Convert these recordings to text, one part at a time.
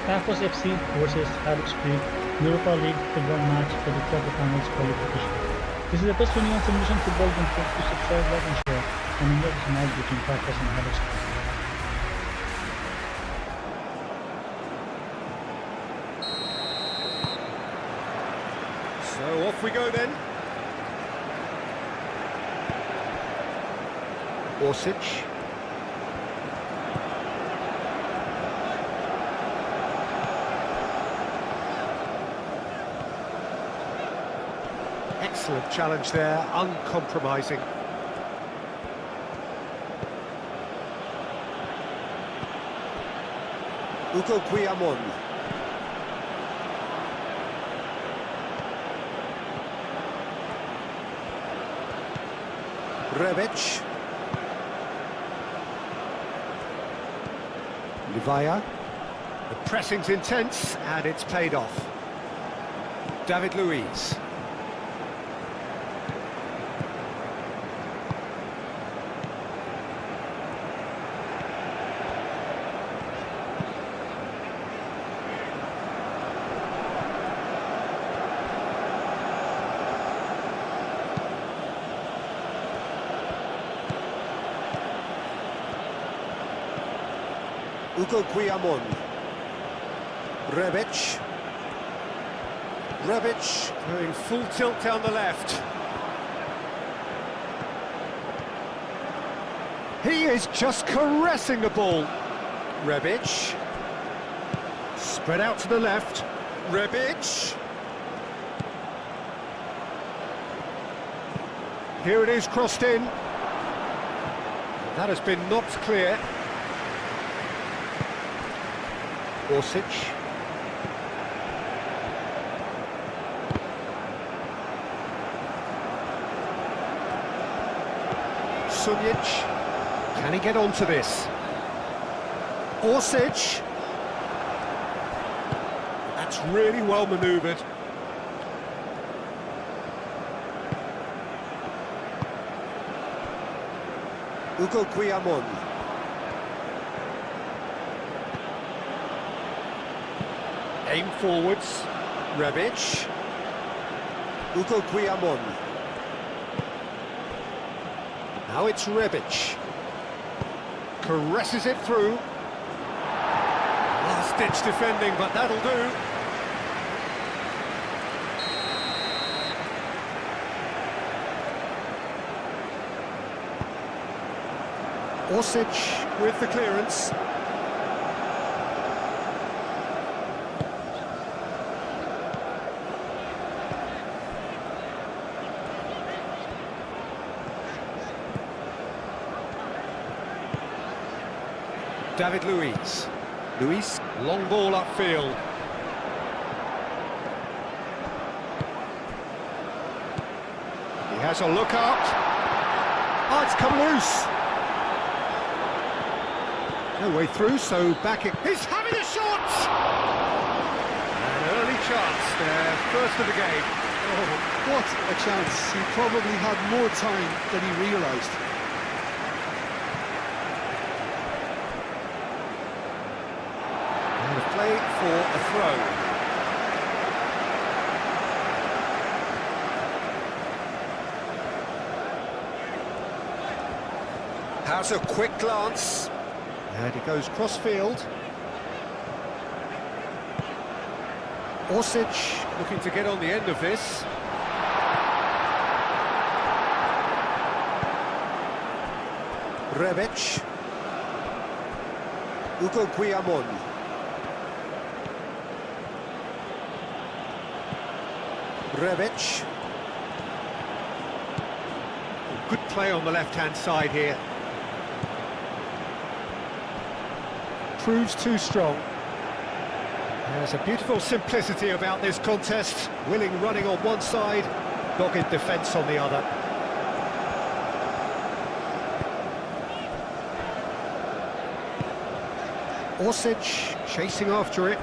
Pafos FC versus Hajduk Split Europa League football match for the quarterfinals qualification. This is the PES 21 simulation football game. To subscribe, like and share, and enjoy this match between Pafos and Hajduk Split. So off we go then. Orsic. Excellent challenge there, uncompromising. Ugo Guillamon. Rebic. Livaya. The pressing's intense and it's paid off. David Luiz. Ugo Guillamon. Rebic. Rebic going full tilt down the left. He is just caressing the ball. Rebic. Spread out to the left. Rebic. Here it is, crossed in. That has been knocked clear. Orsic. Sunjic. Can he get onto this? Orsic. That's really well manoeuvred. Ugo Guillamon. Aim forwards. Rebic. Ugo Guillamon. Now it's Rebic. Caresses it through. Last-ditch defending, but that'll do. Orsic with the clearance. David Luiz. Luiz, long ball upfield. He has a look up. Oh, it's come loose. No way through, so back it. He's having a shot! An early chance there, first of the game. Oh, what a chance. He probably had more time than he realised. Play for a throw. Has a quick glance. And he goes cross-field. Orsic looking to get on the end of this. Rebic. Ugo Guillamon. Rebic. Good play on the left-hand side here. Proves too strong. There's a beautiful simplicity about this contest. Willing running on one side, dogged defence on the other. Orsic chasing after it.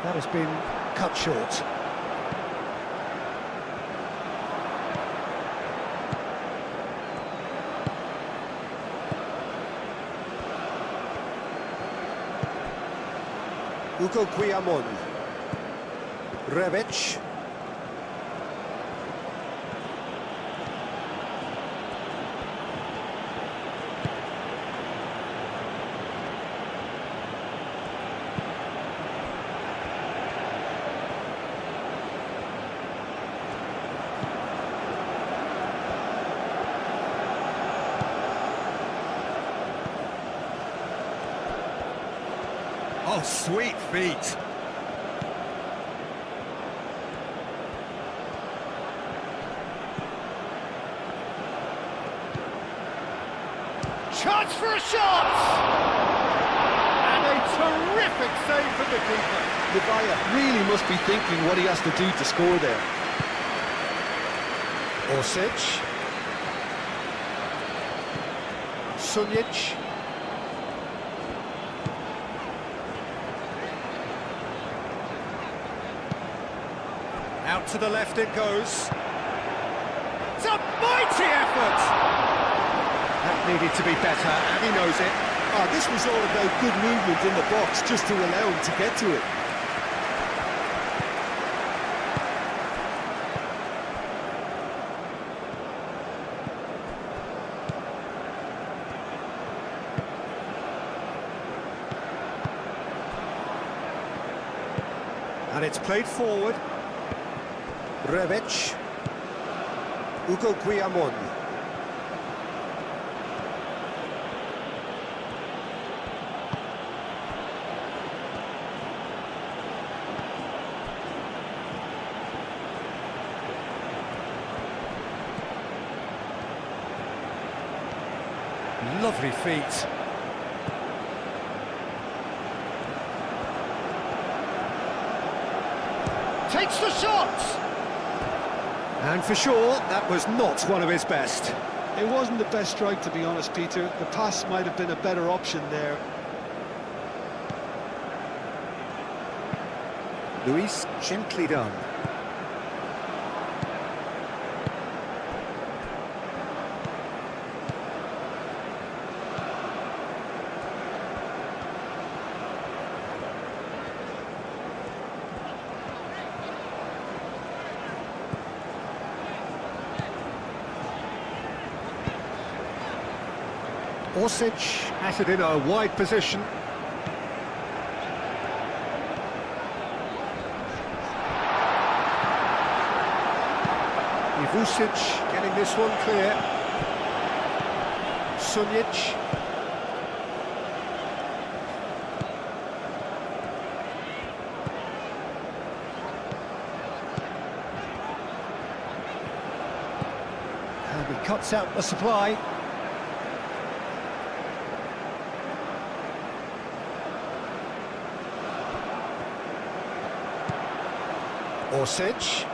That has been cut short. Rebic. Oh, sweet feet. Chance for a shot! And a terrific save from the keeper. Livaya really must be thinking what he has to do to score there. Orsic. Sunjic. Out to the left it goes. It's a mighty effort! That needed to be better, and he knows it. Ah, this was all about good movement in the box, just to allow him to get to it. And it's played forward. Rebic. Ugo Guillamon. Lovely feet. Takes the shot! And for sure, that was not one of his best. It wasn't the best strike, to be honest, Peter. The pass might have been a better option there. Luis, gently done. Orsic has it in a wide position. Efootball getting this one clear. Sunjic. And he cuts out the supply. Orsic.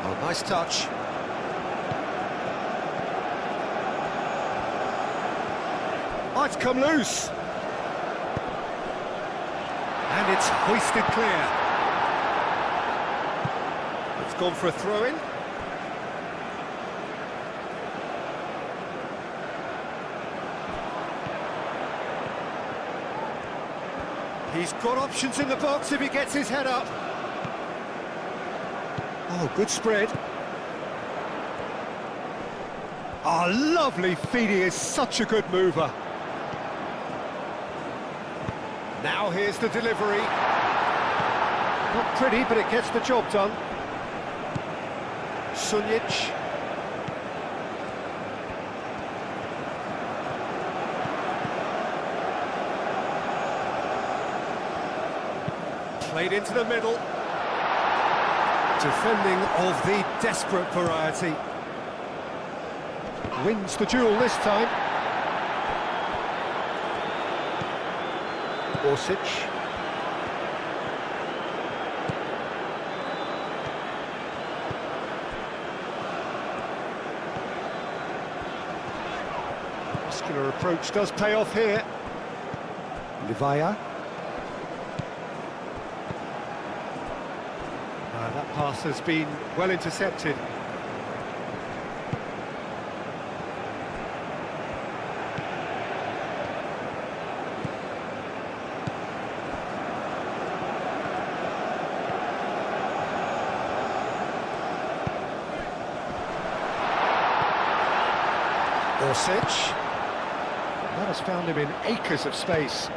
Oh, nice touch. Oh, it's come loose. And it's hoisted clear. It's gone for a throw-in. He's got options in the box if he gets his head up. Oh, good spread. Oh, lovely feet. He is such a good mover. Now here's the delivery. Not pretty, but it gets the job done. Sunjic. Played into the middle. Defending of the desperate variety. Wins the duel this time. Orsic. Muscular approach does pay off here. Livaya. That pass has been well intercepted. Orsic. That has found him in acres of space.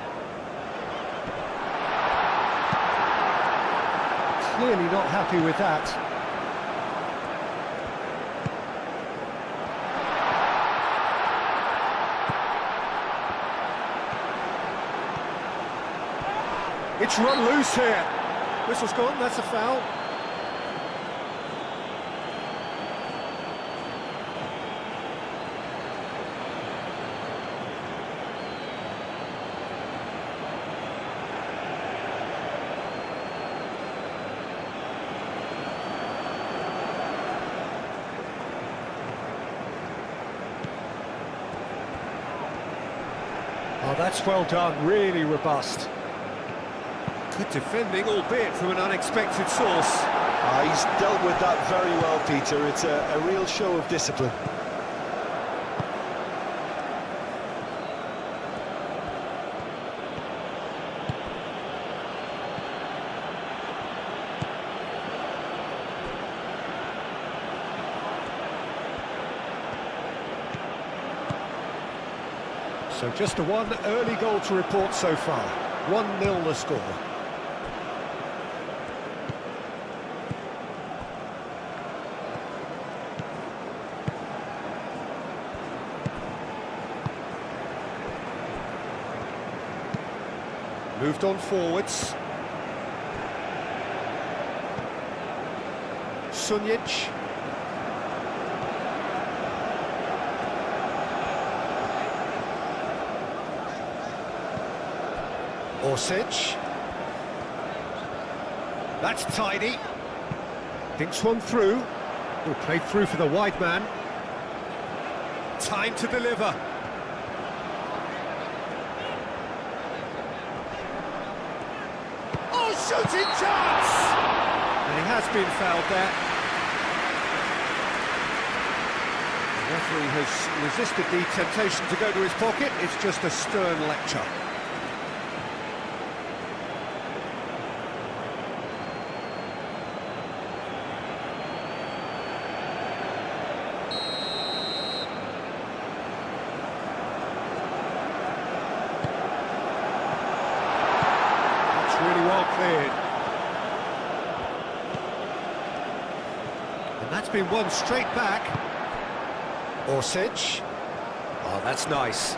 Clearly not happy with that. It's run loose here. Whistle's gone, that's a foul. Oh, that's well done, really robust. Good defending, albeit from an unexpected source. He's dealt with that very well, Peter. It's a real show of discipline. So just the one early goal to report so far. 1-0 the score. Moved on forwards. Sunjic. Orsic. That's tidy. Thinks one through. Will play through for the wide man. Time to deliver. Oh, shooting chance! And he has been fouled there. The referee has resisted the temptation to go to his pocket. It's just a stern lecture. Really well cleared. And that's been won straight back. Orsic. Oh, that's nice.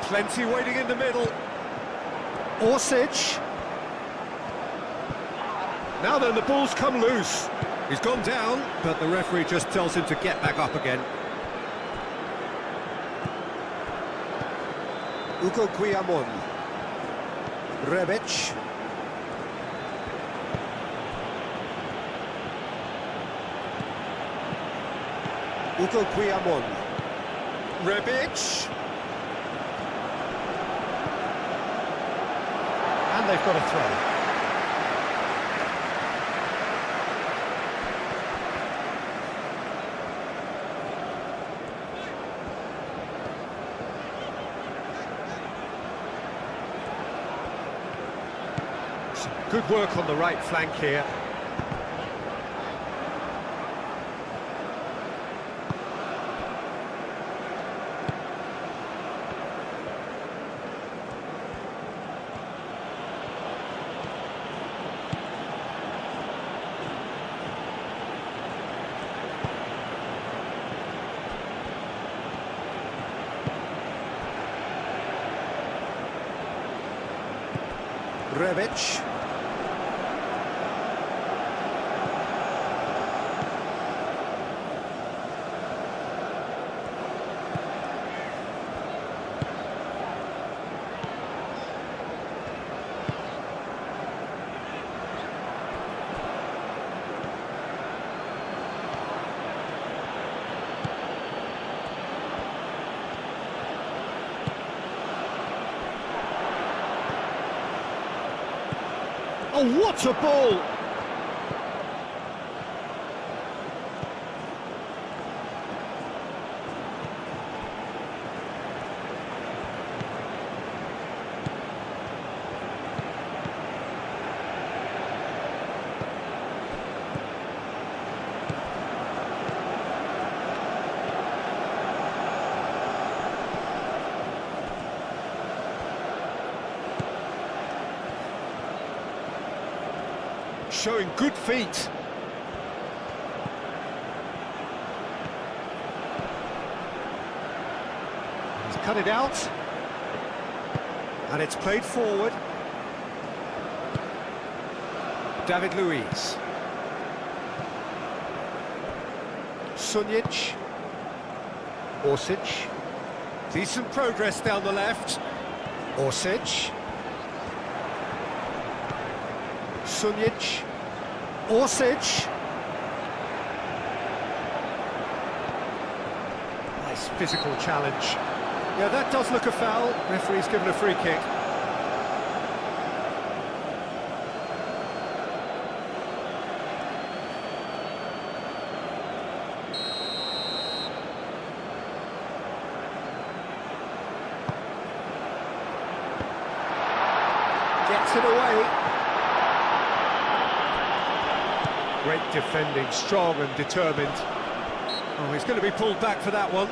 Plenty waiting in the middle. Orsic. Now then, the ball's come loose. He's gone down, but the referee just tells him to get back up again. Ugo Guillamon. Rebic. Ugo Guillamon. Rebic. And they've got a throw. Good work on the right flank here. Rebic. Oh, what a ball! Showing good feet. He's cut it out. And it's played forward. David Luiz. Sunjic. Orsic. Decent progress down the left. Orsic. Sunjic. Orsic. Nice physical challenge. Yeah, that does look a foul. Referee's given a free kick. Gets it away. Great defending, strong and determined. Oh, he's going to be pulled back for that one.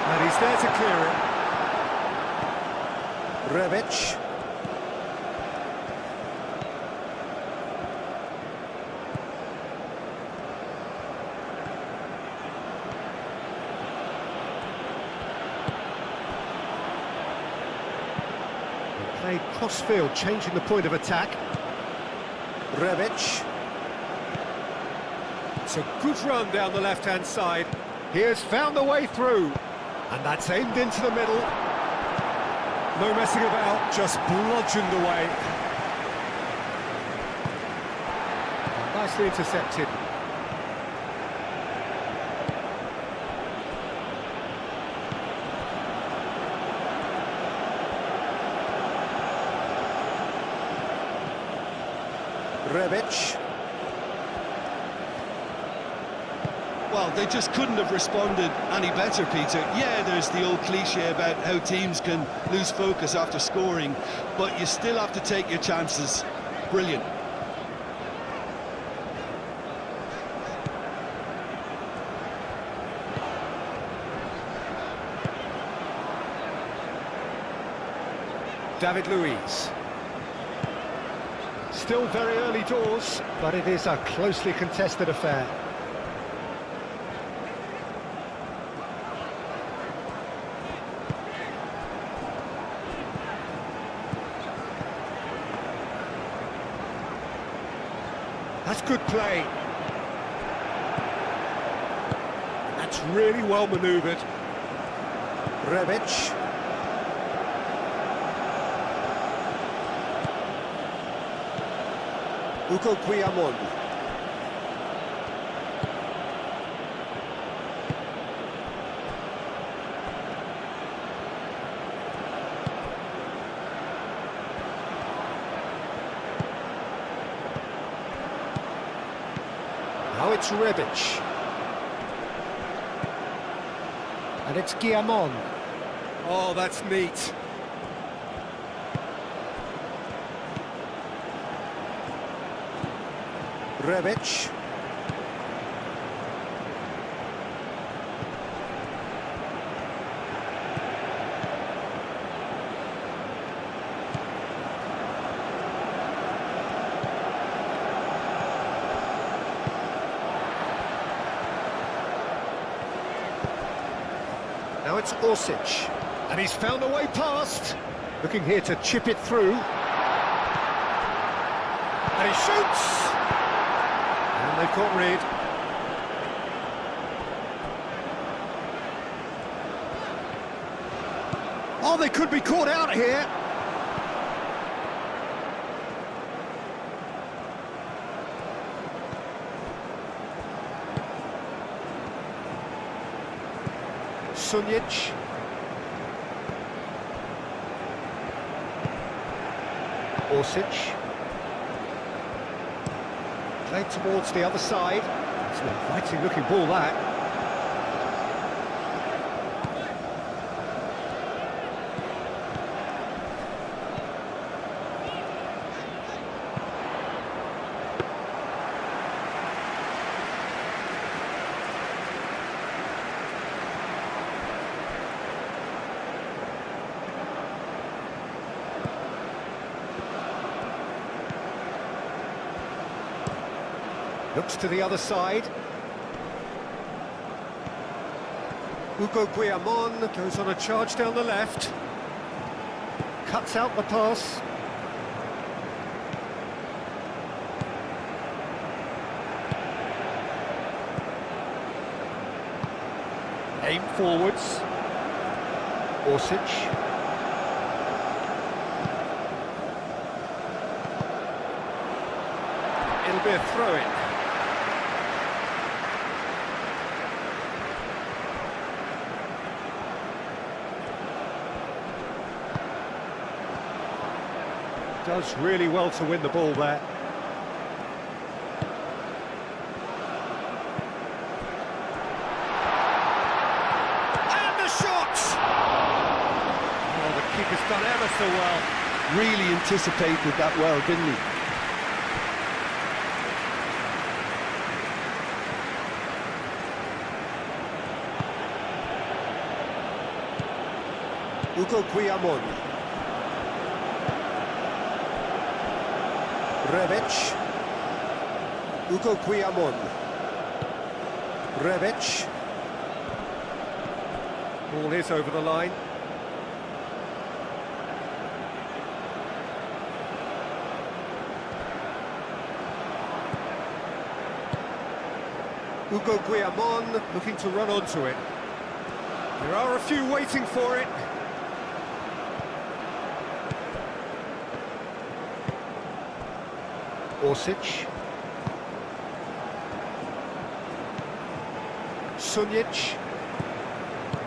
And he's there to clear it. Rebic. Played cross-field, changing the point of attack. Rebic. It's a good run down the left-hand side. He has found the way through. And that's aimed into the middle. No messing about, just bludgeoned away. Nicely intercepted. Rebic. Well, they just couldn't have responded any better, Peter. Yeah, there's the old cliche about how teams can lose focus after scoring, but you still have to take your chances. Brilliant. David Luiz. Still very early doors, but it is a closely contested affair. That's good play. That's really well manoeuvred. Rebic. Uko Guillamon. Now it's Rebic. And it's Guillamon. Oh, that's neat. Rebic. Now it's Orsic. And he's found a way past. Looking here to chip it through. And he shoots! And they've got rid. Oh, they could be caught out here. Sunjic. Orsic. Played towards the other side. It's an inviting looking ball, that. Looks to the other side. Hugo Guillamon goes on a charge down the left. Cuts out the pass. Aim forwards. Orsic. It'll be a throw-in. Does really well to win the ball there. And the shot! Oh, the keeper's done ever so well. Really anticipated that well, didn't he? Hugo Guillamon. Rebic. Hugo Guillamon. Rebic. Ball is over the line. Hugo Guillamon looking to run onto it. There are a few waiting for it. Orsic. Sunjic.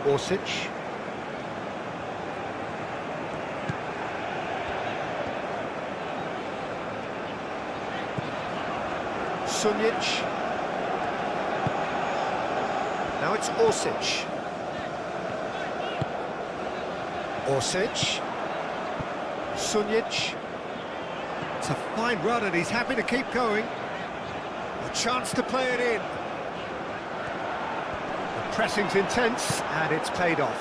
Orsic. Sunjic. Now it's Orsic. Orsic. Sunjic. It's a fine run and he's happy to keep going. A chance to play it in. The pressing's intense and it's paid off.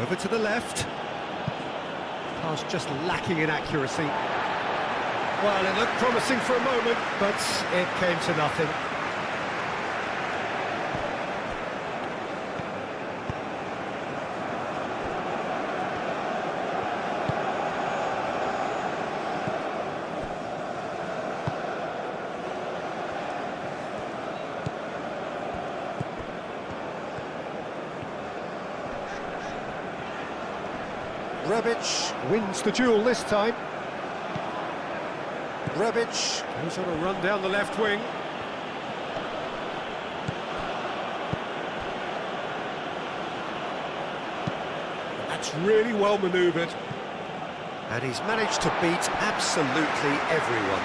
Over to the left. Pass just lacking in accuracy. Well, it looked promising for a moment, but it came to nothing. Rebic wins the duel this time. Rebic goes on a run down the left wing. That's really well manoeuvred. And he's managed to beat absolutely everyone.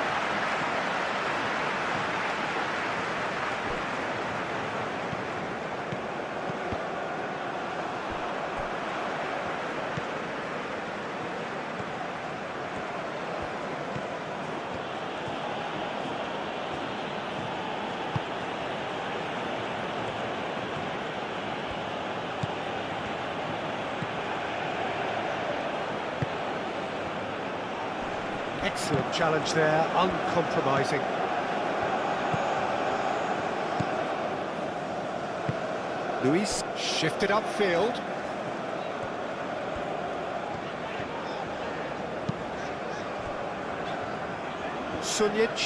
Excellent challenge there, uncompromising. Luis shifted upfield. Sunic.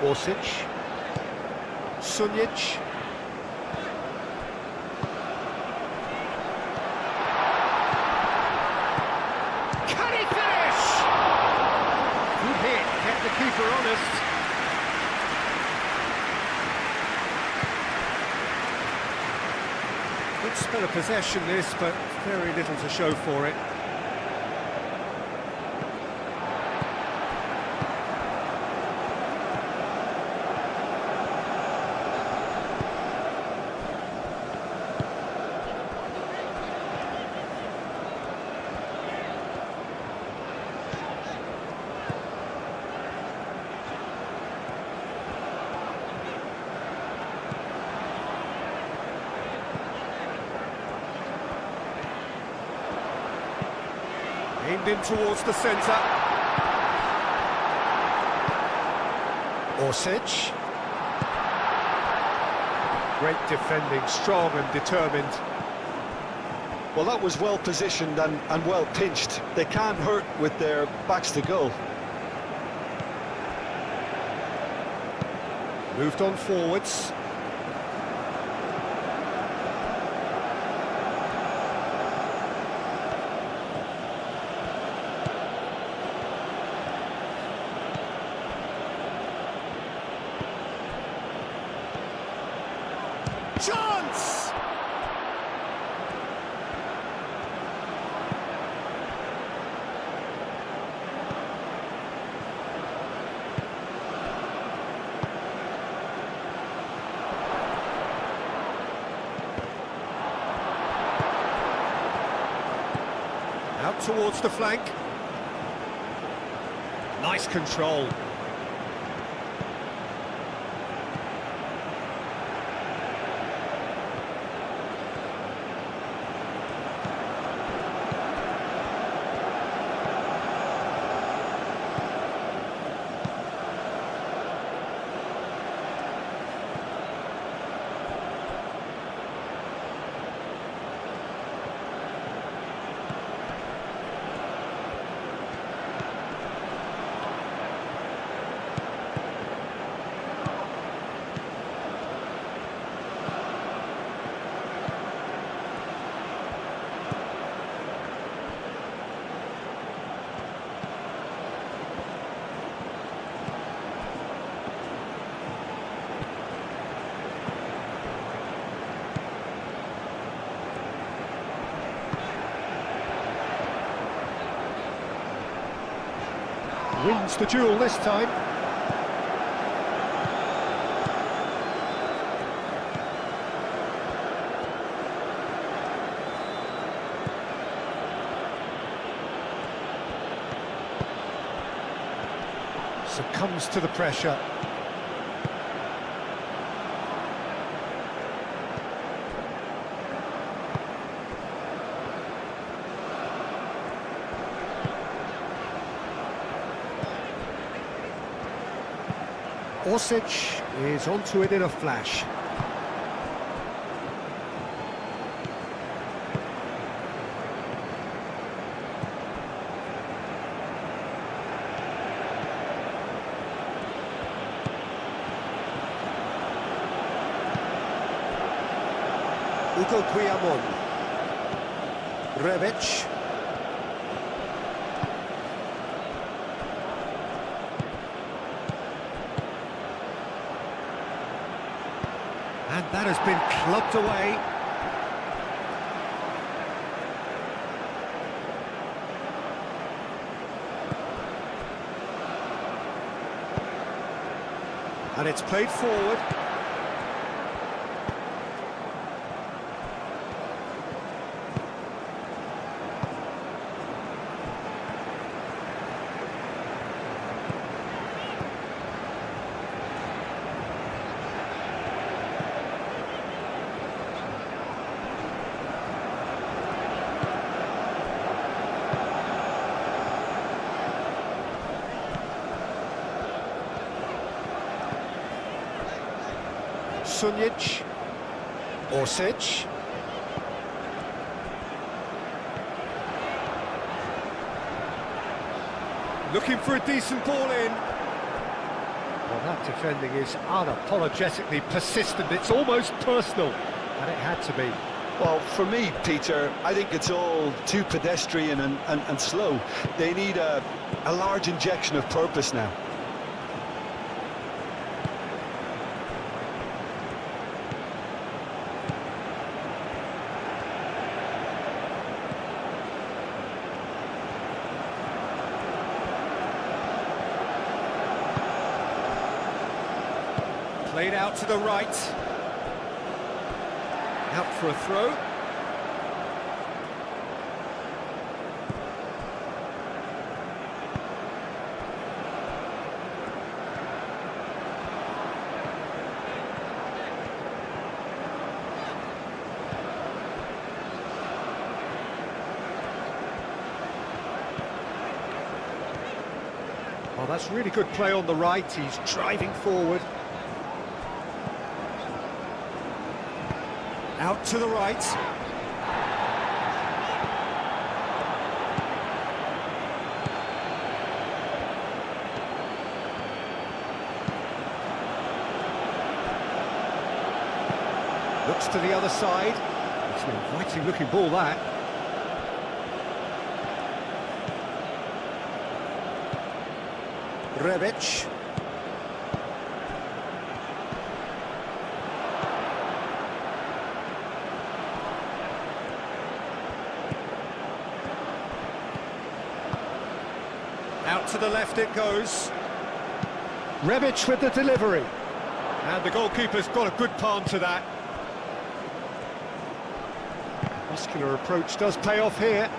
Orsic. Sunic. Can he finish? Good hit, kept the keeper honest. Good spell of possession this, but very little to show for it. Aimed in towards the centre. Orsic. Great defending, strong and determined. Well, that was well positioned and well pinched. They can't hurt with their backs to goal. Moved on forwards. Chance! Out towards the flank. Nice control. Wins the duel this time. Succumbs to the pressure. Orsic is onto it in a flash. Ugo Guillamon. Rebic. And that has been clubbed away. And it's played forward. Sunic, Orsic. Looking for a decent ball in. Well, that defending is unapologetically persistent. It's almost personal, and it had to be. Well, for me, Peter, I think it's all too pedestrian and slow. They need a large injection of purpose now. Played out to the right. Out for a throw. Well, that's really good play on the right. He's driving forward. Out to the right. Looks to the other side. It's an inviting looking ball, that. Rebic. Out to the left it goes. Rebic with the delivery. And the goalkeeper's got a good palm to that. Muscular approach does pay off here.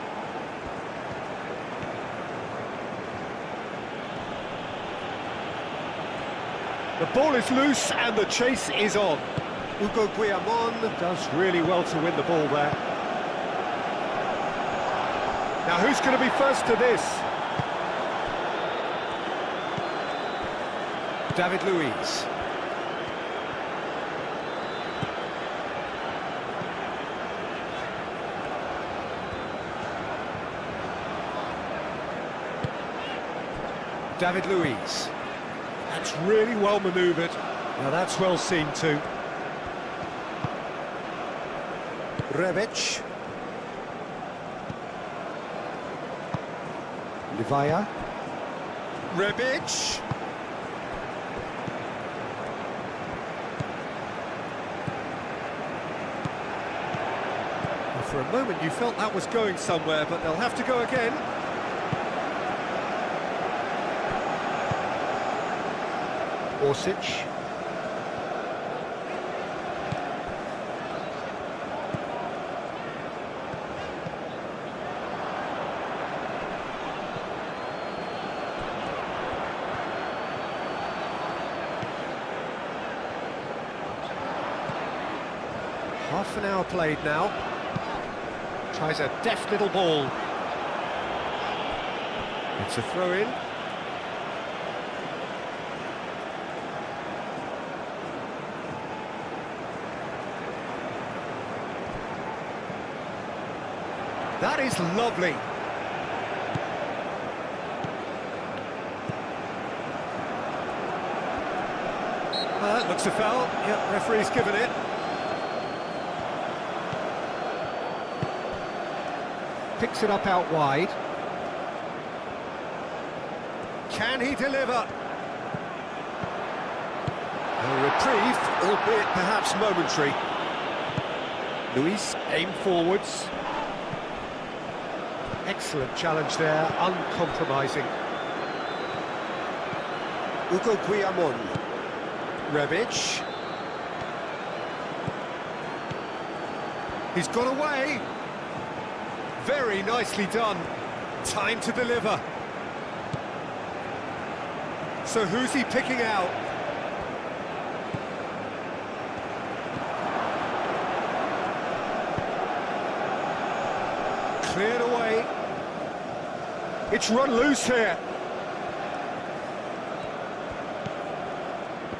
The ball is loose and the chase is on. Hugo Guillamon does really well to win the ball there. Now who's going to be first to this? David Luiz. David Luiz. That's really well manoeuvred. Now that's well seen too. Rebic. Livaya. Rebic. For a moment you felt that was going somewhere, but they'll have to go again. Orsic. Half an hour played now. Tries a deft little ball. It's a throw-in. That is lovely. That looks a foul. Yep, referee's given it. Picks it up out wide. Can he deliver? A reprieve, albeit perhaps momentary. Luis aim forwards. Excellent challenge there, uncompromising. Hugo Guillamon. Rebic. He's got away. Very nicely done. Time to deliver. So who's he picking out? Cleared away. It's run loose here.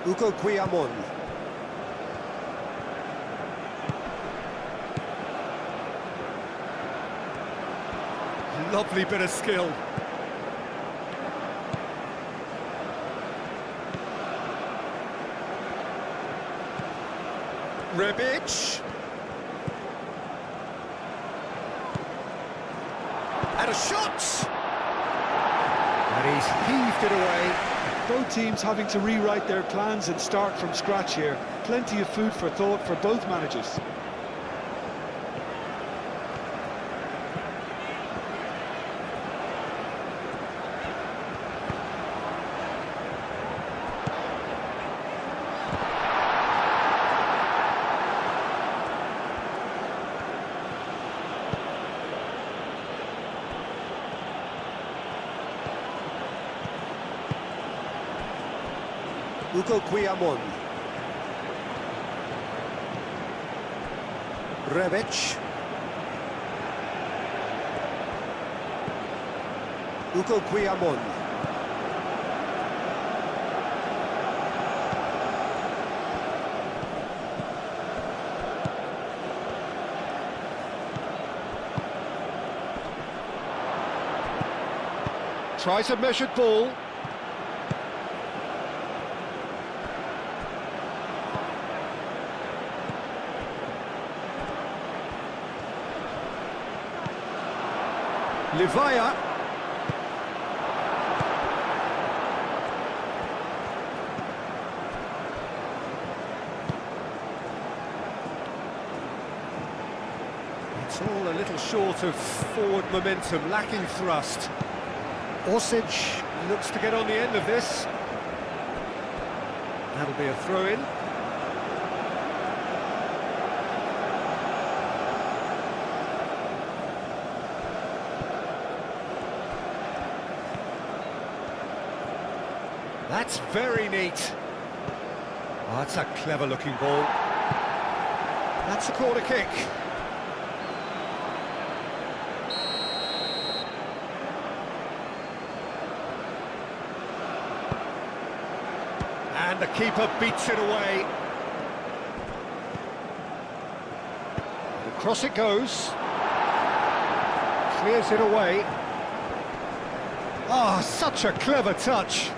Hugo Guillamon. Lovely bit of skill. Rebic. And a shot! And he's heaved it away. Both teams having to rewrite their plans and start from scratch here. Plenty of food for thought for both managers. Ugo Guillamon. Rebic. Ugo Guillamon. Tries a measured ball. Livaya. It's all a little short of forward momentum, lacking thrust. Orsic looks to get on the end of this. That'll be a throw-in. That's very neat. Oh, that's a clever-looking ball. That's a corner kick. And the keeper beats it away. Across it goes. Clears it away. Oh, such a clever touch.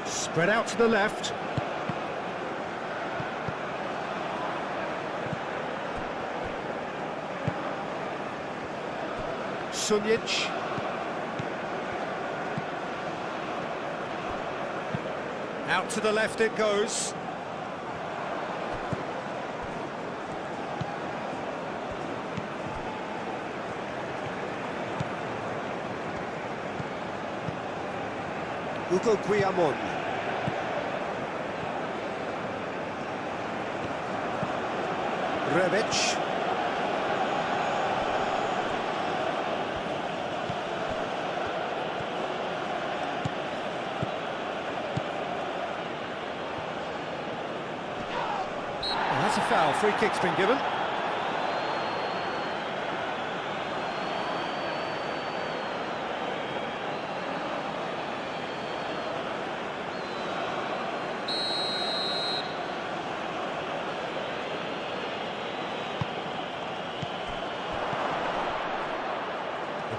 Spread out to the left. Sunic. Out to the left it goes. Ugo Guillamon. Rebic. Oh, that's a foul. Free kick's been given.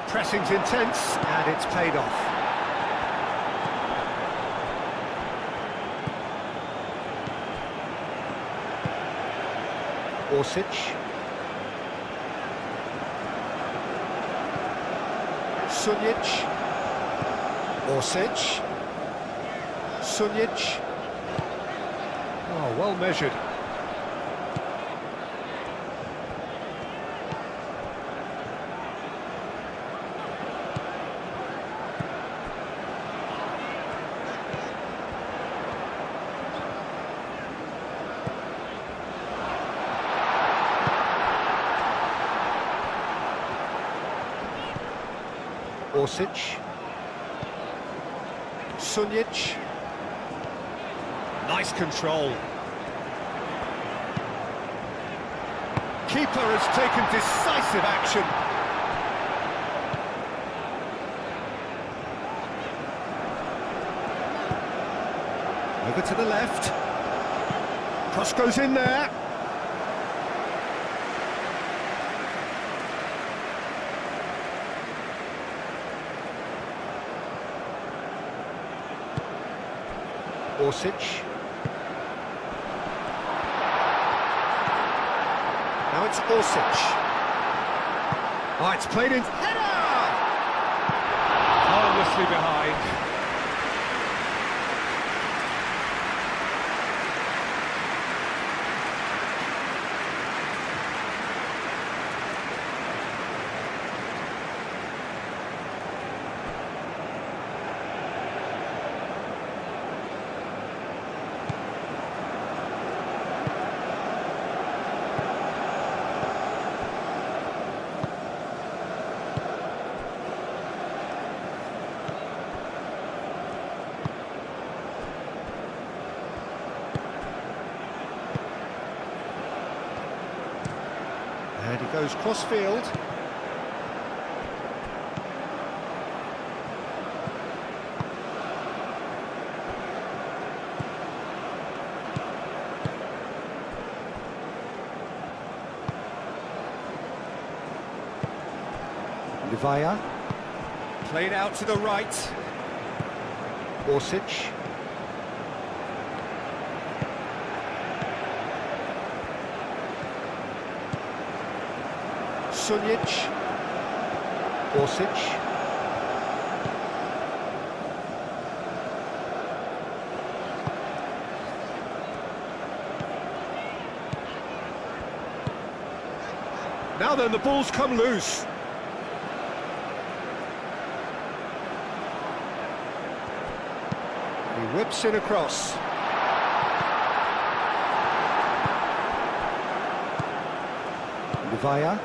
Pressing's intense, and it's paid off. Orsic. Sunic. Orsic. Sunic. Oh, well measured. Orsic. Sunic. Nice control. Keeper has taken decisive action. Over to the left. Cross goes in there. Orsic. Now it's Orsic. Oh, it's played in. Header! Harmlessly behind. And he goes cross-field. Livaya. Played out to the right. Orsic. Sunjic. Orsic. Now then, the ball's come loose. He whips it across. Livaya.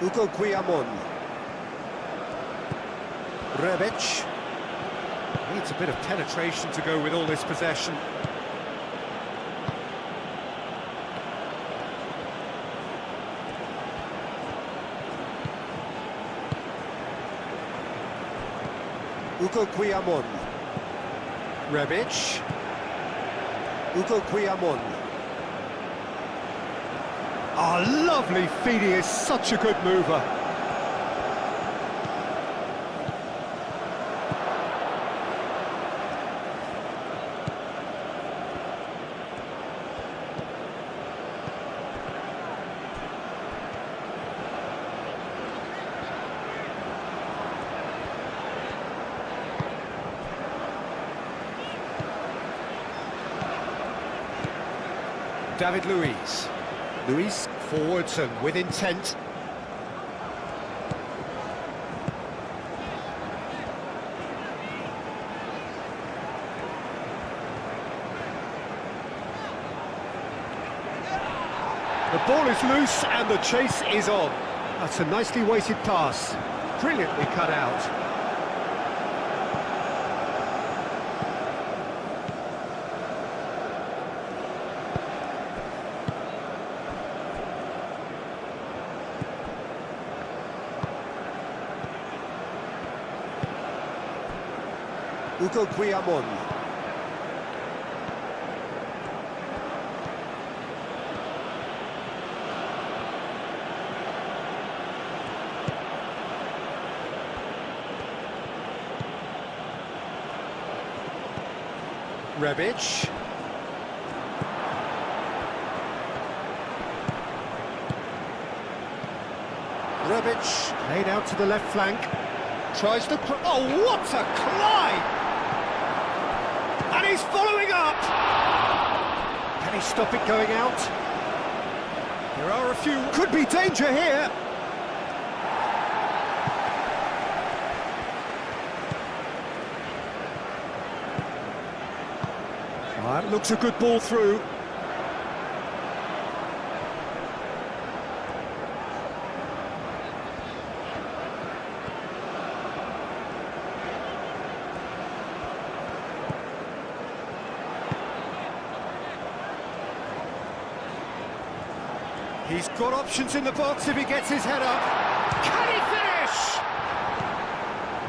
Hugo Guillamon. Rebic. Needs a bit of penetration to go with all this possession. Hugo Guillamon. Rebic. Hugo Guillamon. Oh, lovely feed, he is such a good mover. David Luiz. Luiz forwards and with intent. The ball is loose and the chase is on. That's a nicely weighted pass. Brilliantly cut out. Hugo Guillamon. Rebic. Rebic laid out to the left flank. Tries to... Oh, what a climb! And he's following up! Can he stop it going out? There are a few... Could be danger here! That looks a good ball through. He's got options in the box if he gets his head up. Can he finish?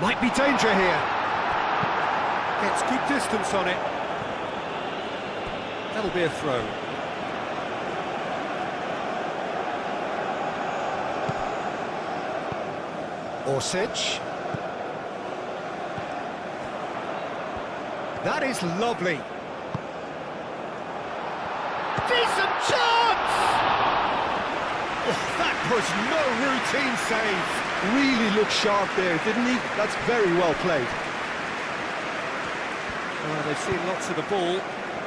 Might be danger here. Gets good distance on it. That'll be a throw. Orsic. That is lovely. Decent chance! Oh, that was no routine save. Really looked sharp there, didn't he? That's very well played. Oh, they've seen lots of the ball.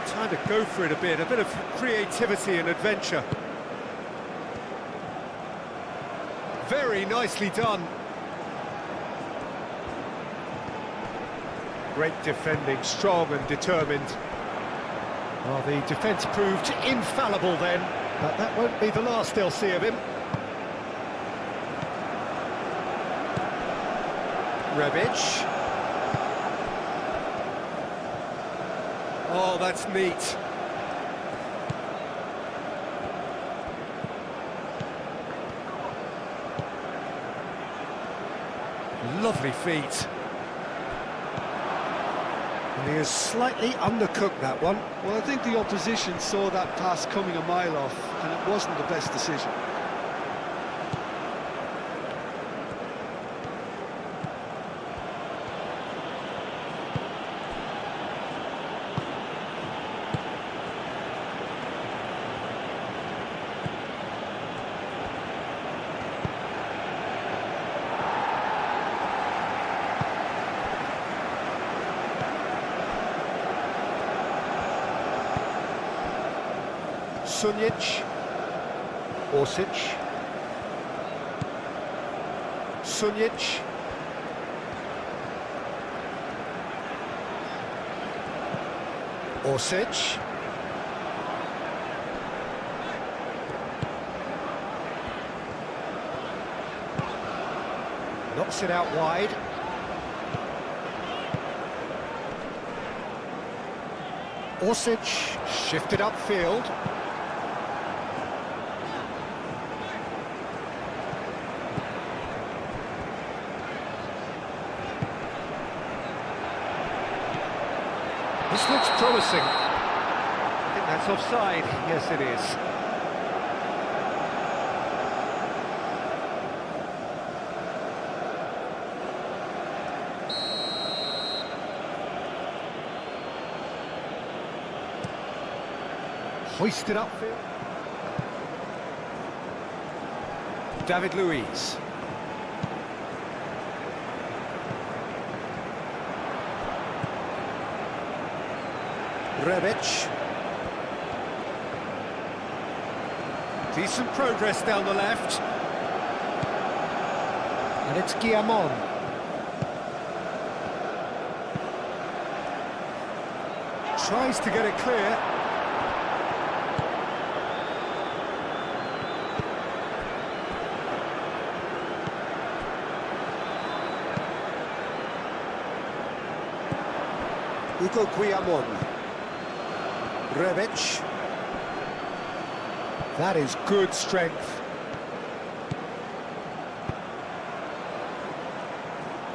Time to go for it a bit of creativity and adventure. Very nicely done. Great defending, strong and determined. Well, the defence proved infallible then, but that won't be the last they'll see of him. Rebic. Oh, that's neat. Lovely feet. And he has slightly undercooked that one. Well, I think the opposition saw that pass coming a mile off, and it wasn't the best decision. Sunjic, Orsic, Sunjic, Orsic, knocks it out wide. Orsic shifted upfield. This looks promising. I think that's offside. Yes, it is. Hoisted upfield. David Luiz. Rebic. Decent progress down the left. And it's Guillamon. Tries to get it clear. Hugo Guillamon. Rebic. That is good strength.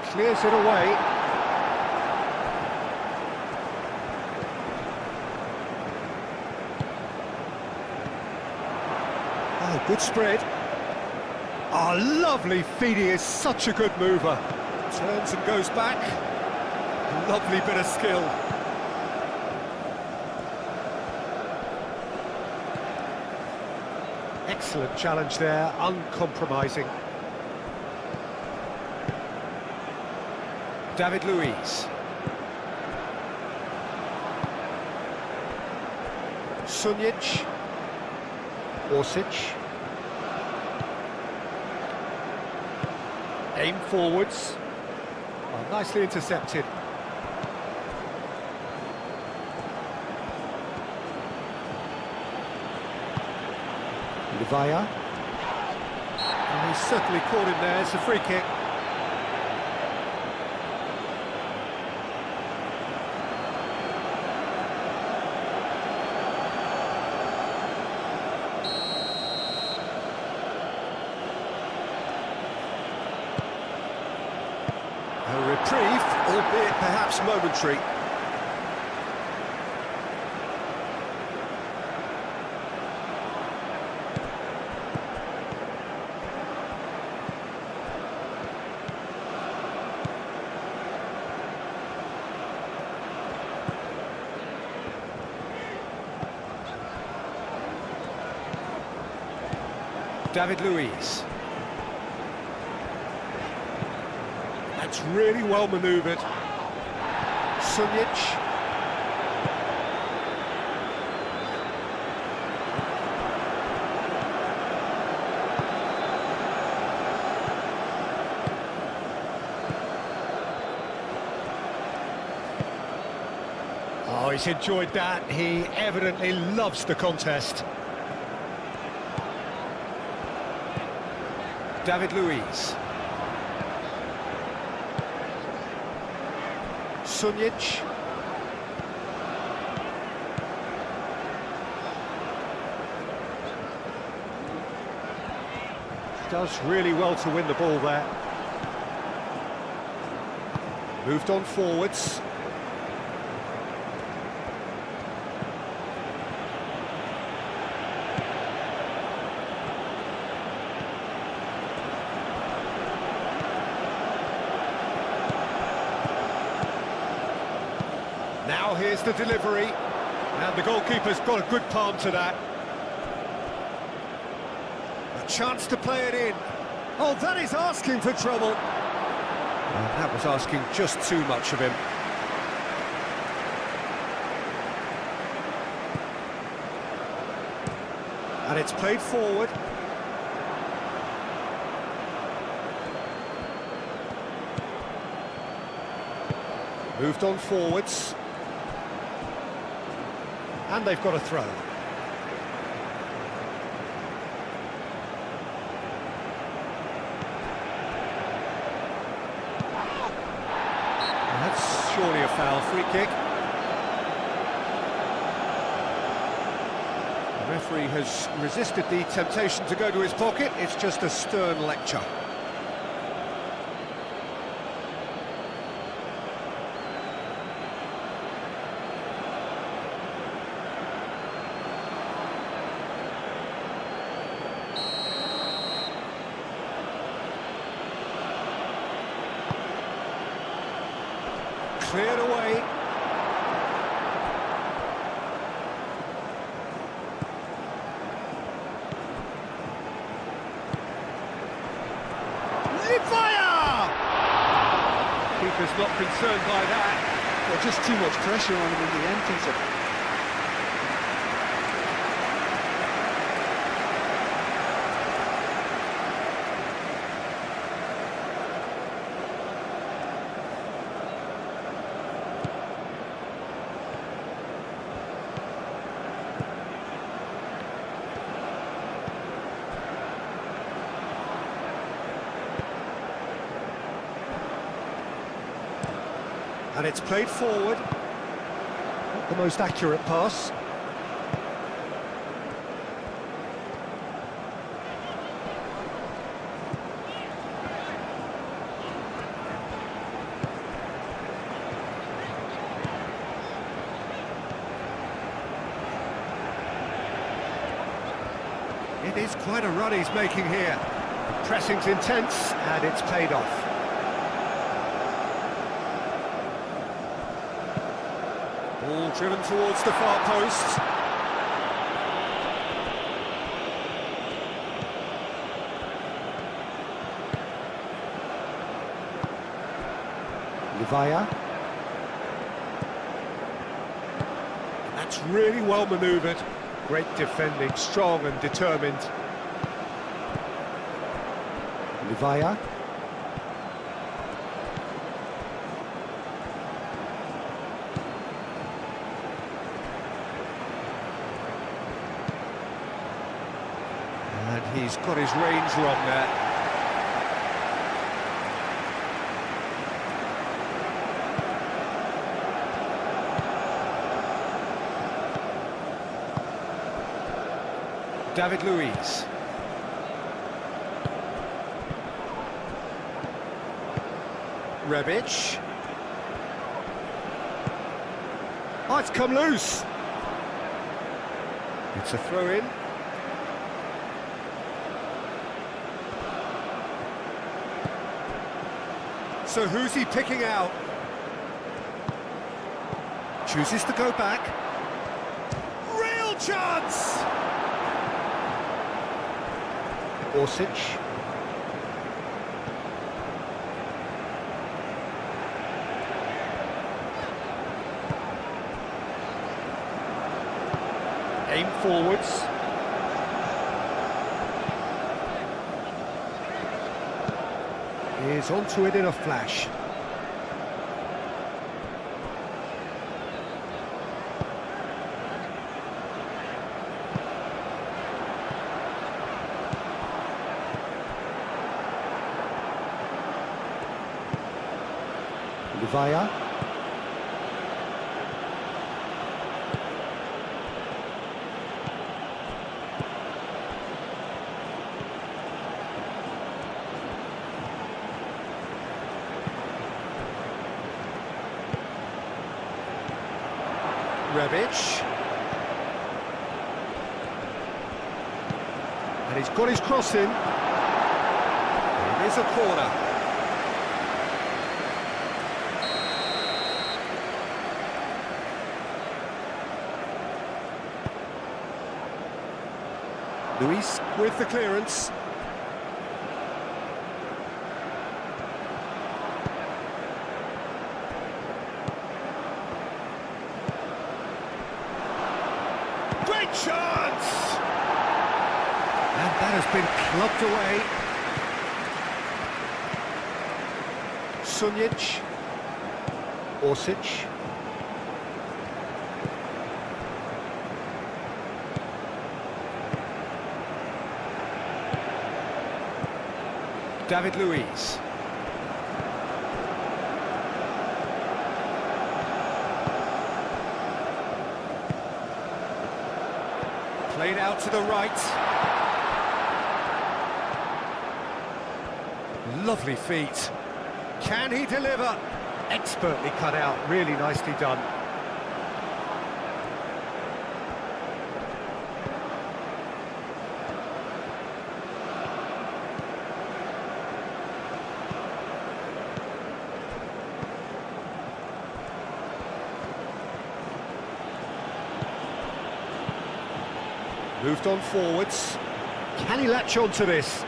Clears it away. Oh, good spread. Oh, lovely feed. He is such a good mover. Turns and goes back. Lovely bit of skill. Excellent challenge there, uncompromising. David Luiz. Sunjic. Orsic. Aim forwards. Well, nicely intercepted. Livaya. And he's certainly caught him there. It's a free kick. A reprieve, albeit perhaps momentary. David Luiz. That's really well manoeuvred. Sunjic. Oh, he's enjoyed that. He evidently loves the contest. David Luiz. Sunjic. Does really well to win the ball there. Moved on forwards. Now here's the delivery, and the goalkeeper's got a good palm to that. A chance to play it in. Oh, that is asking for trouble. Well, that was asking just too much of him. And it's played forward. Moved on forwards. And they've got a throw. And that's surely a foul. Free kick. The referee has resisted the temptation to go to his pocket. It's just a stern lecture. Cleared away. Fire! Keeper's not concerned by that. Well, just too much pressure on him in the end, Peter. And it's played forward. Not the most accurate pass. It is quite a run he's making here. Pressing's intense, and it's paid off. Ball driven towards the far post. Livaya. That's really well manoeuvred. Great defending, strong and determined. Livaya. He's got his range wrong there. David Luiz. Rebic. Oh, it's come loose. It's a throw-in. So who's he picking out? Chooses to go back. Real chance! Orsic. Aim forwards. He's onto it in a flash. Via. Rebic. And he's got his cross in. It is a corner. Luis with the clearance. Great chance! And that has been clubbed away. Sunjic. Orsic. David Luiz. Played out to the right. Lovely feet. Can he deliver? Expertly cut out, really nicely done. Moved on forwards. Can he latch on to this?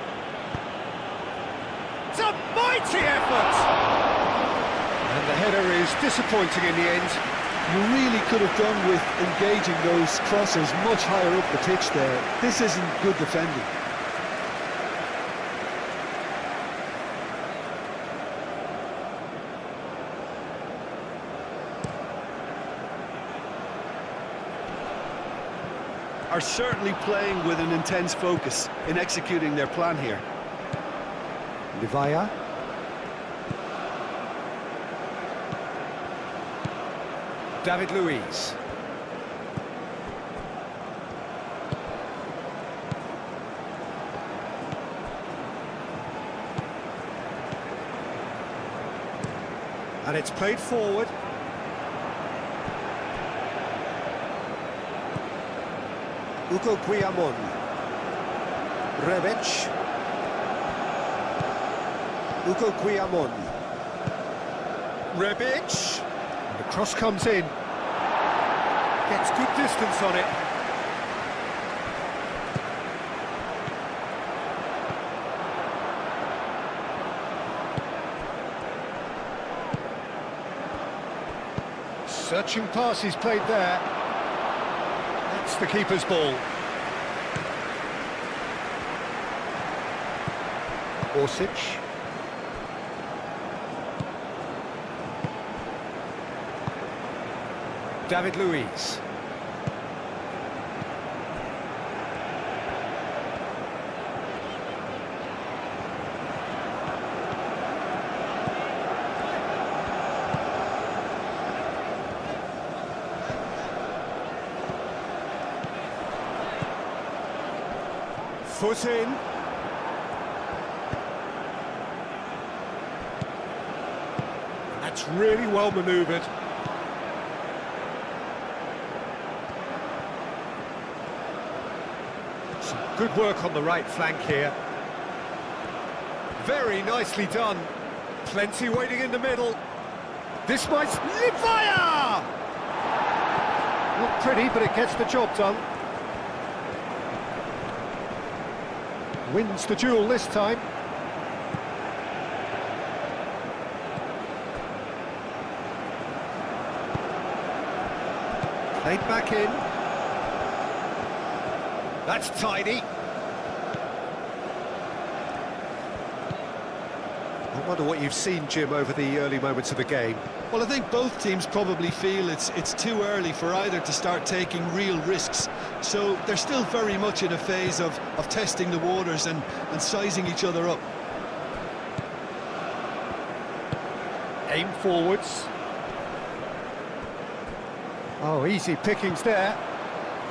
It's a mighty effort! And the header is disappointing in the end. You really could have done with engaging those crosses much higher up the pitch there. This isn't good defending. Are certainly playing with an intense focus in executing their plan here. Livaya. David Luiz. And it's played forward. Ugo Guillamon. Rebic. Ugo Guillamon. Rebic. And the cross comes in. Gets good distance on it. Searching pass he's played there. That's the keeper's ball. Orsic. David Luiz. Foot in. That's really well manoeuvred. Some good work on the right flank here. Very nicely done. Plenty waiting in the middle. This might... Fire! Not pretty, but it gets the job done. Wins the duel this time. Played back in. That's tidy. I wonder what you've seen, Jim, over the early moments of the game. Well, I think both teams probably feel it's too early for either to start taking real risks. So they're still very much in a phase of testing the waters and sizing each other up. Aim forwards. Oh, easy pickings there.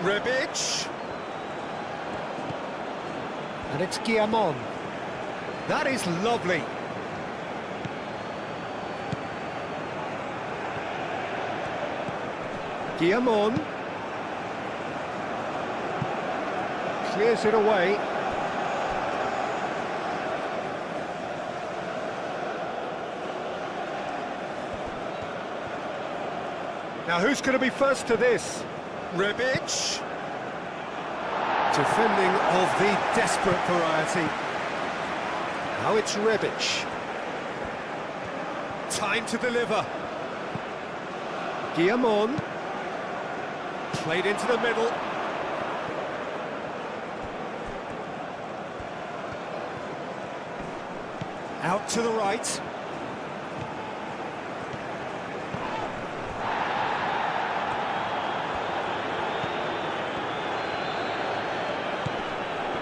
Rebic. And it's Guillamon. That is lovely. Guillamon. Clears it away. Now who's going to be first to this? Rebic. Defending of the desperate variety. Now it's Rebic. Time to deliver. Guillamon. Played into the middle. Out to the right.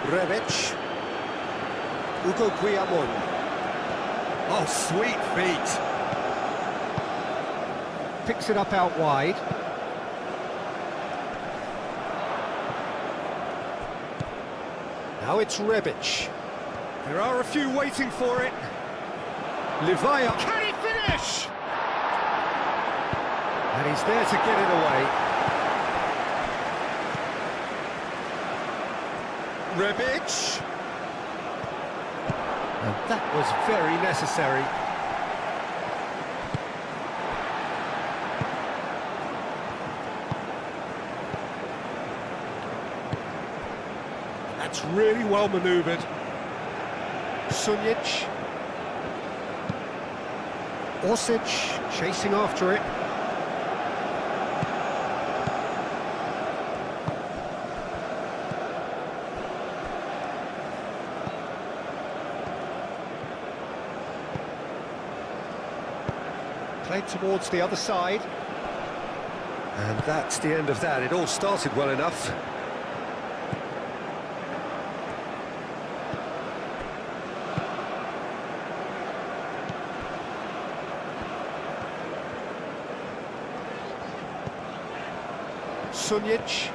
Rebic. Ugo Guillamon. Oh, sweet feet. Picks it up out wide. Now it's Rebic. There are a few waiting for it. Livaya. Can he finish? And he's there to get it away. Rebic. And that was very necessary. That's really well manoeuvred. Sunjic. Orsic chasing after it. Played towards the other side. And that's the end of that. It all started well enough. Sunjic.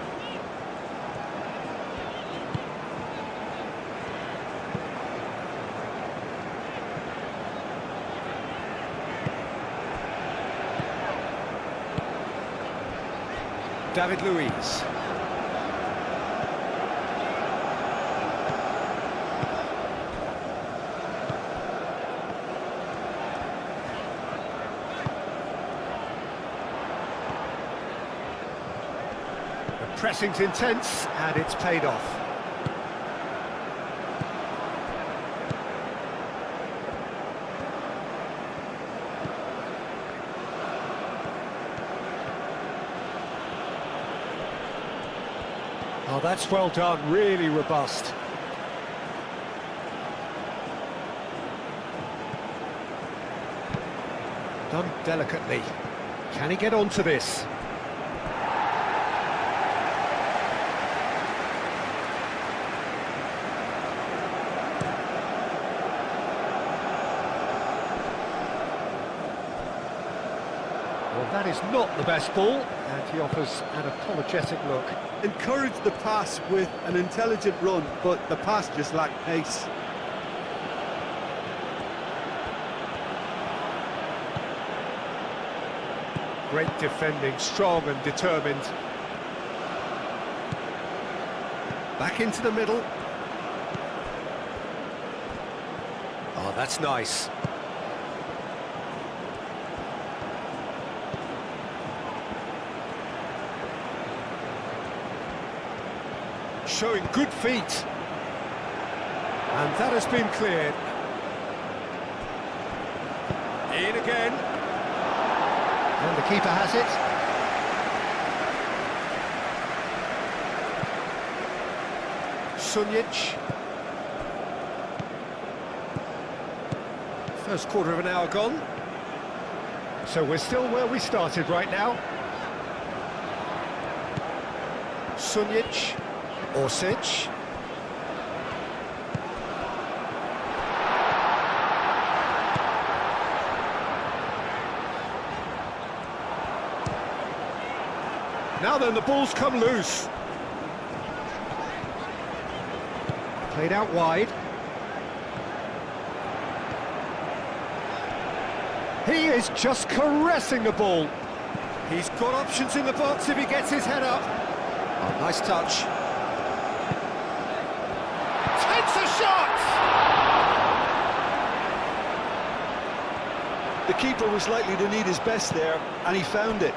David Luiz. The pressing's intense, and it's paid off. Oh, that's well done, really robust. Done delicately. Can he get onto this? Well, That is not the best ball, and he offers an apologetic look. Encourage the pass with an intelligent run, but the pass just lacked pace. Great defending, strong and determined. Back into the middle. Oh, that's nice. Showing good feet. And that has been cleared. In again. And the keeper has it. Sunjic. First quarter of an hour gone. So we're still where we started right now. Sunjic. Orsic. Now then, the ball's come loose. Played out wide. He is just caressing the ball. He's got options in the box if he gets his head up. Oh, nice touch. Takes a shot! The keeper was likely to need his best there, and he found it.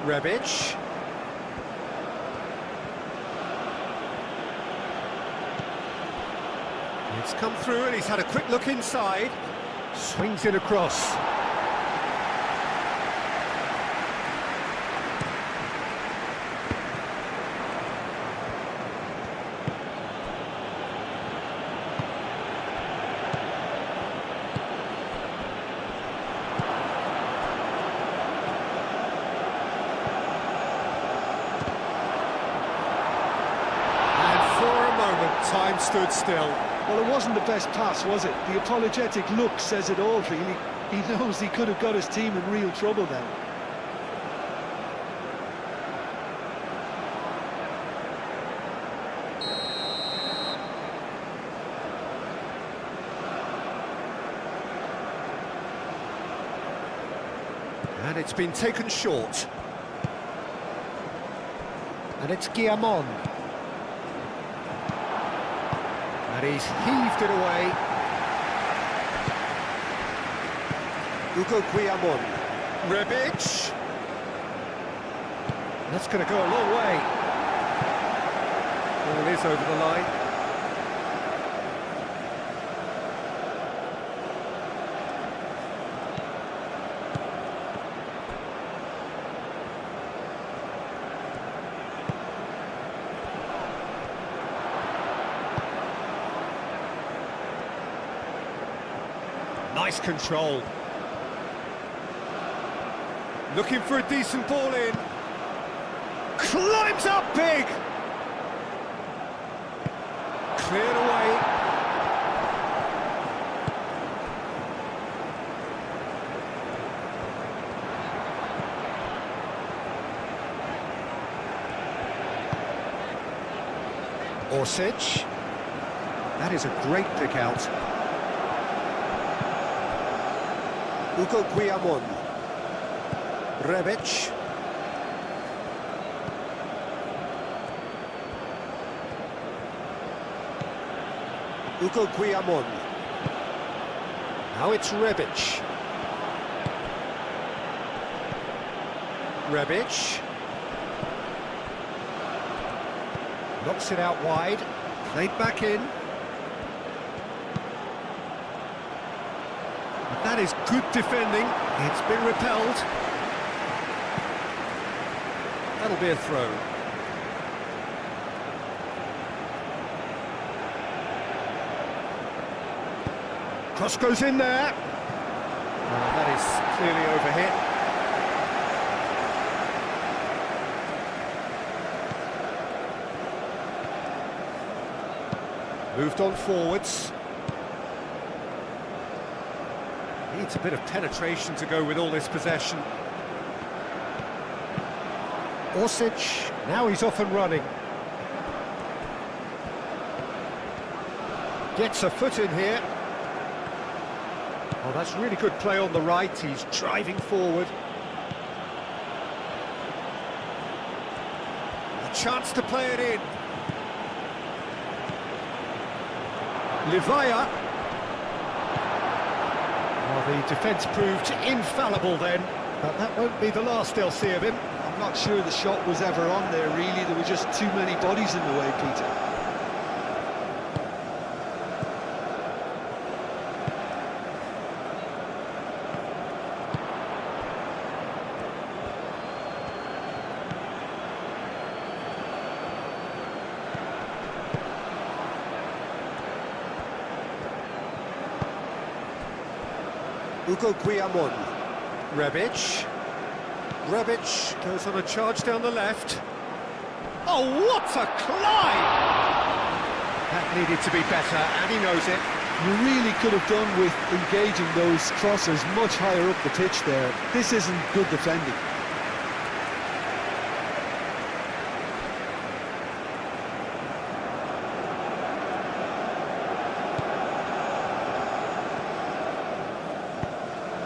Rebic. It's come through and he's had a quick look inside. Swings it across. Time stood still. Well, it wasn't the best pass, was it? The apologetic look says it all, really. He knows he could have got his team in real trouble then. And it's been taken short. And it's Guillamon. And he's heaved it away. Hugo Guillamon. Rebic. That's going to go a long way. Ball is over the line. Nice control. Looking for a decent ball in. Climbs up big. Cleared away. Orsic. That is a great pick out. Hugo Guillamon. Rebic. Hugo Guillamon. Now it's Rebic. Rebic. Knocks it out wide. Played back in. That is good defending. It's been repelled. That'll be a throw. Cross goes in there. That is clearly overhit. Moved on forwards. Needs a bit of penetration to go with all this possession. Orsic, now he's off and running. Gets a foot in here. Oh, that's really good play on the right. He's driving forward. A chance to play it in. Livaya. Oh, the defence proved infallible then, but that won't be the last they'll see of him. I'm not sure the shot was ever on there, really. There were just too many bodies in the way, Peter. Ugo Guillamon. Rebic. Rebic goes on a charge down the left. Oh, what a climb! That needed to be better, and he knows it. You really could have done with engaging those crossers much higher up the pitch there. This isn't good defending.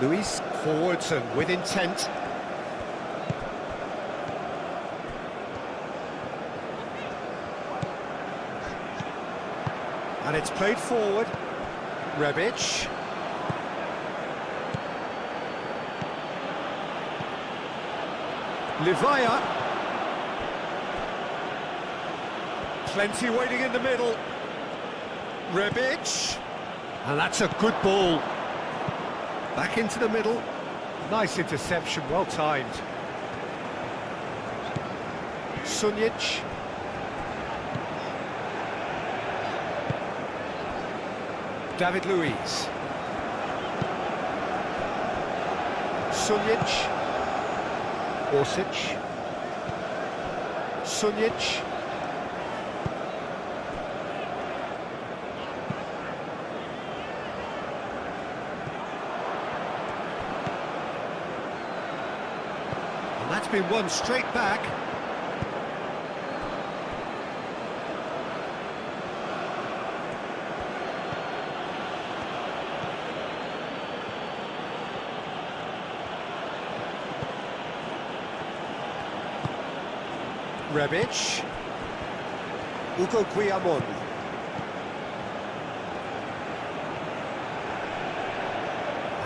Luis forwards and with intent. And it's played forward. Rebic. Livaya. Plenty waiting in the middle. Rebic. And that's a good ball. Back into the middle. Nice interception, well timed. Sunjic. David Luiz. Sunjic. Orsic. Sunjic. And that's been won straight back. Rebic. Ugo Guillamon.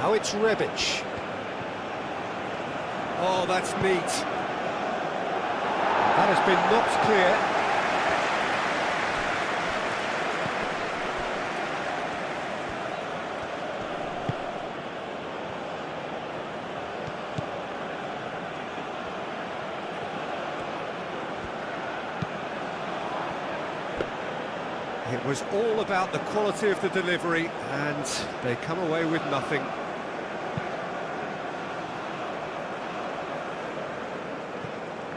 Now it's Rebic. Oh, that's neat. That has been knocked clear. It was all about the quality of the delivery, and they come away with nothing.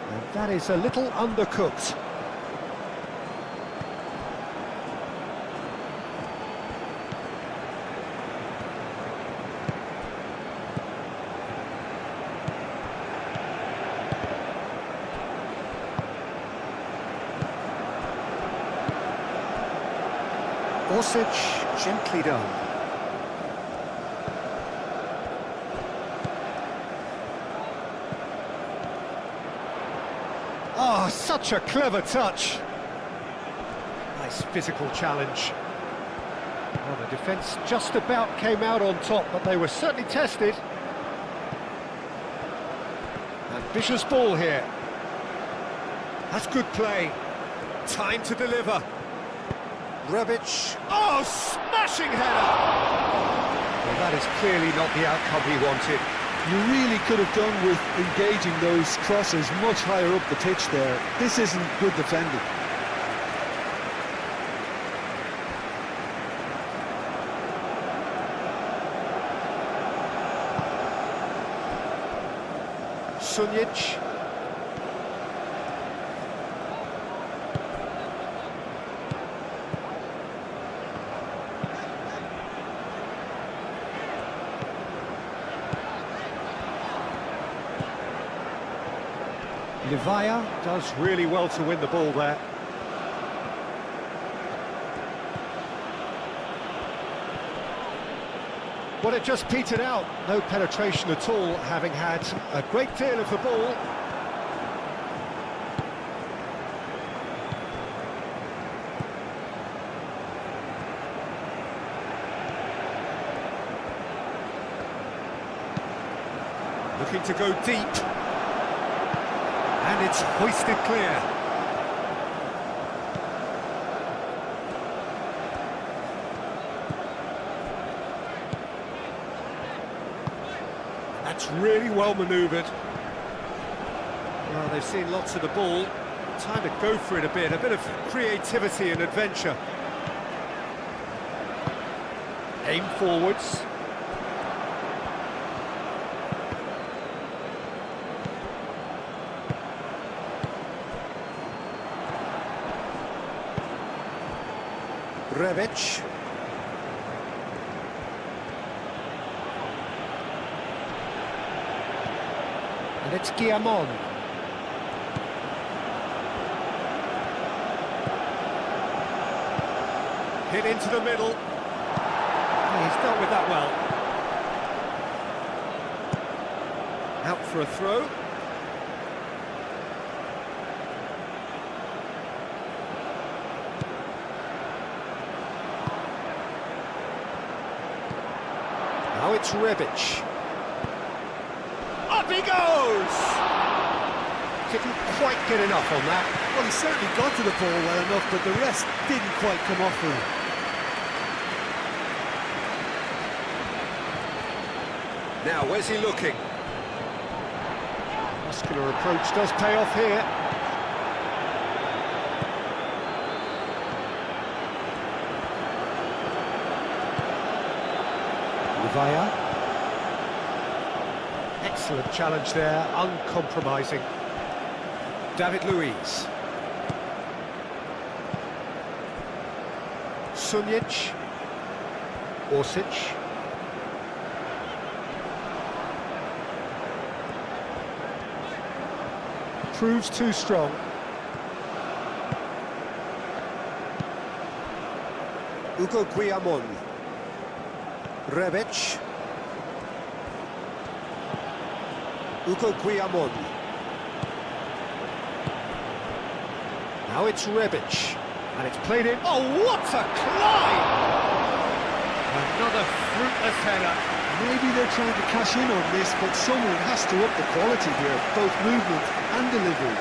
And that is a little undercooked. Orsic, gently done. Oh, such a clever touch. Nice physical challenge. Well, the defence just about came out on top, but they were certainly tested. Ambitious ball here. That's good play. Time to deliver. Rebic, oh, smashing header! Well, that is clearly not the outcome he wanted. You really could have done with engaging those crossers much higher up the pitch there. This isn't good defending. Sunjic. Livaya does really well to win the ball there. Well, it just petered out. No penetration at all, having had a great deal of the ball. Looking to go deep. And it's hoisted clear. That's really well manoeuvred. Well, they've seen lots of the ball. Time to go for it a bit of creativity and adventure. Aim forwards. Rebic. And it's Guillamon. Hit into the middle. He's dealt with that well. Out for a throw. Now it's Rebic. Up he goes! Didn't quite get enough on that. Well, he certainly got to the ball well enough, but the rest didn't quite come off for him. Now, where's he looking? Muscular approach does pay off here. Livaya. Excellent challenge there, uncompromising. David Luiz. Sunjic. Orsic. Proves too strong. Hugo Guillamon. Rebic. Hugo Guillamon. Now it's Rebic. And it's played in. Oh, what a climb! Another fruitless header. Maybe they're trying to cash in on this, but someone has to up the quality here, both movement and delivery.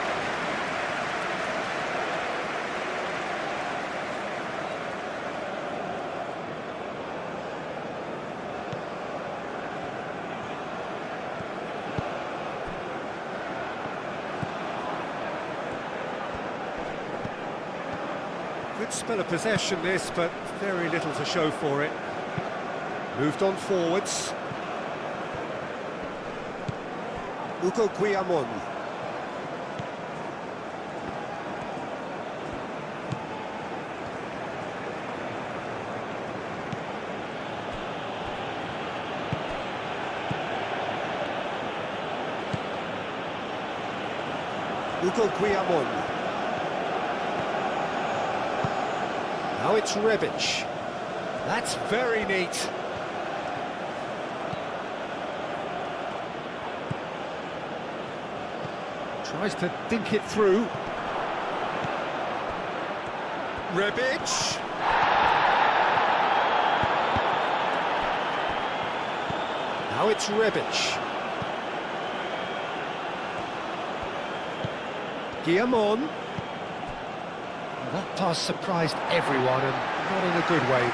Good spell of possession this, but very little to show for it. Moved on forwards. Hugo Guillamon. Hugo Guillamon. Now it's Rebic. That's very neat. Tries to dink it through. Rebic. Now it's Rebic. Guillamon. That pass surprised everyone, and not in a good way.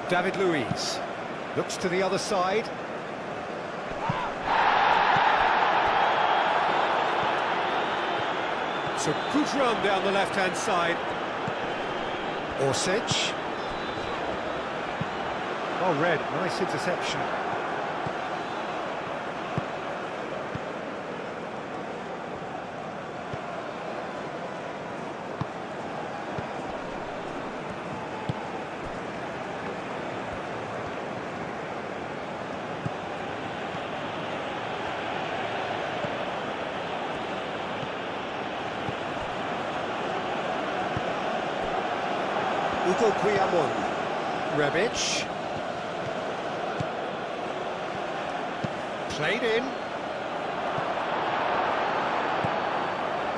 David Luiz looks to the other side. It's a good run down the left-hand side. Orsic. Well read, nice interception. Rebic. Played in.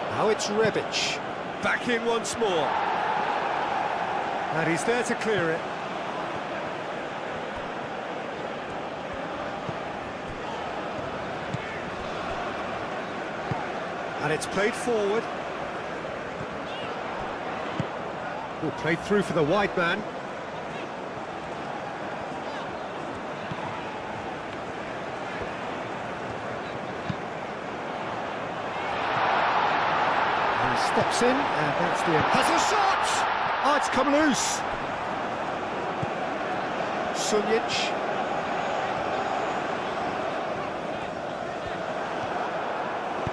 Now it's Rebic. Back in once more. And he's there to clear it. And it's played forward. Oh, played through for the wide man. Steps in, and that's the end. Has a shot! Oh, it's come loose. Sunjic.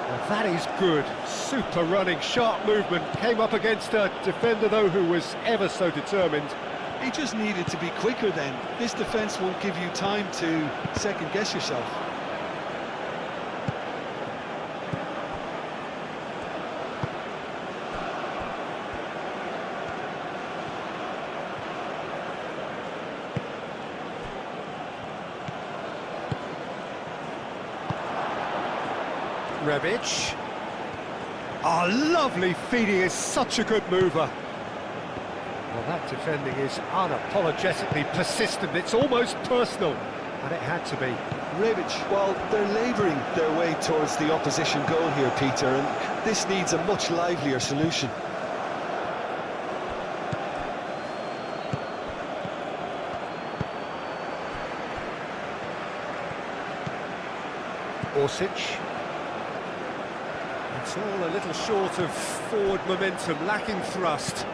Well, that is good. Super running, sharp movement. Came up against a defender, though, who was ever so determined. He just needed to be quicker then. This defence won't give you time to second-guess yourself. Rebic. Oh, lovely feed, he is such a good mover. Well, that defending is unapologetically persistent, it's almost personal, and it had to be. Rebic, well, they're labouring their way towards the opposition goal here, Peter, and this needs a much livelier solution. Orsic. It's all a little short of forward momentum, lacking thrust.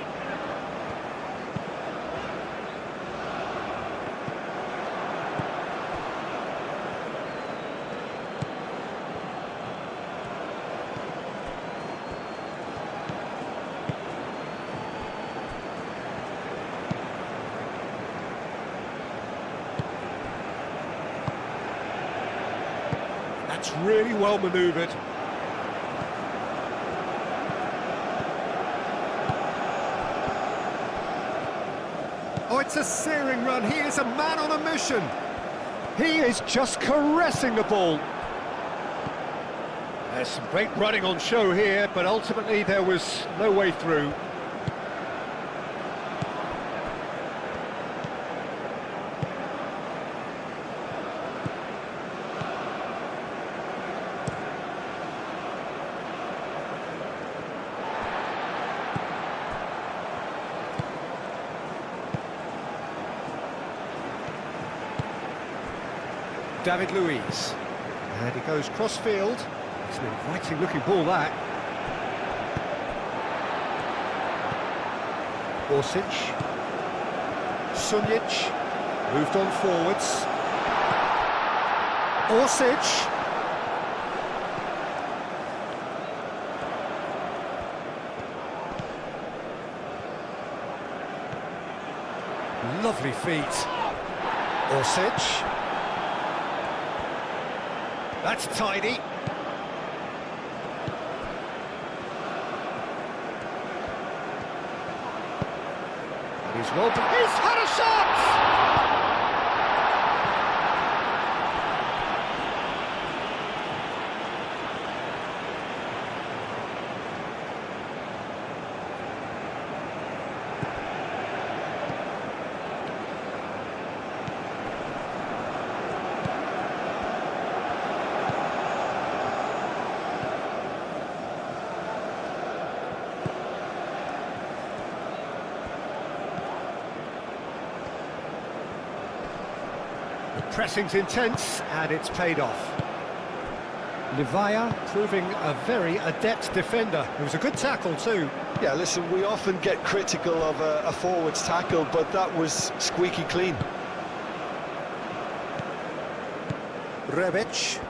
That's really well manoeuvred. Oh, it's a searing run. He is a man on a mission. He is just caressing the ball. There's some great running on show here, but ultimately there was no way through. David Luiz, and he goes cross-field. It's an inviting-looking ball, that. Orsic, Sunjic, moved on forwards. Orsic. Lovely feet. Orsic. That's tidy. And he's well... He's had a shot! Pressing's intense, and it's paid off. Livaya proving a very adept defender. It was a good tackle too. Yeah, listen, we often get critical of a forward's tackle, but that was squeaky clean. Rebic.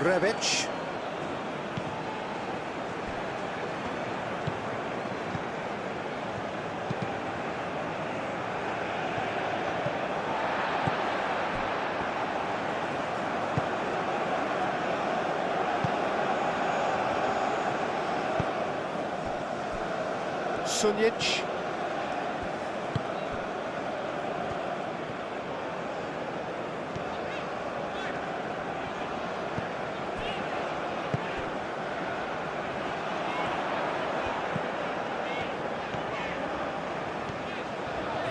Rebic. Sunic.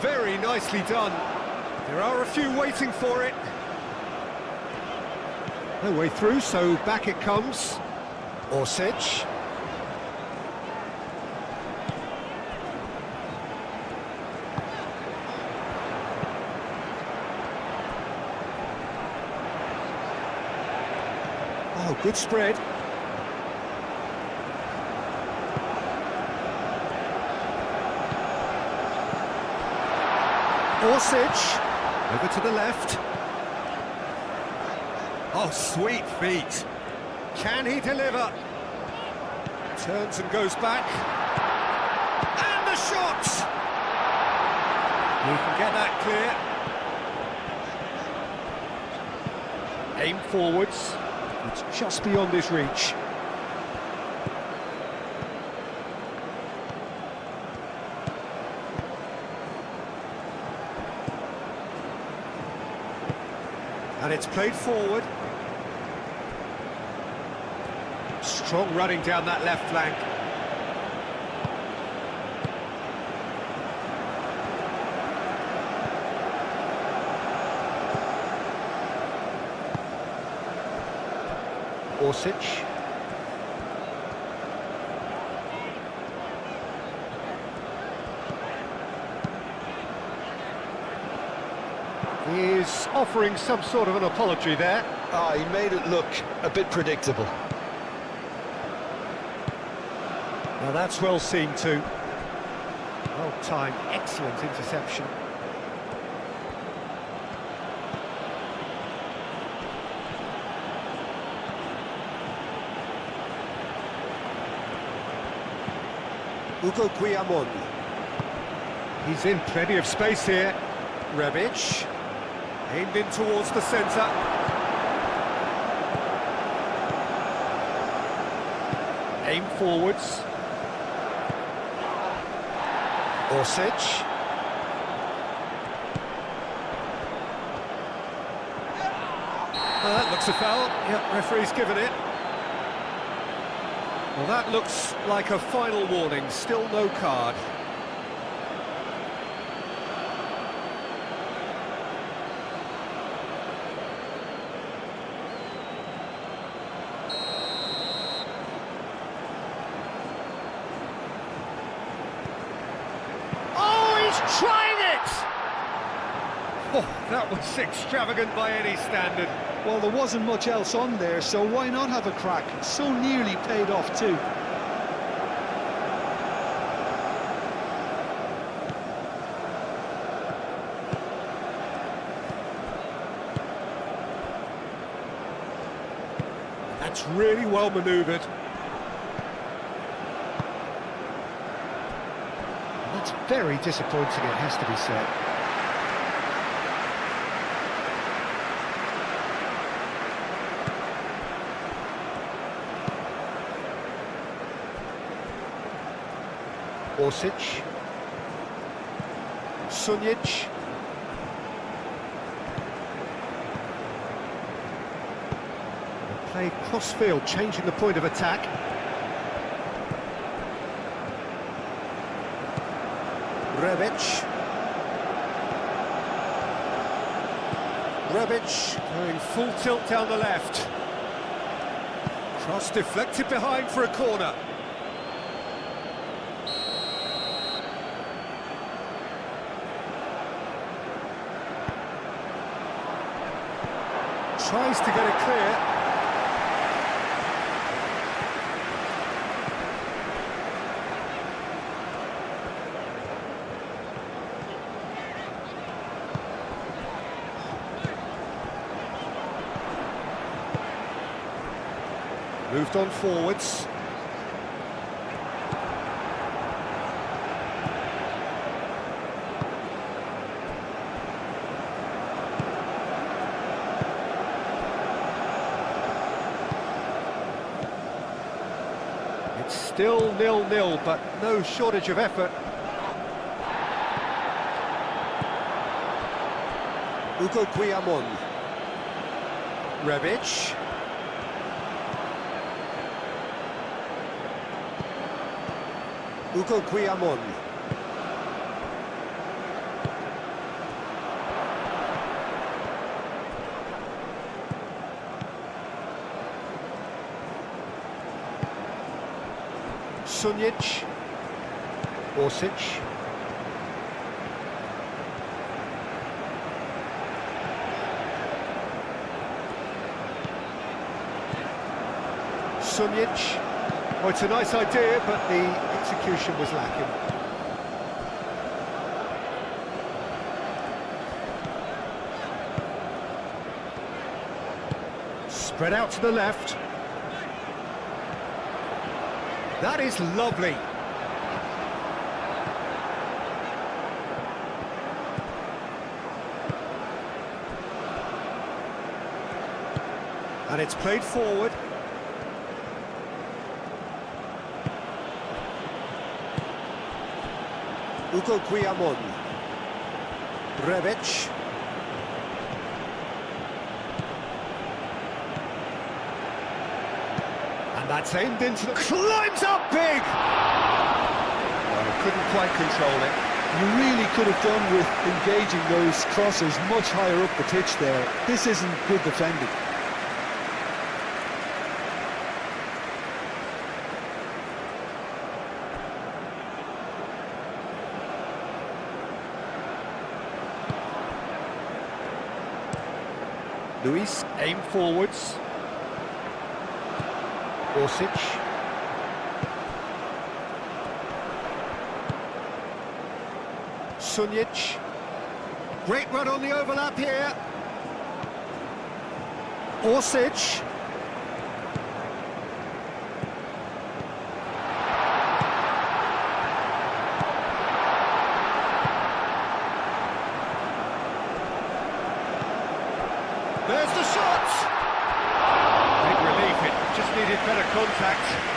Very nicely done. There are a few waiting for it. No way through, so back it comes. Orsic. Oh, good spread. Orsic, over to the left. Oh, sweet feet. Can he deliver? Turns and goes back. And the shot! He can get that clear. Aim forwards. It's just beyond his reach. And it's played forward. Strong running down that left flank. Orsic. He's offering some sort of an apology there. Ah, he made it look a bit predictable. Now that's well seen too. Well timed, excellent interception. Hugo Guillamon. He's in plenty of space here. Rebic. Aimed in towards the centre. Aim forwards. Orsic. That looks a foul. Yeah, referee's given it. Well, that looks like a final warning. Still no card. Trying it! Oh, that was extravagant by any standard. Well, there wasn't much else on there, so why not have a crack? So nearly paid off too. That's really well manoeuvred. That's very disappointing, it has to be said. Orsic. Sunjic. Played cross-field, changing the point of attack. Rebic. Rebic going full tilt down the left. Cross deflected behind for a corner. Tries to get it clear. Moved on forwards. It's still 0-0, but no shortage of effort. Ugo Guillamon. Rebic. Ugo Guillamon. Sunjic. Orsic. Sunjic. Oh, it's a nice idea, but the execution was lacking. Spread out to the left. That is lovely. And it's played forward. Ugo Guillamon. Rebic. And that's aimed into the... Climbs up big! Well, couldn't quite control it. You really could have done with engaging those crossers much higher up the pitch there. This isn't good defending. Luis, aim forwards. Orsic. Sunjic. Great run on the overlap here. Orsic. There's the shot! Big relief, it just needed better contact.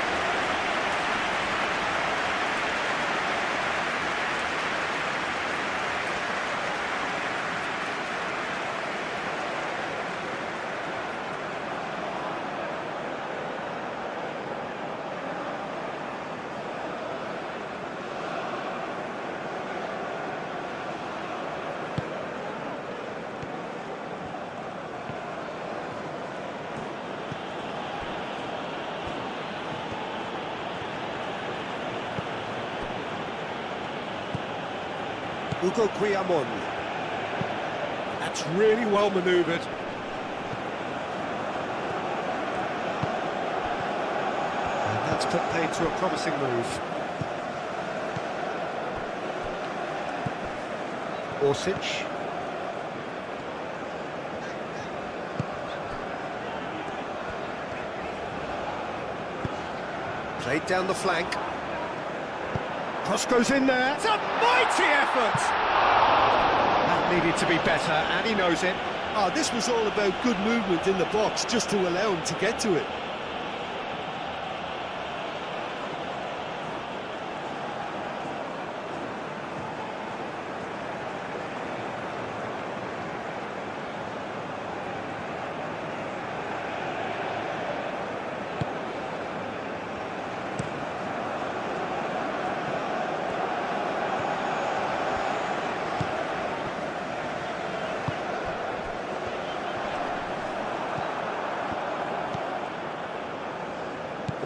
Ugo Guillamon. That's really well manoeuvred. And that's put paid to a promising move. Orsic. Played down the flank. Cross goes in there. It's a mighty effort! That needed to be better, and he knows it. Oh, this was all about good movement in the box, just to allow him to get to it.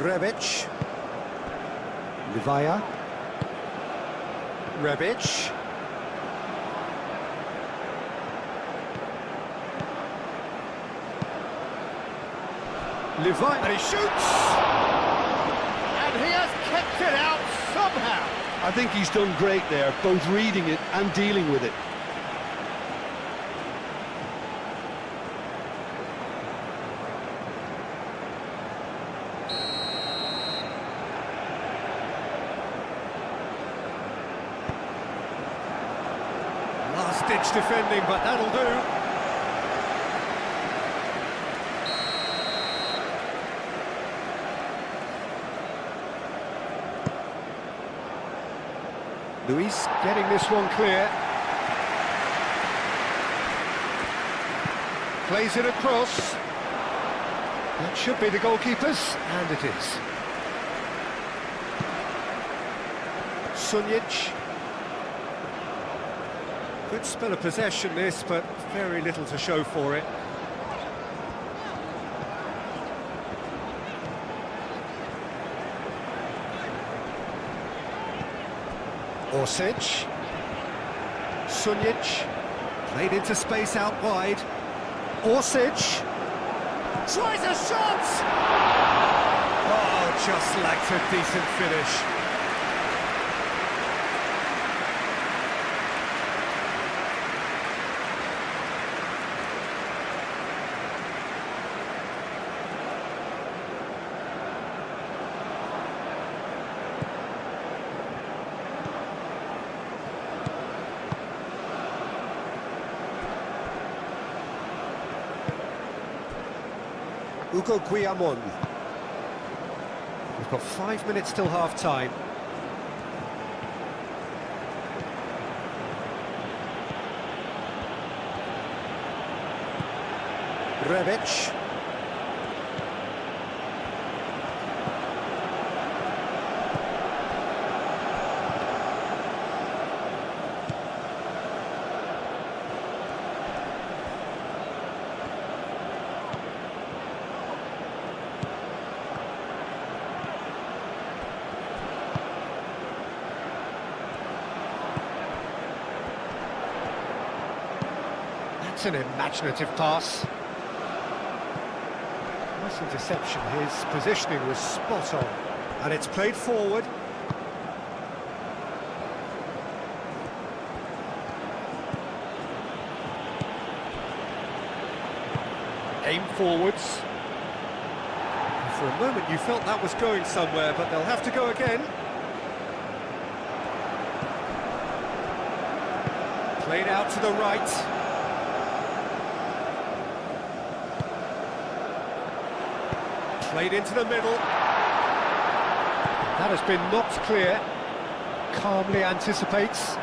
Rebic. Livaya. Rebic. Livaya. And he shoots! And he has kept it out somehow. I think he's done great there, both reading it and dealing with it. Last-ditch defending, but that'll do. Luis getting this one clear. Plays it across. That should be the goalkeeper's, and it is. Sunjic. Good spell of possession this, but very little to show for it. Orsic. Sunjic. Played into space out wide. Orsic. Tries a shot! Oh, just lacked a decent finish. Ugo Guillamon. We've got 5 minutes till half-time. Rebic. That's an imaginative pass. Nice interception. His positioning was spot on. And it's played forward. Aim forwards. And for a moment you felt that was going somewhere, but they'll have to go again. Played out to the right. Played into the middle. That has been knocked clear. Calmly anticipates.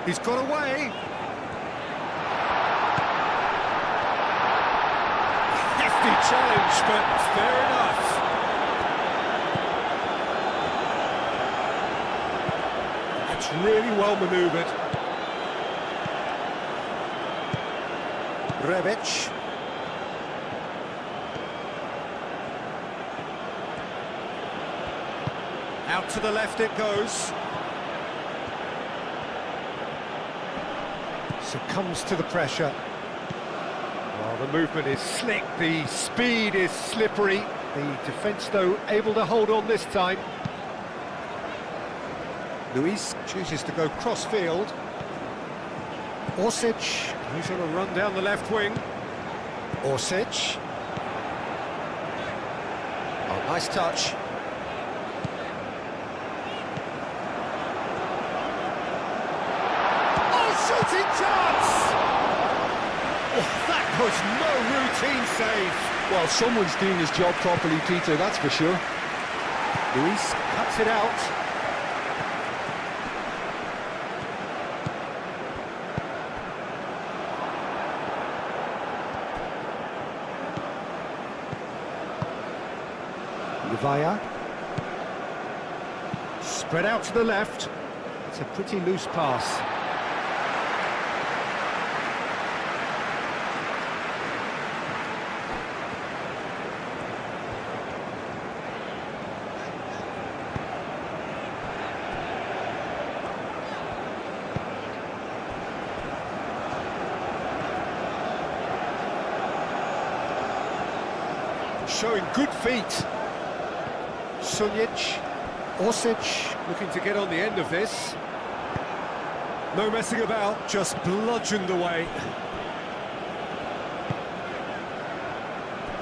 He's got away. Hefty challenge, but fair enough. That's really well manoeuvred. Rebic. Out to the left it goes. Succumbs to the pressure. Well, the movement is slick, the speed is slippery. The defence, though, able to hold on this time. Luis chooses to go cross-field. Orsic, he's on a run down the left wing. Orsic. Oh, nice touch. Shooting chance! Oh, that was no routine save. Well, someone's doing his job properly, Peter, that's for sure. Luis cuts it out. Levaya. Spread out to the left. It's a pretty loose pass. Showing good feet. Sunjic, Orsic looking to get on the end of this. No messing about, just bludgeoned away.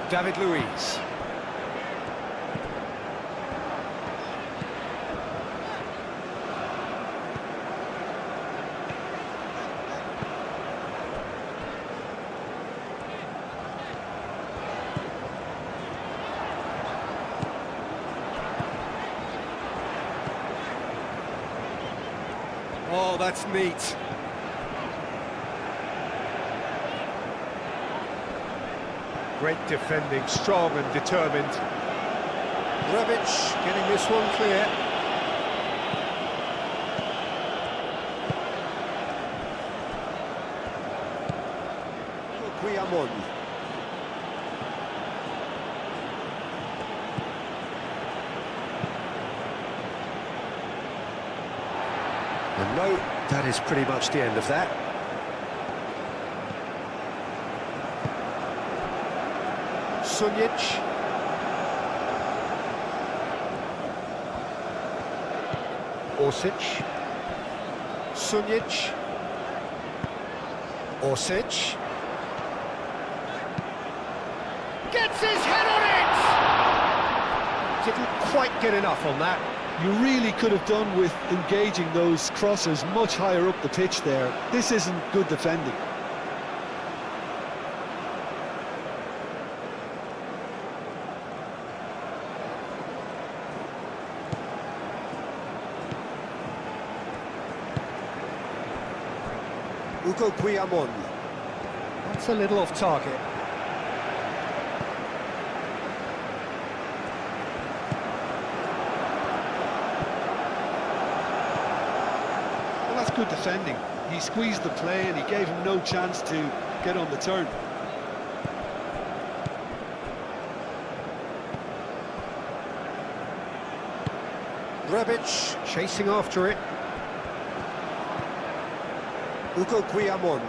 David Luiz. Oh, that's neat. Great defending, strong and determined. Rebic getting this one clear. Guillamon. And no, that is pretty much the end of that. Sunjic. Orsic. Sunjic. Orsic. Gets his head on it! Didn't quite get enough on that. You really could have done with engaging those crossers much higher up the pitch there. This isn't good defending. Guillamon. That's a little off target. Well, that's good defending. He squeezed the play and he gave him no chance to get on the turn. Rebic chasing after it. Guillamon.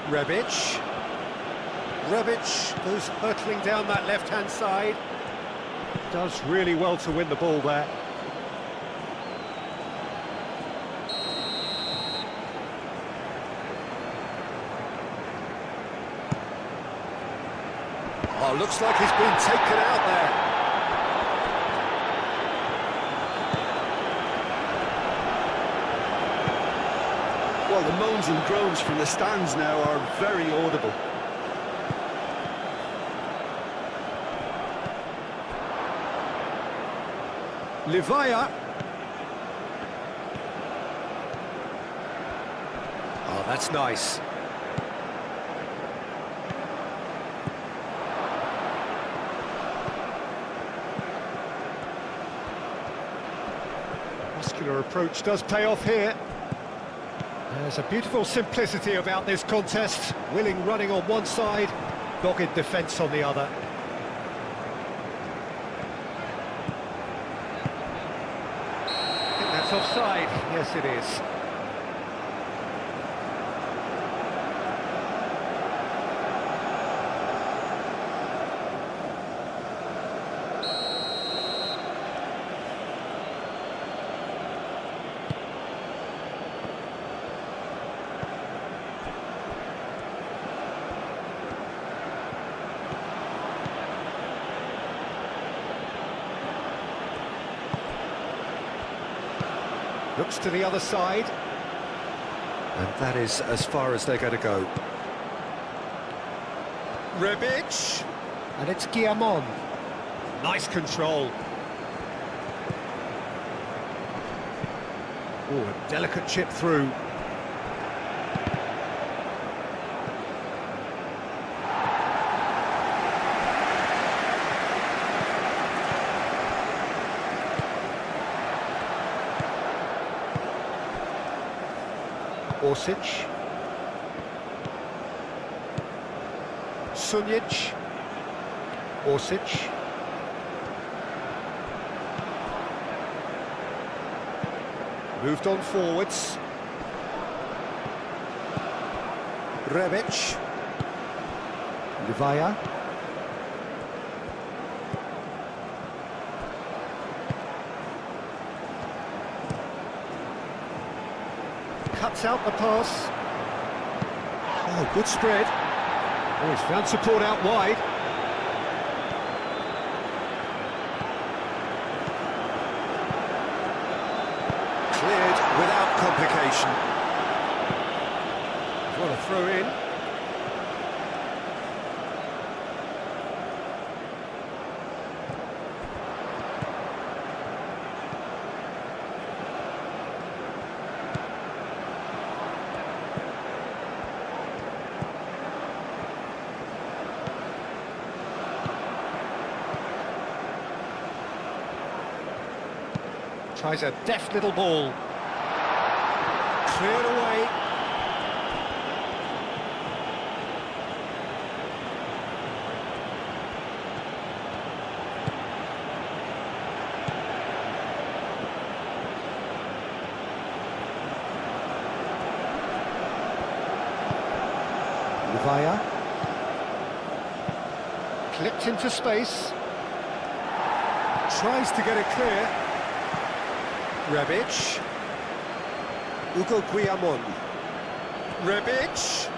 Rebic. Rebic goes hurtling down that left-hand side. Does really well to win the ball there. Oh, looks like he's been taken out there. Well, the moans and groans from the stands now are very audible. Levaya. Oh, that's nice. Muscular approach does pay off here. There's a beautiful simplicity about this contest. Willing running on one side, dogged defence on the other. I think that's offside. Yes, it is. Looks to the other side. And that is as far as they're going to go. Rebic. And it's Guillamon. Nice control. Oh, a delicate chip through. Orsic. Sunjic. Orsic. Moved on forwards. Rebic. Livaya. Cuts out the pass. Oh, good spread. Oh, he's found support out wide. Cleared without complication. What a throw in. Tries a deft little ball. Cleared away. Livaya. Clipped into space. Tries to get it clear. Rebic. Ugo Guillamon. Rebic.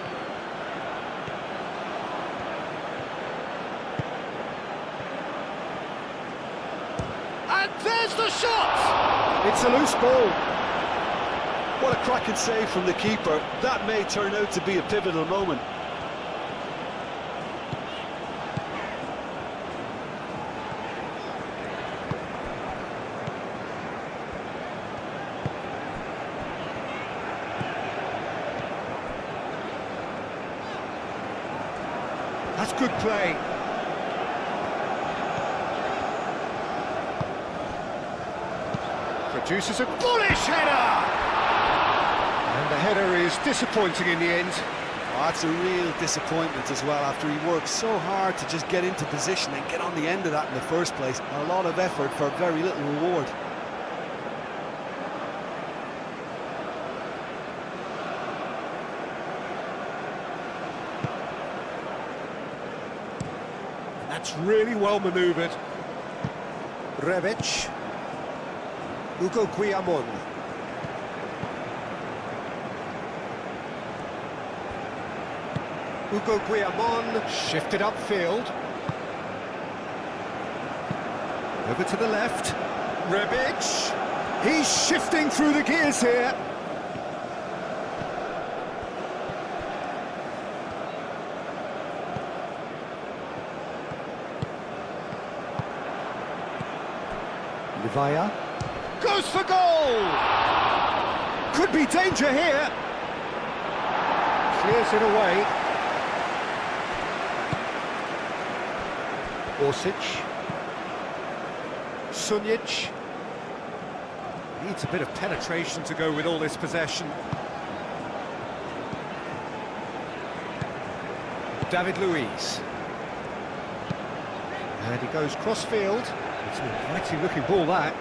And there's the shot! It's a loose ball. What a cracking save from the keeper. That may turn out to be a pivotal moment. That's good play. Produces a bullish header! And the header is disappointing in the end. Oh, that's a real disappointment as well, after he worked so hard to just get into position and get on the end of that in the first place. A lot of effort for very little reward. That's really well manoeuvred. Rebic. Ugo Guillamon. Ugo Guillamon shifted upfield. Over to the left. Rebic. He's shifting through the gears here. Livaya. Goes for goal! Could be danger here. Clears it away. Orsic. Sunjic. Needs a bit of penetration to go with all this possession. David Luiz. And he goes cross-field. It's an inviting looking ball, that.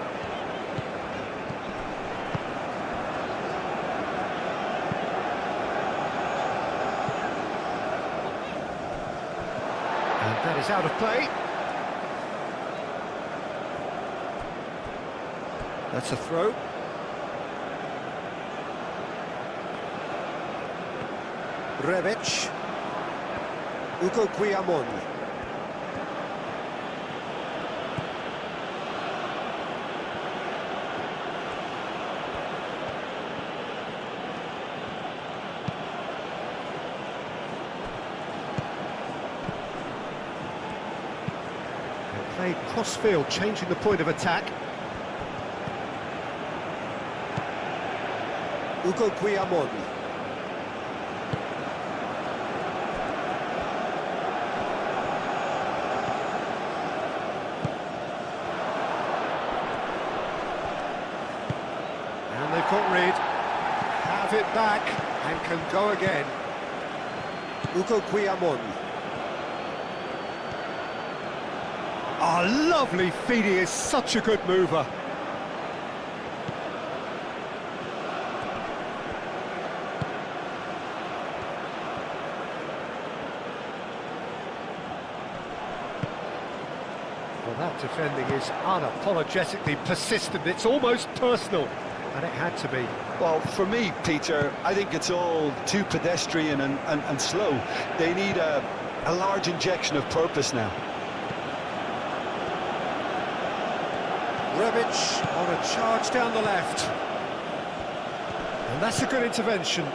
And that is out of play. That's a throw. Rebic. Ugo Guillamon. Played cross-field, changing the point of attack. Ugo Guillamon. And they've got rid. Have it back. And can go again. Ugo Guillamon. Oh, lovely feed, he is such a good mover. Well, that defending is unapologetically persistent, it's almost personal, and it had to be. Well, for me, Peter, I think it's all too pedestrian and slow. They need a large injection of purpose now. Rebic on a charge down the left. And that's a good intervention.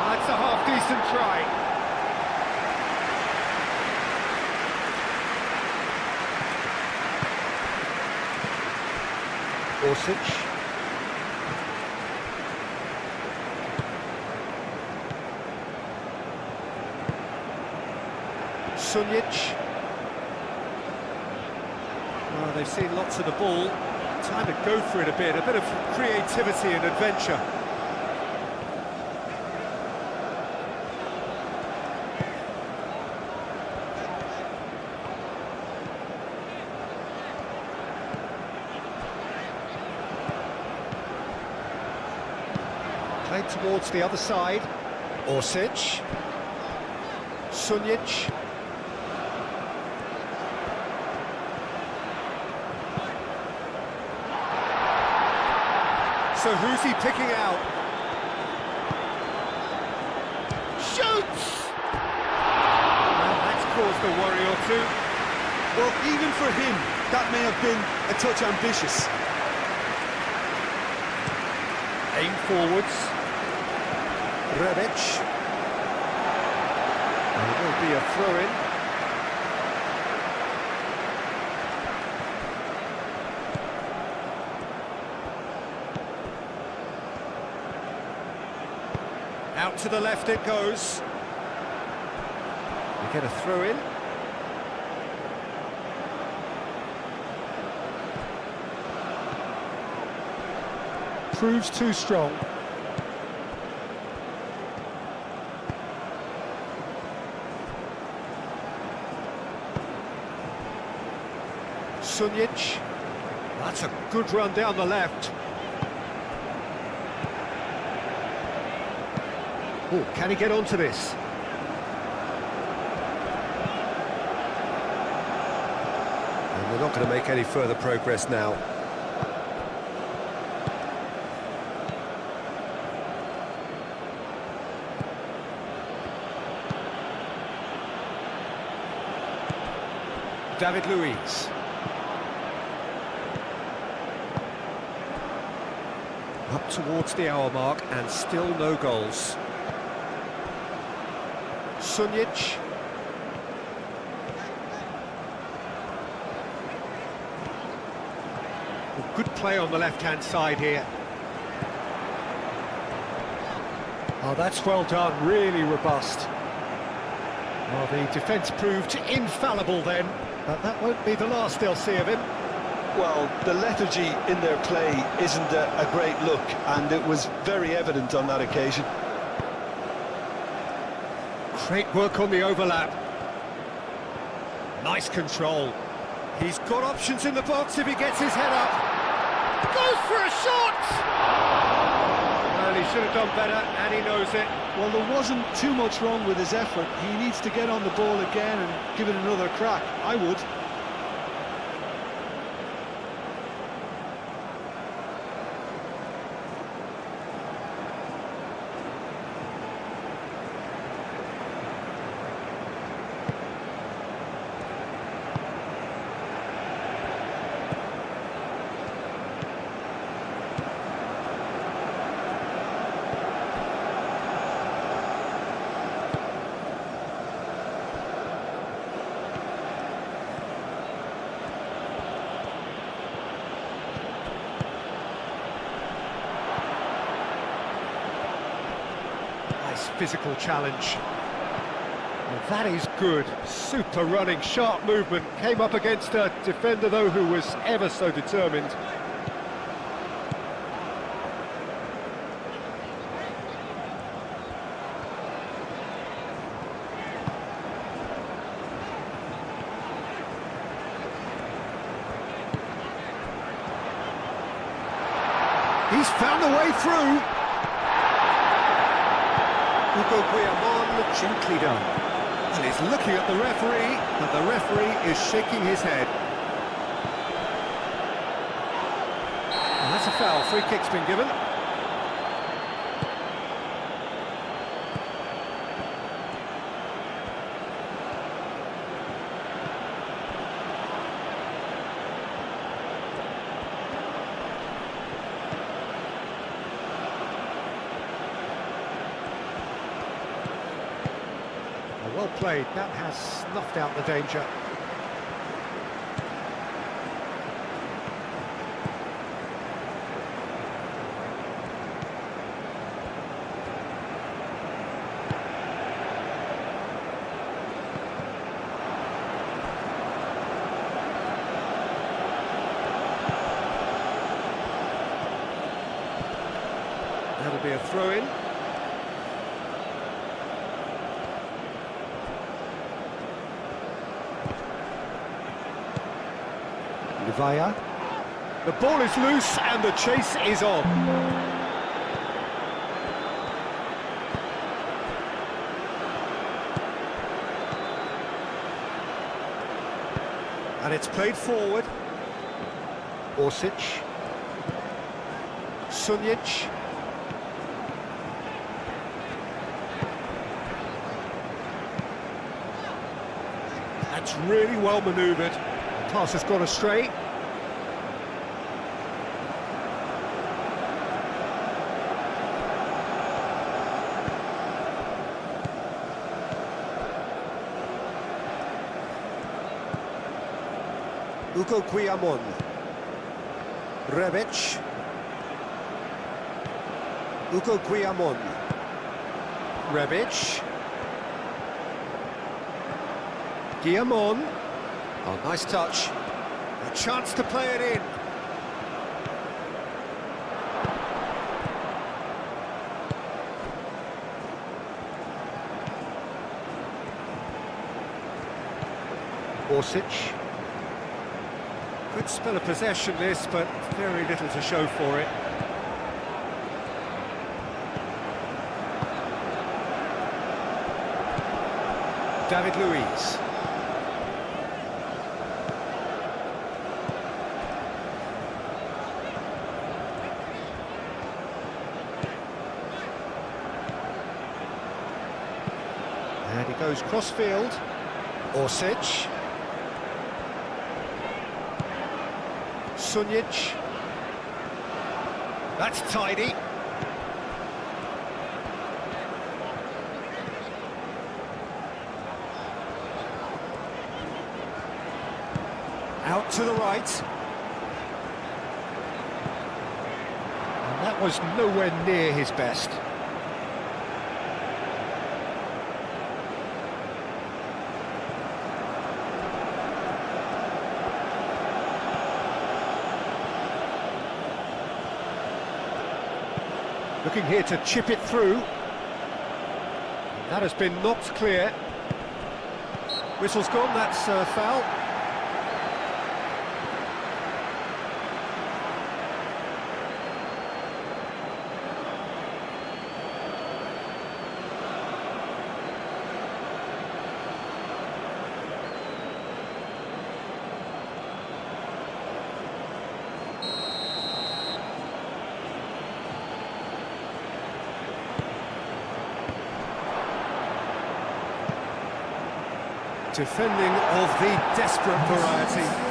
That's a half-decent try. Orsic. Sunjic. Well, they've seen lots of the ball. Time to go for it a bit of creativity and adventure. Played towards the other side. Orsic. Sunjic. So who's he picking out? Shoots! And that's caused a worry or two. Well, even for him, that may have been a touch ambitious. Aim forwards. Rebic. And it will be a throw-in. Out to the left it goes. We get a throw-in. Proves too strong. Sunjic. That's a good run down the left. Oh, can he get onto this? And they're not going to make any further progress now. David Luiz. Up towards the hour mark and still no goals. Sunjic. Well, good play on the left-hand side here. Oh, that's well done, really robust. Well, the defence proved infallible then, but that won't be the last they'll see of him. Well, the lethargy in their play isn't a great look, and it was very evident on that occasion. Great work on the overlap. Nice control. He's got options in the box if he gets his head up. Goes for a shot! Well, he should have done better, and he knows it. Well, there wasn't too much wrong with his effort. He needs to get on the ball again and give it another crack. I would. physical challenge. Well, that is good. Super running, sharp movement. Came up against a defender, though, who was ever so determined. He's found the way through. Hugo Guillamon, gently done. And he's looking at the referee, but the referee is shaking his head. And that's a foul. Free kick's been given. Well played, that has snuffed out the danger. That'll be a throw-in. Via. The ball is loose and the chase is on. And it's played forward. Orsic. Sunjic. That's really well manoeuvred. Pass has gone astray. Hugo Guillamon. Rebic. Hugo Guillamon. Rebic. Guillamon. Oh, nice touch. A chance to play it in. Orsic. Good spell of possession this, but very little to show for it. David Luiz. And he goes cross-field. Orsic. Sunjic. That's tidy. Out to the right. And that was nowhere near his best. Looking here to chip it through. That has been knocked clear. Whistle's gone, that's a foul. Defending of the desperate variety.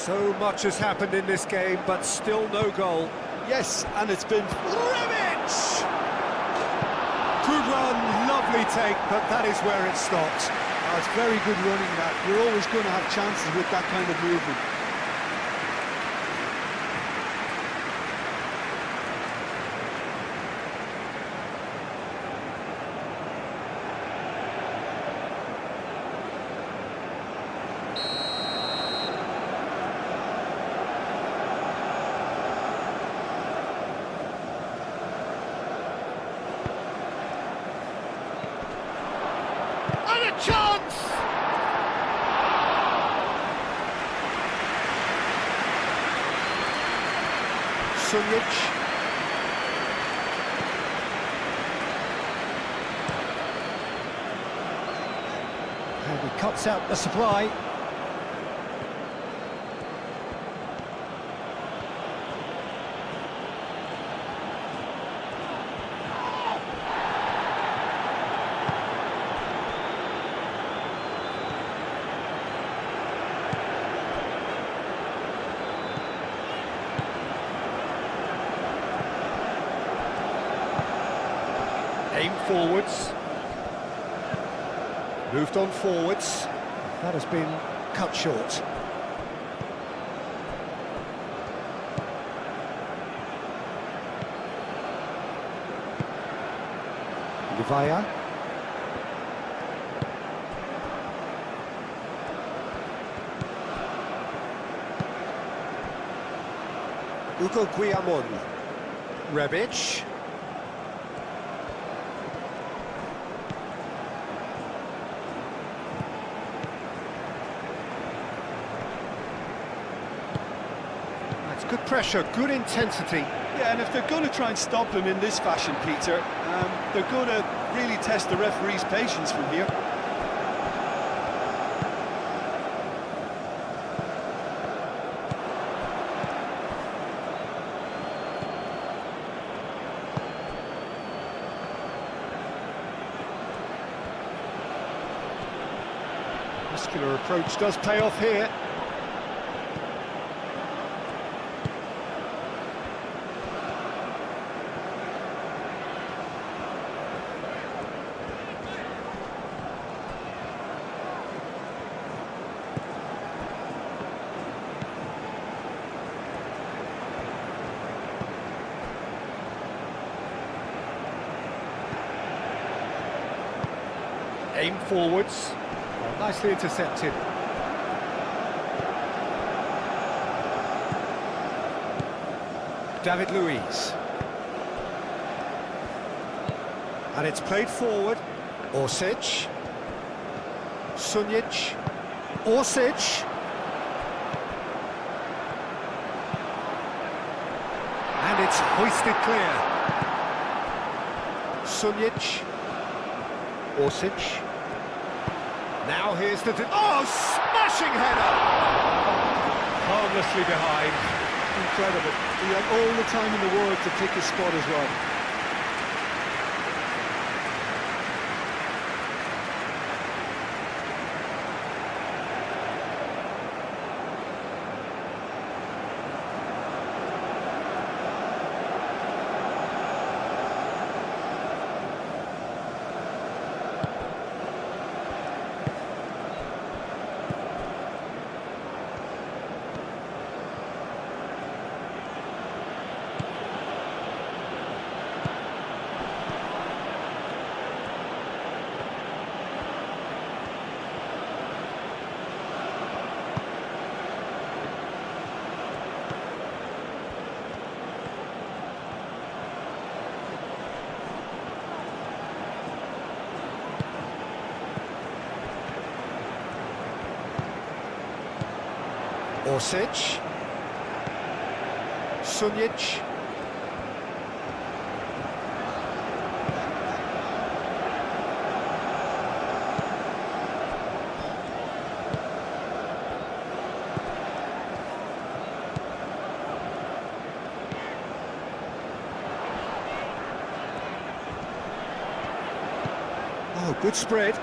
So much has happened in this game, but still no goal. Yes, and it's been... Rebic! Good run, lovely take, but that is where it stops. Oh, it's very good running that. You're always going to have chances with that kind of movement. And a chance! Sunjic. And he cuts out the supply. Aim forwards. Moved on forwards. That has been cut short. Livaya. Ugo Guillamon. Rebic. Good pressure, good intensity. Yeah, and if they're going to try and stop him in this fashion, Peter, they're going to really test the referee's patience from here. Muscular approach does pay off here. Aim forwards. Oh, nicely intercepted. David Luiz. And it's played forward. Orsic. Sunjic. Orsic. And it's hoisted clear. Sunjic. Orsic. Now here's the... Oh, smashing header! Harmlessly behind. Incredible. He had all the time in the world to pick his spot as well. Orsic. Sunjic. Oh, good spread.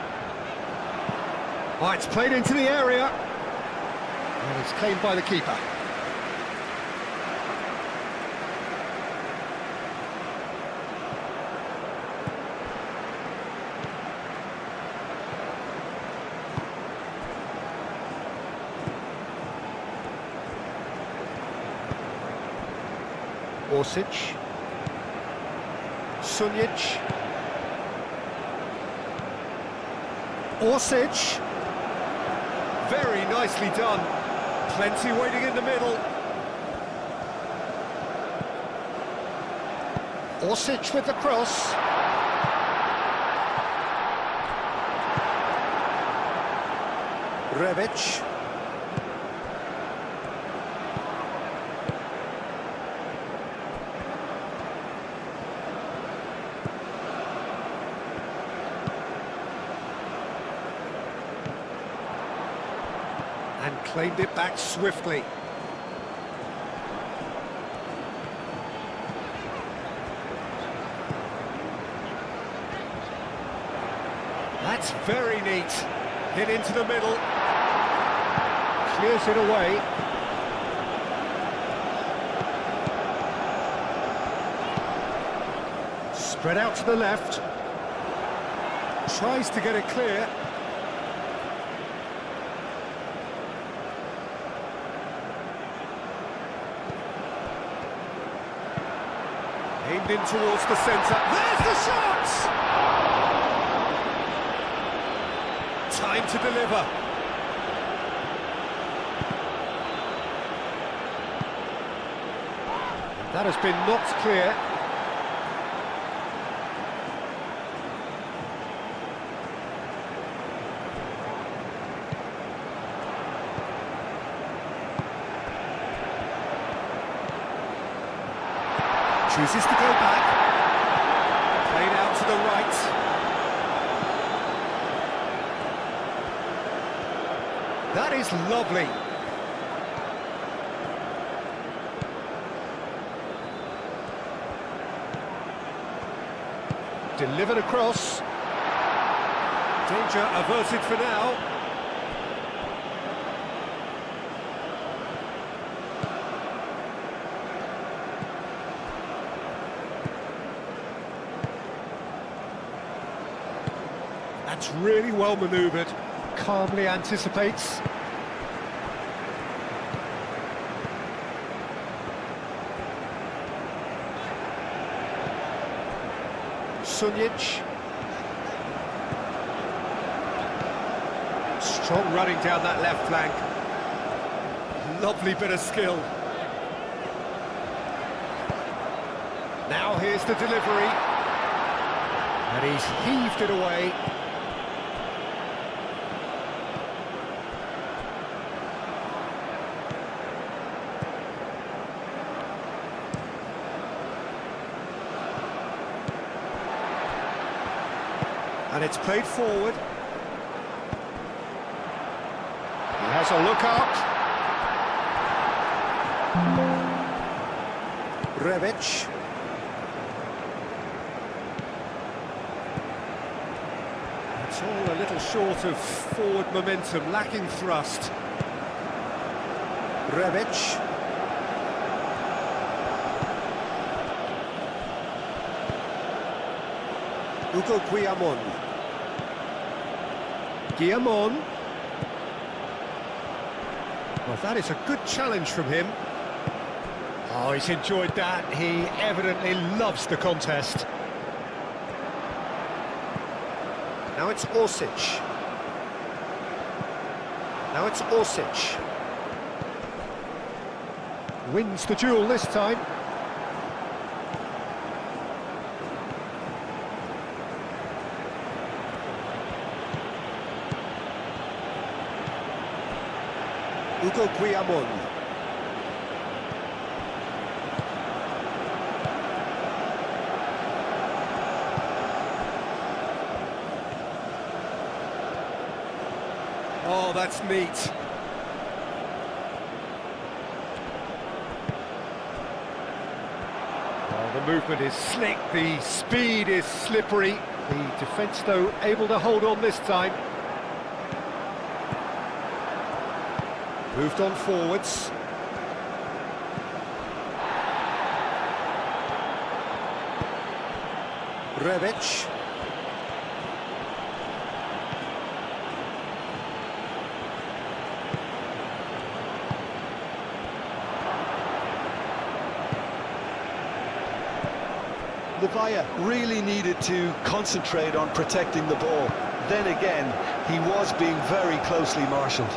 Oh, it's played into the area. And it's claimed by the keeper. Orsic. Sunjic. Orsic. Very nicely done. Plenty waiting in the middle. Orsic with the cross. Rebic. And claimed it back swiftly. That's very neat. Hit into the middle. Clears it away. Spread out to the left. Tries to get it clear. Aimed in towards the centre. There's the shot! Time to deliver. That has been knocked clear. Chooses to go back. Played out to the right. That is lovely. Delivered across. Danger averted for now. That's really well manoeuvred. Calmly anticipates. Sunjic. Strong running down that left flank. Lovely bit of skill. Now here's the delivery. And he's heaved it away. And it's played forward. He has a look out. Rebic. It's all a little short of forward momentum, lacking thrust. Rebic. Hugo Guillamon. Guillamon. Well, that is a good challenge from him. Oh, he's enjoyed that. He evidently loves the contest. Now it's Orsic. Now it's Orsic. Wins the duel this time. Hugo Guillamon. Oh, that's neat. Oh, the movement is slick, the speed is slippery. The defence, though, able to hold on this time. Moved on forwards. Rebic. Levaya really needed to concentrate on protecting the ball. Then again, he was being very closely marshalled.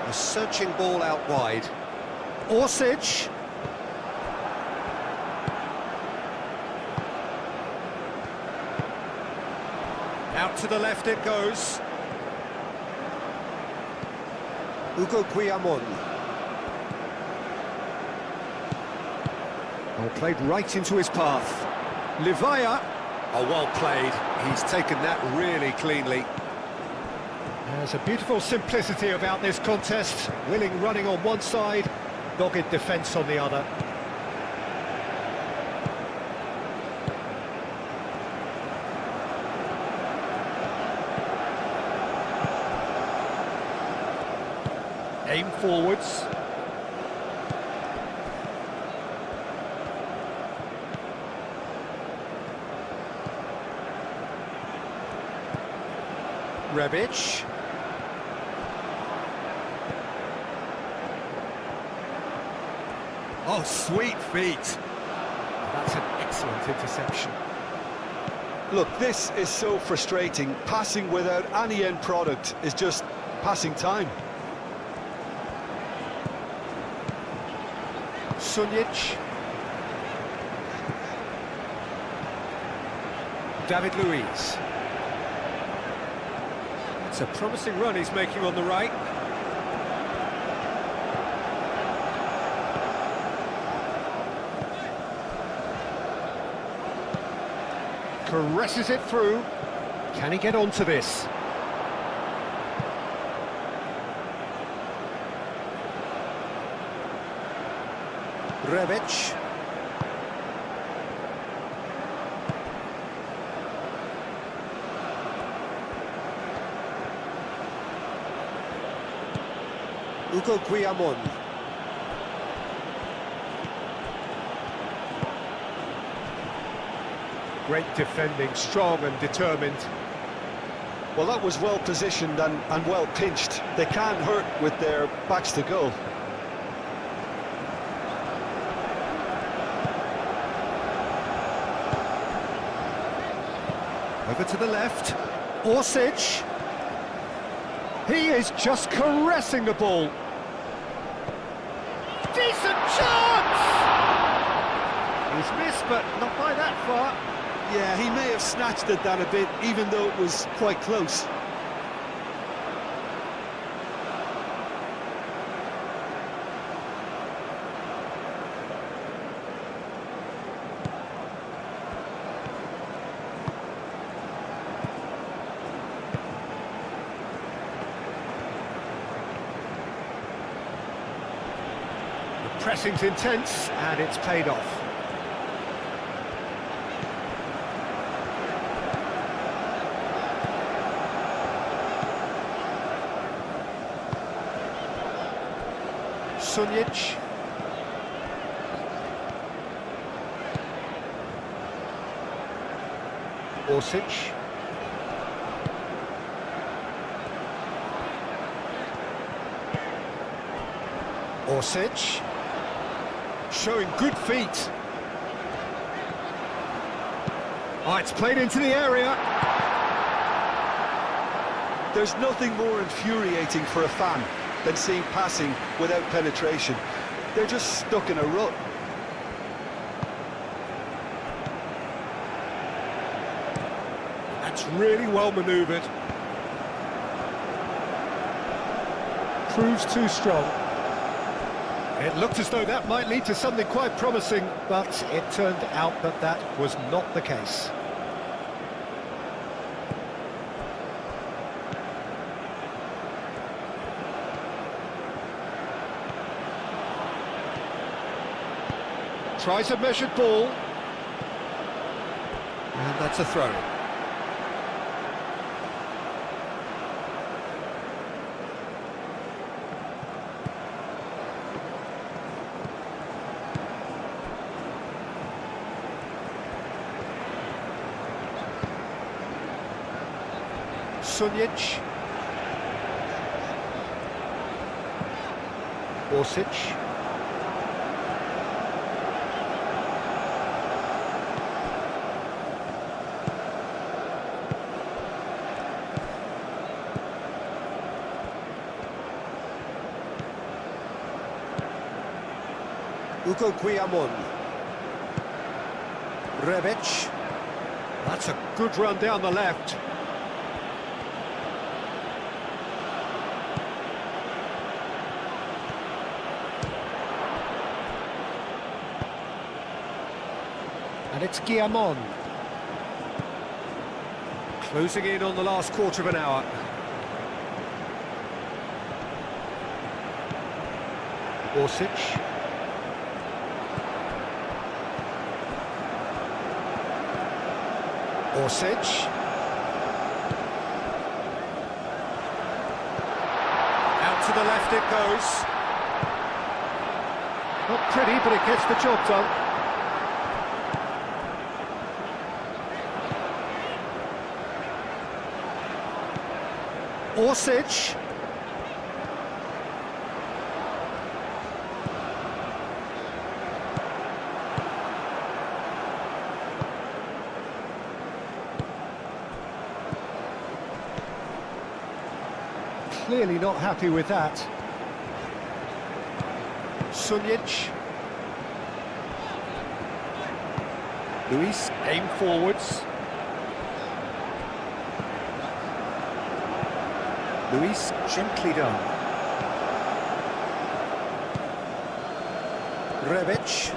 A searching ball out wide. Orsic. Out to the left it goes. Ugo Guillamon. Oh, played right into his path. Levaya. Oh, well played. He's taken that really cleanly. There's a beautiful simplicity about this contest. Willing running on one side, dogged defence on the other. Aim forwards. Rebic. Oh, sweet feet. That's an excellent interception. Look, this is so frustrating. Passing without any end product is just passing time. Sunjic. David Luiz. It's a promising run he's making on the right. Caresses it through. Can he get onto this? Rebic. Ugo Guillamon. Great defending, strong and determined. Well, that was well positioned and well pinched. They can't hurt with their backs to goal. Over to the left. Orsic. He is just caressing the ball. Decent chance! He's missed, but not by that far. Yeah, he may have snatched at that a bit, even though it was quite close. The pressing's intense, and it's paid off. Sunjic. Orsic. Orsic. Showing good feet. Oh, it's played into the area. There's nothing more infuriating for a fan than seeing passing without penetration. They're just stuck in a rut. That's really well manoeuvred. Proves too strong. It looked as though that might lead to something quite promising, but it turned out that that was not the case. Tries a measured ball. And that's a throw. Sunjic. Orsic. Ugo Guillamon. Rebic. That's a good run down the left. And it's Guillamon. Closing in on the last quarter of an hour. Orsic. Orsic. Out to the left it goes. Not pretty, but it gets the job done. Orsic. Clearly not happy with that. Sunjic. Luis, aim forwards. Luis, gently done. Rebic.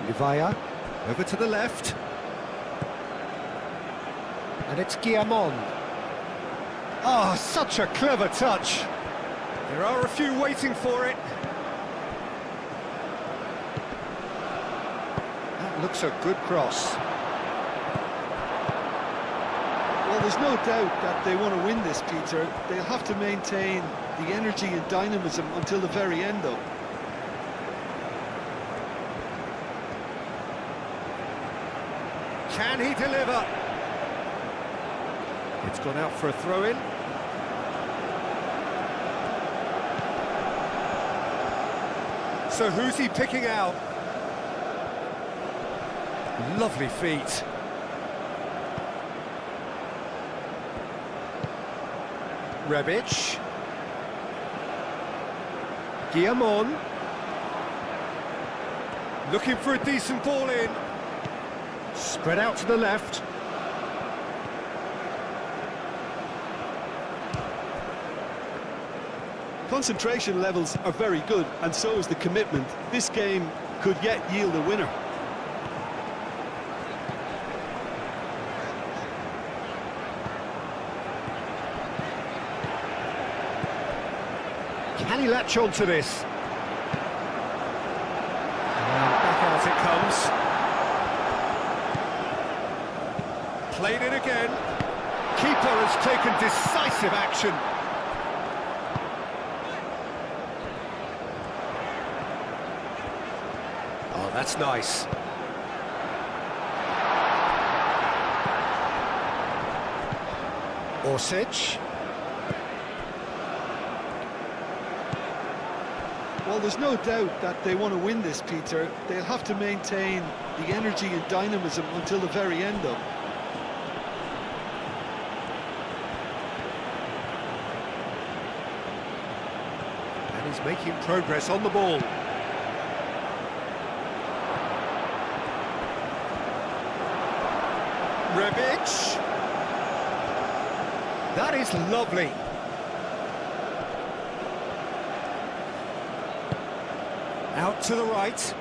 Livaya, over to the left. And it's Guillamon. Oh, such a clever touch. There are a few waiting for it. That looks a good cross. Well, there's no doubt that they want to win this, Peter. They'll have to maintain the energy and dynamism until the very end, though. Can he deliver? It's gone out for a throw-in. So who's he picking out? Lovely feet. Rebic. Guillamon. Looking for a decent ball in. Spread out to the left. Concentration levels are very good, and so is the commitment. This game could yet yield a winner. Can he latch on to this? And back out it comes. Played it again. Keeper has taken decisive action. Oh, that's nice. Orsic. Well, there's no doubt that they want to win this, Peter. They'll have to maintain the energy and dynamism until the very end, though. And he's making progress on the ball. Rebic. That is lovely. Out to the right.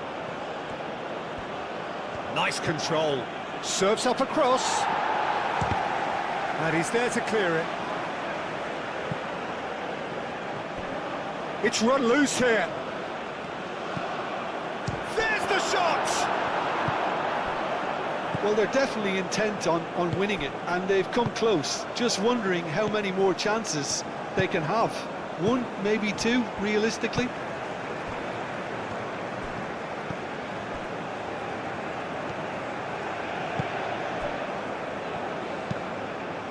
Nice control. Serves up across. And he's there to clear it. It's run loose here. There's the shot! Well, they're definitely intent on winning it, and they've come close. Just wondering how many more chances they can have. One, maybe two, realistically.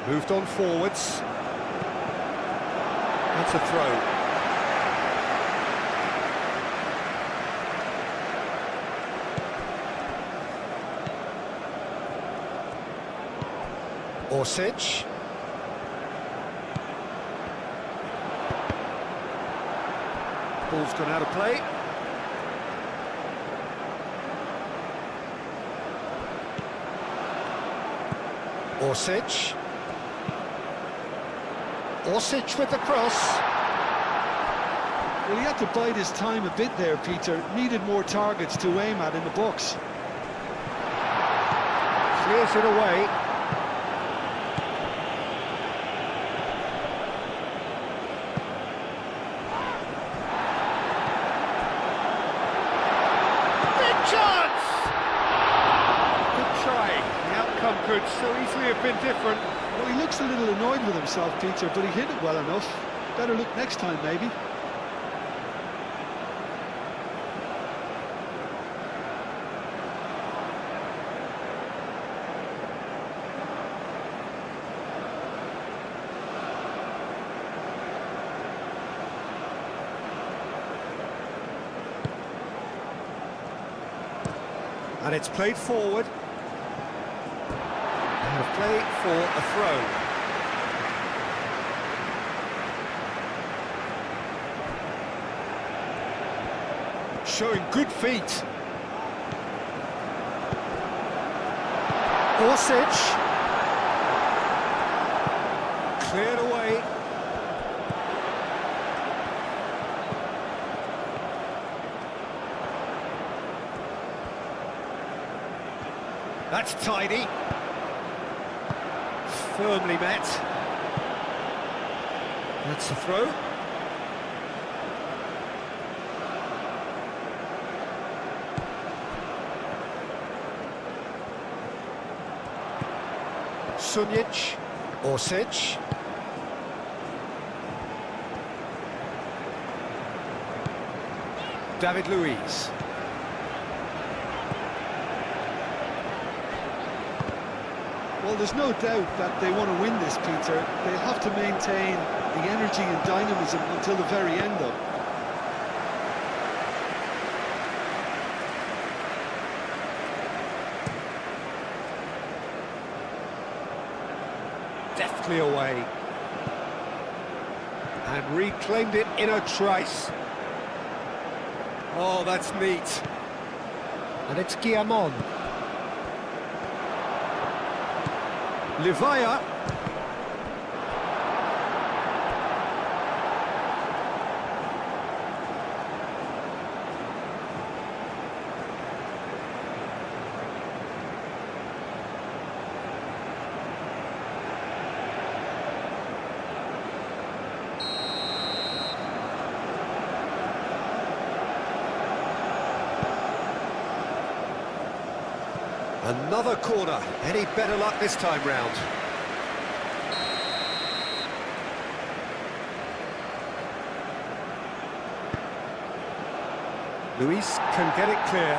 Moved on forwards. That's a throw. Orsic. Ball's gone out of play. Orsic. Orsic with the cross. Well, he had to bide his time a bit there, Peter. Needed more targets to aim at in the box. Clears it away. Big chance! Good try. The outcome could so easily have been different. Well, he looks a little annoyed with himself, Peter, but he hit it well enough. Better look next time, maybe. And it's played forward. And a play for a throw. Showing good feet. Orsic. Cleared away. That's tidy. Firmly met. That's a throw. Sunic. Orsic. David Luiz. Well, there's no doubt that they want to win this, Peter. They'll have to maintain the energy and dynamism until the very end, though. Deftly away. And reclaimed it in a trice. Oh, that's neat. And it's Guillamon. Livaya. Another corner. Any better luck this time round? Luis can get it clear.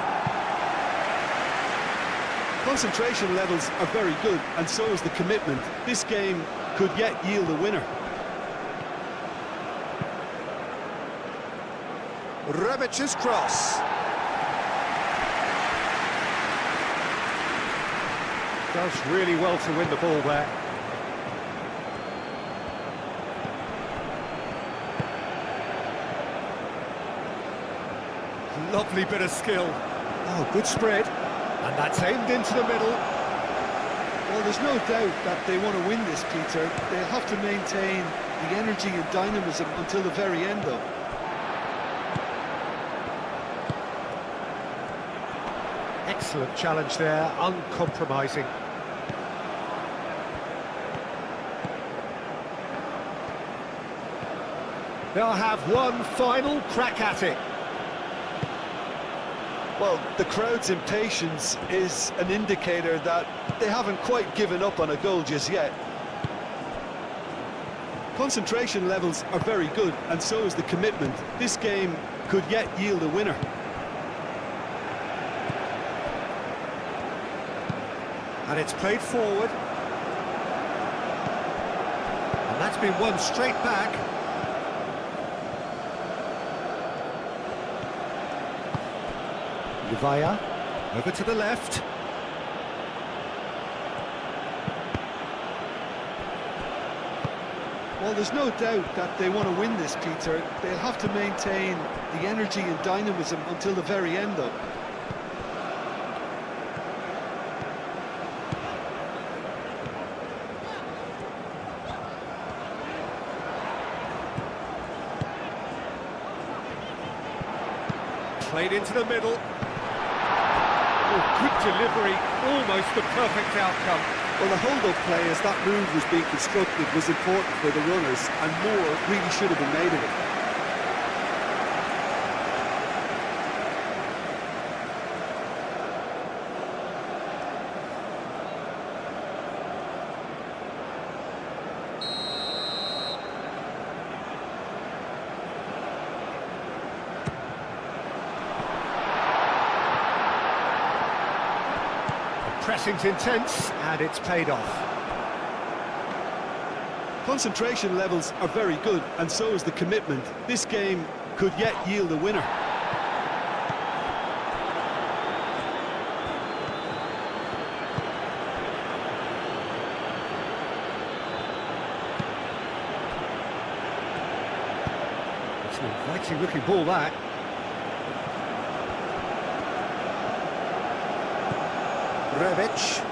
Concentration levels are very good, and so is the commitment. This game could yet yield a winner. Rebic's cross. Does really well to win the ball there. Lovely bit of skill. Oh, good spread. And that's aimed into the middle. Well, there's no doubt that they want to win this, Peter. They'll have to maintain the energy and dynamism until the very end, though. Excellent challenge there, uncompromising. They'll have one final crack at it. Well, the crowd's impatience is an indicator that they haven't quite given up on a goal just yet. Concentration levels are very good, and so is the commitment. This game could yet yield a winner. And it's played forward. It's been won straight back. Levaya, over to the left. Well, there's no doubt that they want to win this, Peter. They'll have to maintain the energy and dynamism until the very end, though. Played into the middle. Oh, good delivery, almost the perfect outcome. Well, the hold-up play as that move was being constructed was important for the runners, and more really should have been made of it. Pressing's intense, and it's paid off. Concentration levels are very good, and so is the commitment. This game could yet yield a winner. It's an inviting looking ball, that. Rebic.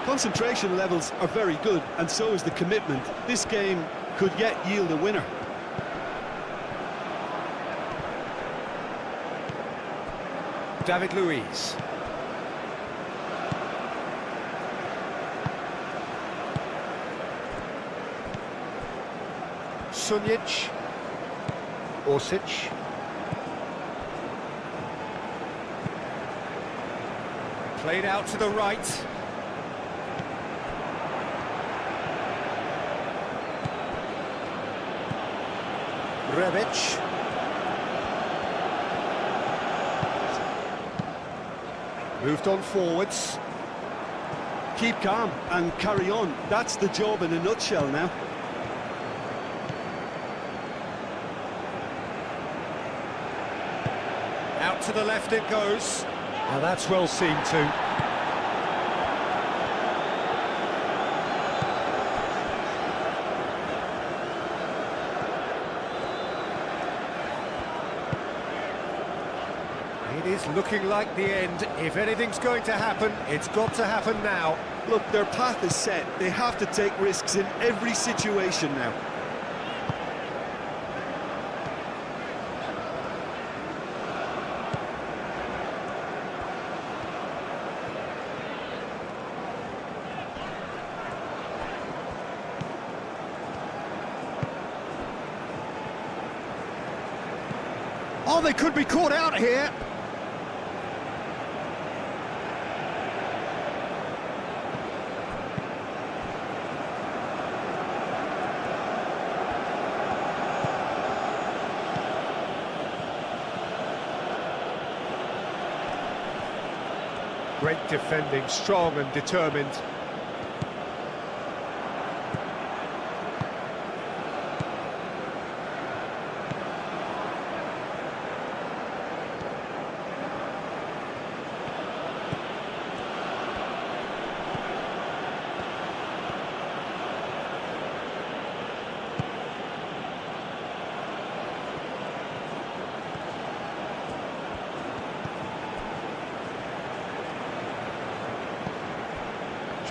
Concentration levels are very good, and so is the commitment. This game could yet yield a winner. David Luiz. Sunjic. Orsic. Played out to the right. Rebic. Moved on forwards. Keep calm and carry on. That's the job in a nutshell now. Out to the left it goes. Now that's well seen too. It is looking like the end. If anything's going to happen, it's got to happen now. Look, their path is set. They have to take risks in every situation now. Oh, they could be caught out here. Great defending, strong and determined.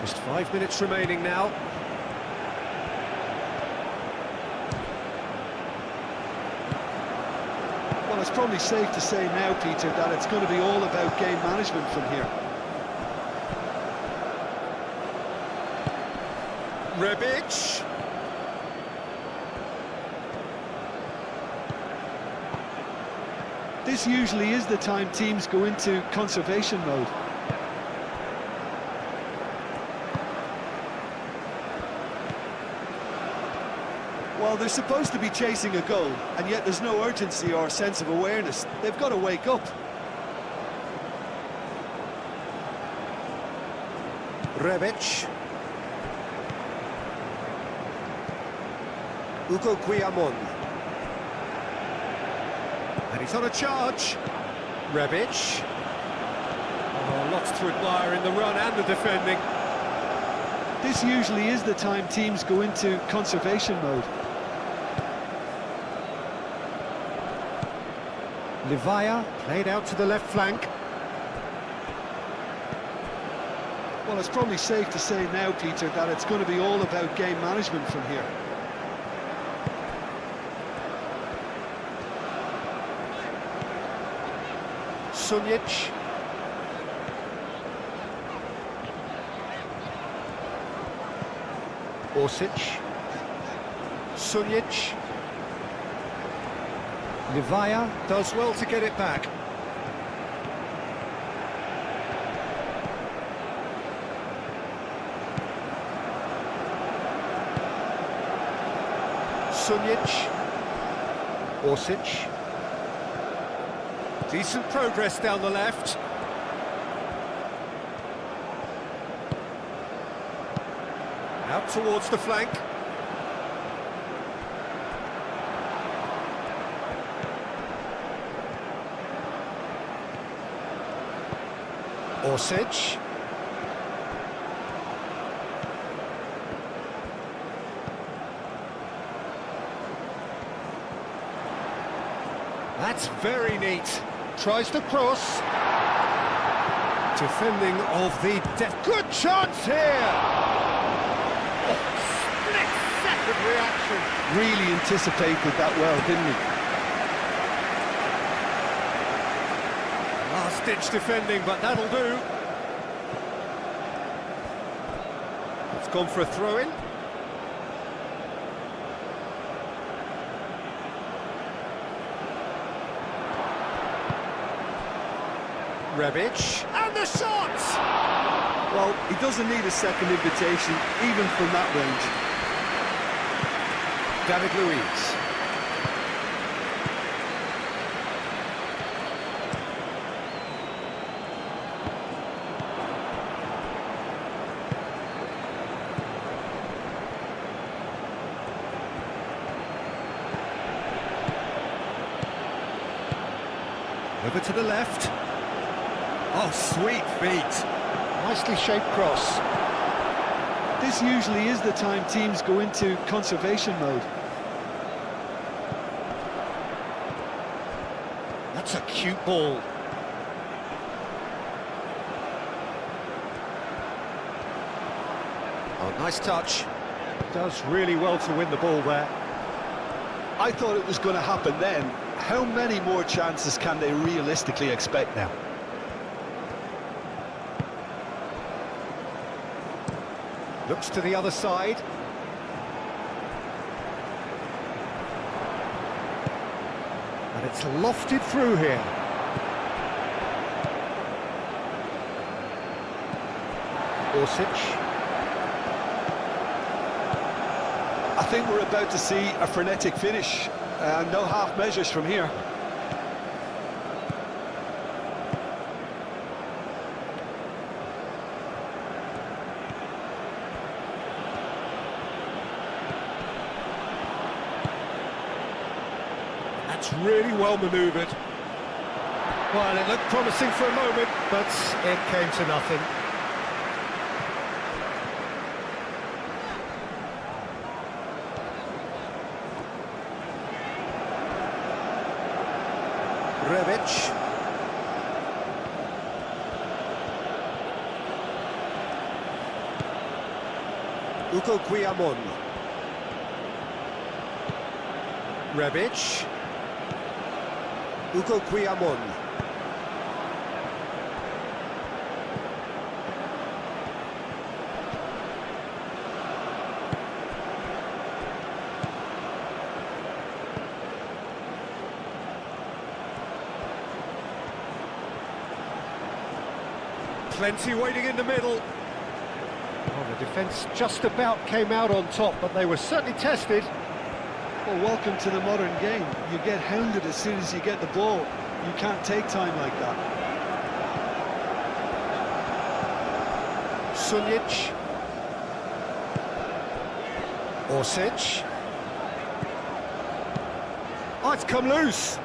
Just 5 minutes remaining now. Well, it's probably safe to say now, Peter, that it's going to be all about game management from here. Rebic. This usually is the time teams go into conservation mode. Well, they're supposed to be chasing a goal, and yet there's no urgency or sense of awareness. They've got to wake up. Rebic. Ugo Guillamon. And he's on a charge. Rebic. Oh, lots to admire in the run and the defending. This usually is the time teams go into conservation mode. Livaya played out to the left flank. Well, it's probably safe to say now, Peter, that it's going to be all about game management from here. Sunjic. Orsic. Sunjic. Livaya does well to get it back. Sunjic. Orsic. Decent progress down the left. Out towards the flank. Orsic. That's very neat. Tries to cross. Defending of the good chance here. Oh, split-second reaction. Really anticipated that well, didn't he? Last-ditch defending, but that'll do. It's gone for a throw-in. Rebic, and the shot! Well, he doesn't need a second invitation, even from that range. David Luiz. Over to the left. Oh, sweet feet. Nicely shaped cross. This usually is the time teams go into conservation mode. That's a cute ball. Oh, nice touch. Does really well to win the ball there. I thought it was going to happen then. How many more chances can they realistically expect now? Looks to the other side. And it's lofted through here. Orsic. I think we're about to see a frenetic finish. No half measures from here. That's really well manoeuvred. Well, it looked promising for a moment, but it came to nothing. Rebic. Ugo Guillamon. Rebic. Ugo Guillamon. Plenty waiting in the middle. Oh, the defence just about came out on top, but they were certainly tested. Well, welcome to the modern game. You get hounded as soon as you get the ball. You can't take time like that. Sunjic. Orsic. Oh, it's come loose.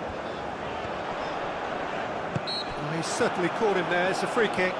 Oh, he's certainly caught him there. It's a free kick.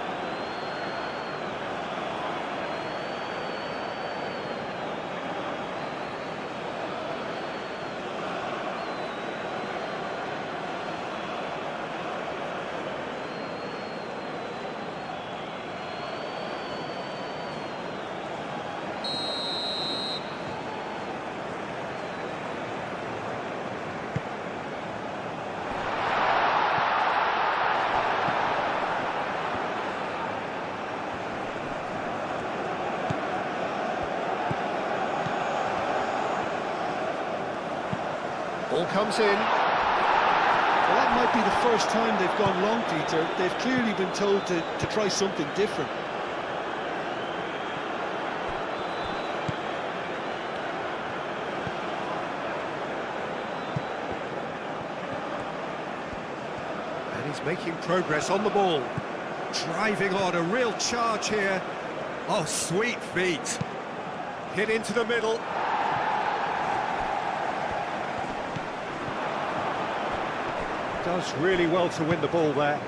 Ball comes in. Well, that might be the first time they've gone long, Peter. They've clearly been told to try something different. And he's making progress on the ball. Driving on, a real charge here. Oh, sweet feet. Hit into the middle. Does really well to win the ball there.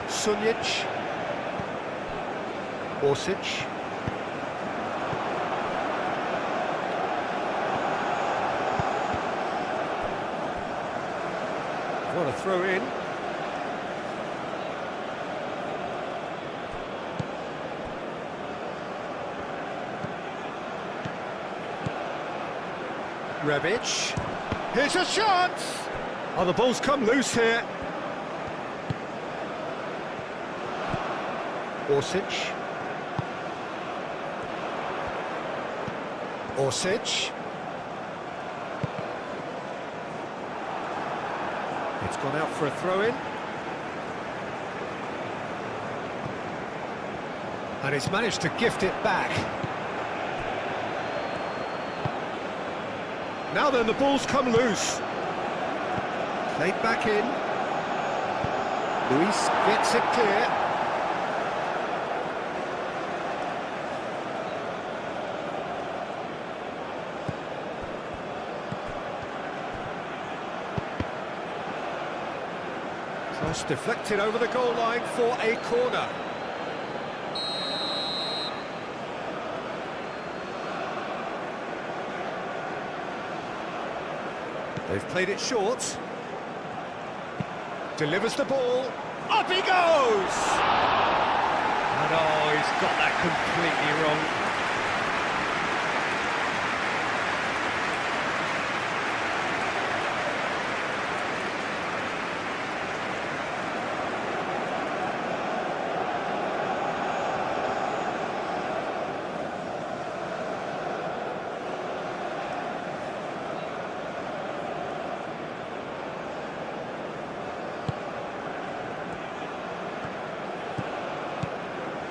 Sunjic. Orsic. What a throw in. Rebic. Here's a shot! Oh, the ball's come loose here. Orsic. Orsic. It's gone out for a throw-in. And he's managed to gift it back. Now then, the ball's come loose. Played back in. Luis gets it clear. Cross deflected over the goal line for a corner. They've played it short. Delivers the ball. Up he goes! And oh, he's got that completely wrong.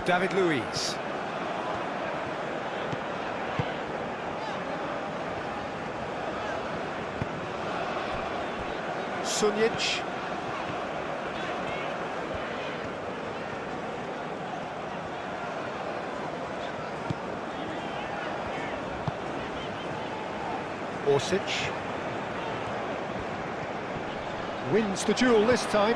David Luiz. Sunjic. Orsic. Wins the duel this time.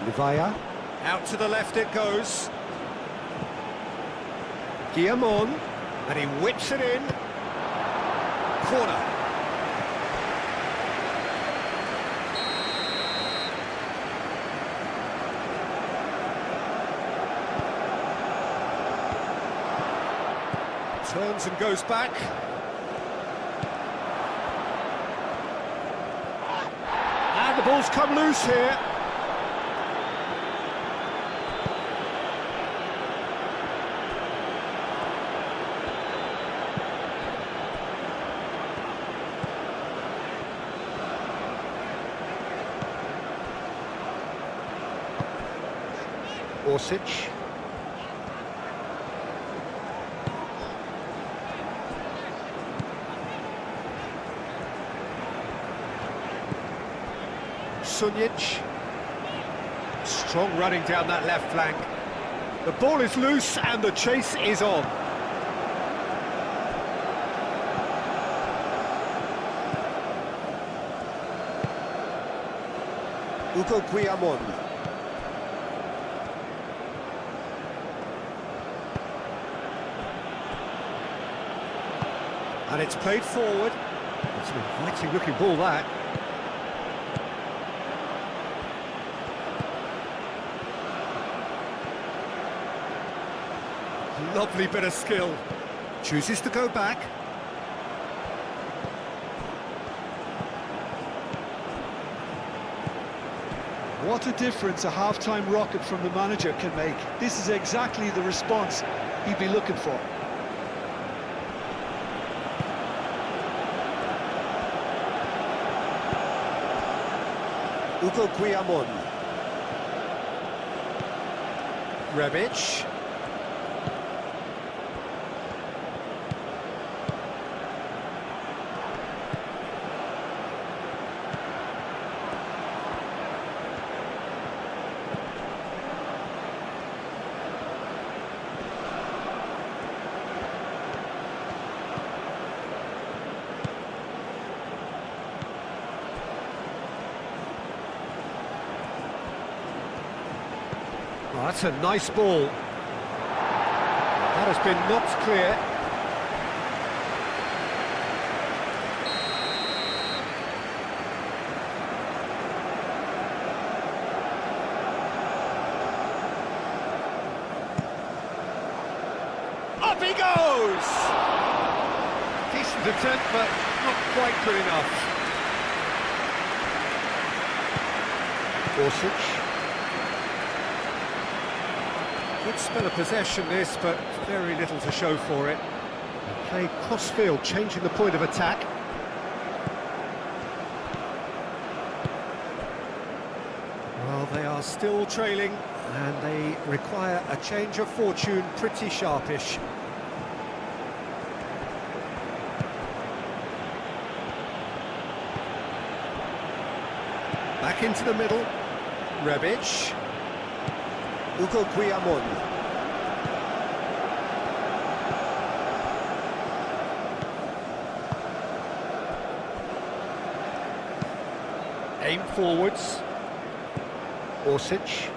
Livaya. Out to the left it goes. Guillamon. And he whips it in. Corner. Turns and goes back. ball's come loose here. Orsic. Sunjic. Strong running down that left flank. The ball is loose and the chase is on. Ugo Guillamon. And it's played forward. It's an inviting looking ball, that. Lovely bit of skill. Chooses to go back. What a difference a half-time rocket from the manager can make. This is exactly the response he'd be looking for. Ugo Guillamon. Rebic. Oh, that's a nice ball. That has been knocked clear. Up he goes! Decent attempt, but not quite good enough. Orsic. Good spell of possession this, but very little to show for it. Played cross-field, changing the point of attack. Well, they are still trailing, and they require a change of fortune pretty sharpish. Back into the middle. Rebic. Ugo Guillamon. Aim forwards. Orsic.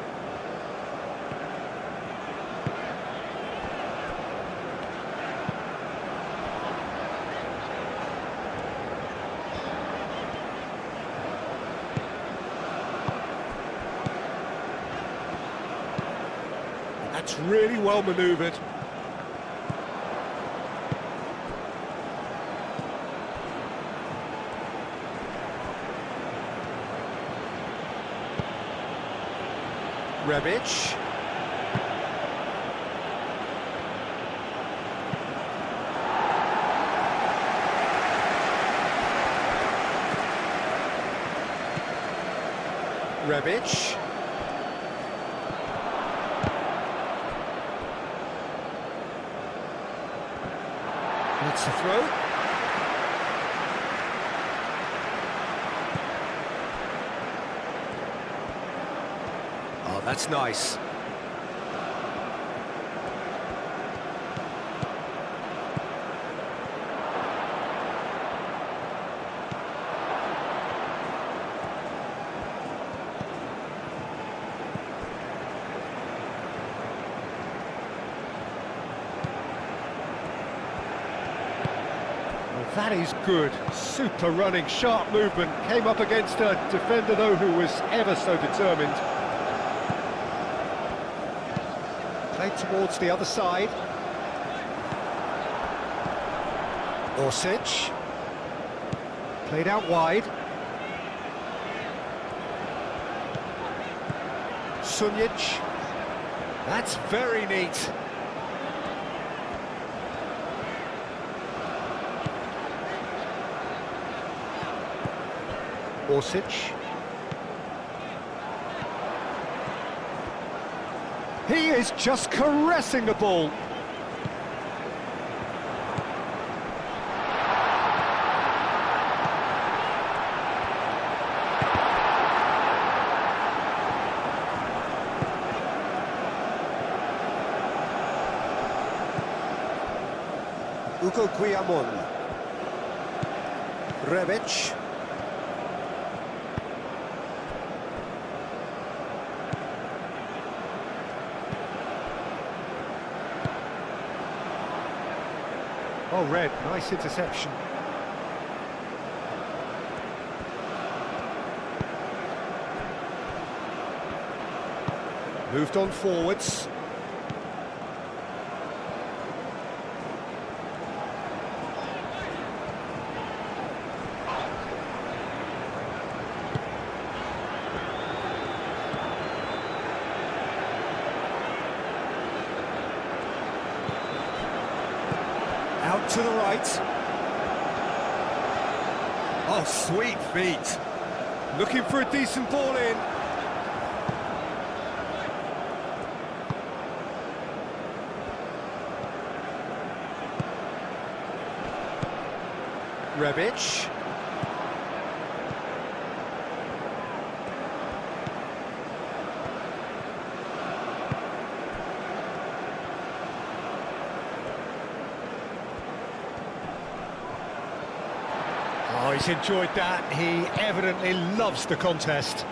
That's really well manoeuvred. Rebic. Rebic. That's a throw. Oh, that's nice. That is good. Super running, sharp movement. Came up against a defender, though, who was ever so determined. Played towards the other side. Orsic. Played out wide. Sunjic. That's very neat. Orsic. He is just caressing the ball. Ugo Guillamon. Rebic. Oh, Red, nice interception. Moved on forwards. Out to the right. Oh, sweet feet. Looking for a decent ball in. Rebic. Oh, he's enjoyed that. He evidently loves the contest.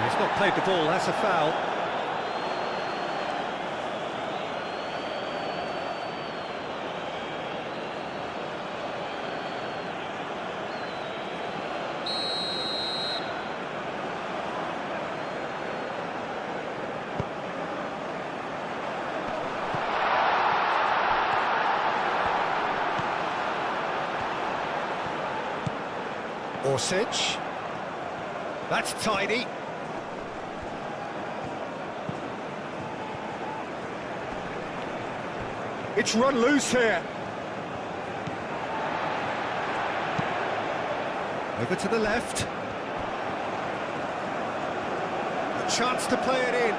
He's not played the ball, that's a foul. Orsic. That's tidy. It's run loose here. Over to the left. A chance to play it in.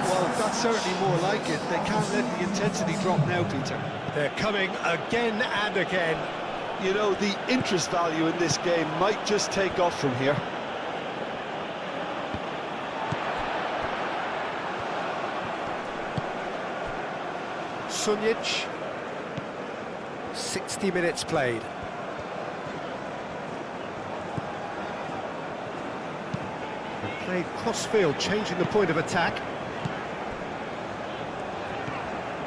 Well, that's certainly more like it. They can't let the intensity drop now, Peter. They're coming again and again. You know, the interest value in this game might just take off from here. Sunjic. 60 minutes played. And played cross-field, changing the point of attack.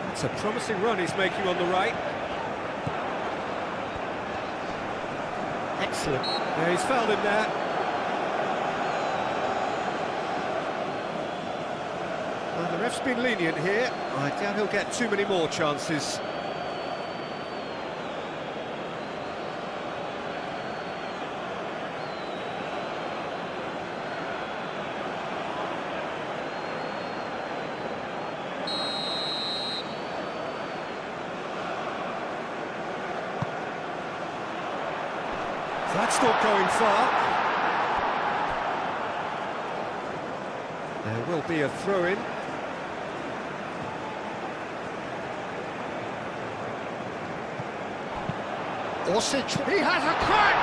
That's a promising run he's making on the right. Excellent. Yeah, he's fouled him there. Well, the ref's been lenient here. I doubt he'll get too many more chances. That's not going far. There will be a throw-in. Orsic, he has a crack!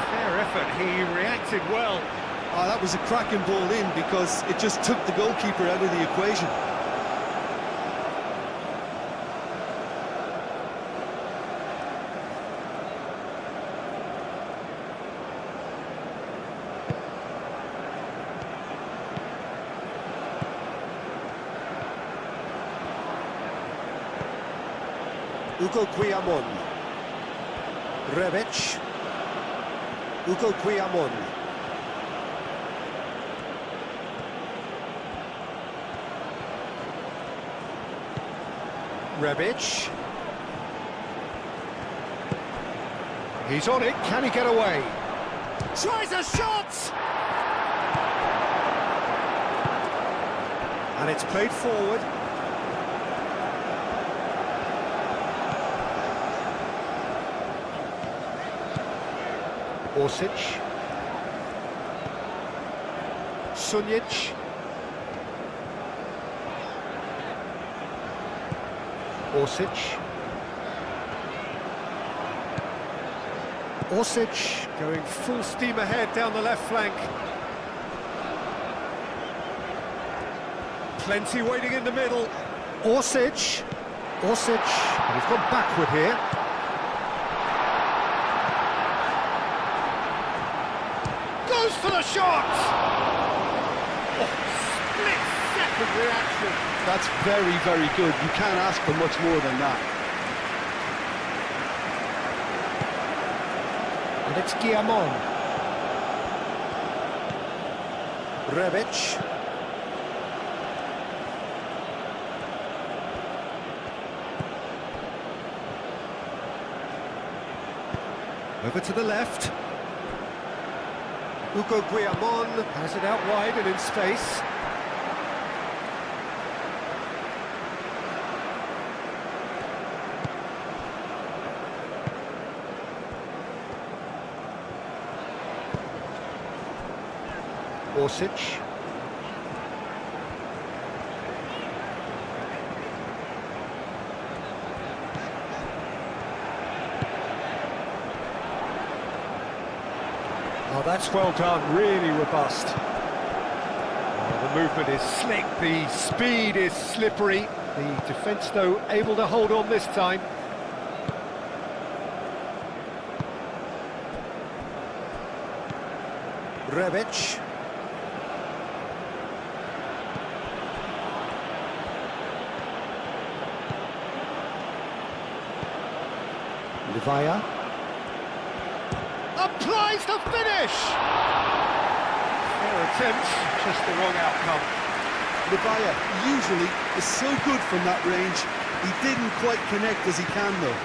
Fair effort, he reacted well. Oh, that was a cracking ball in because it just took the goalkeeper out of the equation. Ugo Guillamon. Rebic. Ugo Guillamon. Rebic. He's on it, can he get away? Tries a shot! And it's played forward. Orsic. Sunjic. Orsic. Orsic going full steam ahead down the left flank. Plenty waiting in the middle. Orsic. Orsic. And he's gone backward here. Goes for the shot! Oh, split-second reaction. That's very, very good. You can't ask for much more than that. And it's Guillamon. Rebic. Over to the left. Ugo Guillamon has it out wide and in space. Orsic. Oh, that's well done, really robust. Oh, the movement is slick, the speed is slippery. The defence, though, able to hold on this time. Rebic. Livaya. Applies the finish! Fair attempt, just the wrong outcome. Livaya usually is so good from that range. He didn't quite connect as he can, though.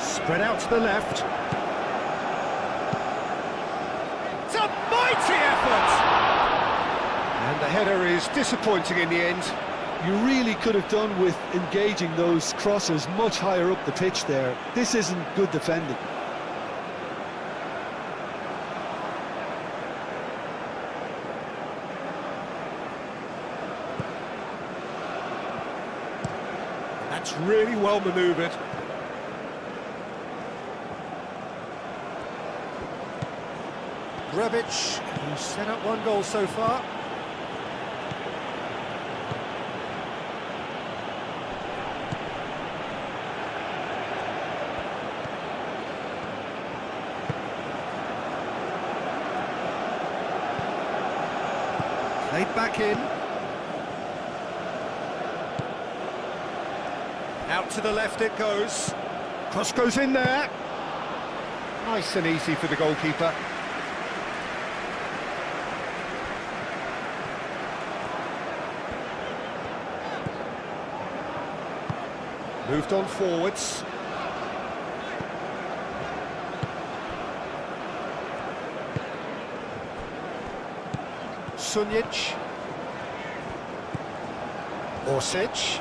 Spread out to the left. It's a mighty effort! And the header is disappointing in the end. You really could have done with engaging those crosses much higher up the pitch there. This isn't good defending. That's really well manoeuvred. Rebic, who's set up one goal so far. Played back in. Out to the left it goes. Cross goes in there. Nice and easy for the goalkeeper. Moved on forwards. Sunjic. Orsic.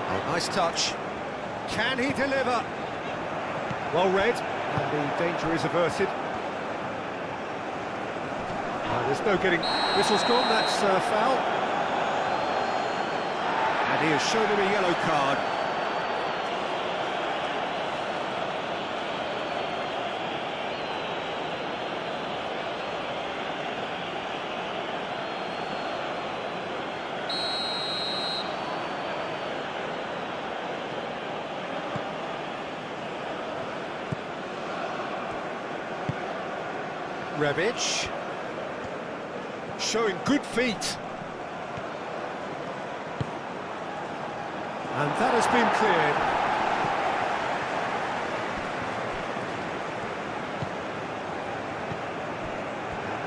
Oh, nice touch. Can he deliver? Well read, and the danger is averted. Oh, there's no getting... Whistle's gone, that's foul. And he has shown him a yellow card. Rebic. Showing good feet. And that has been cleared.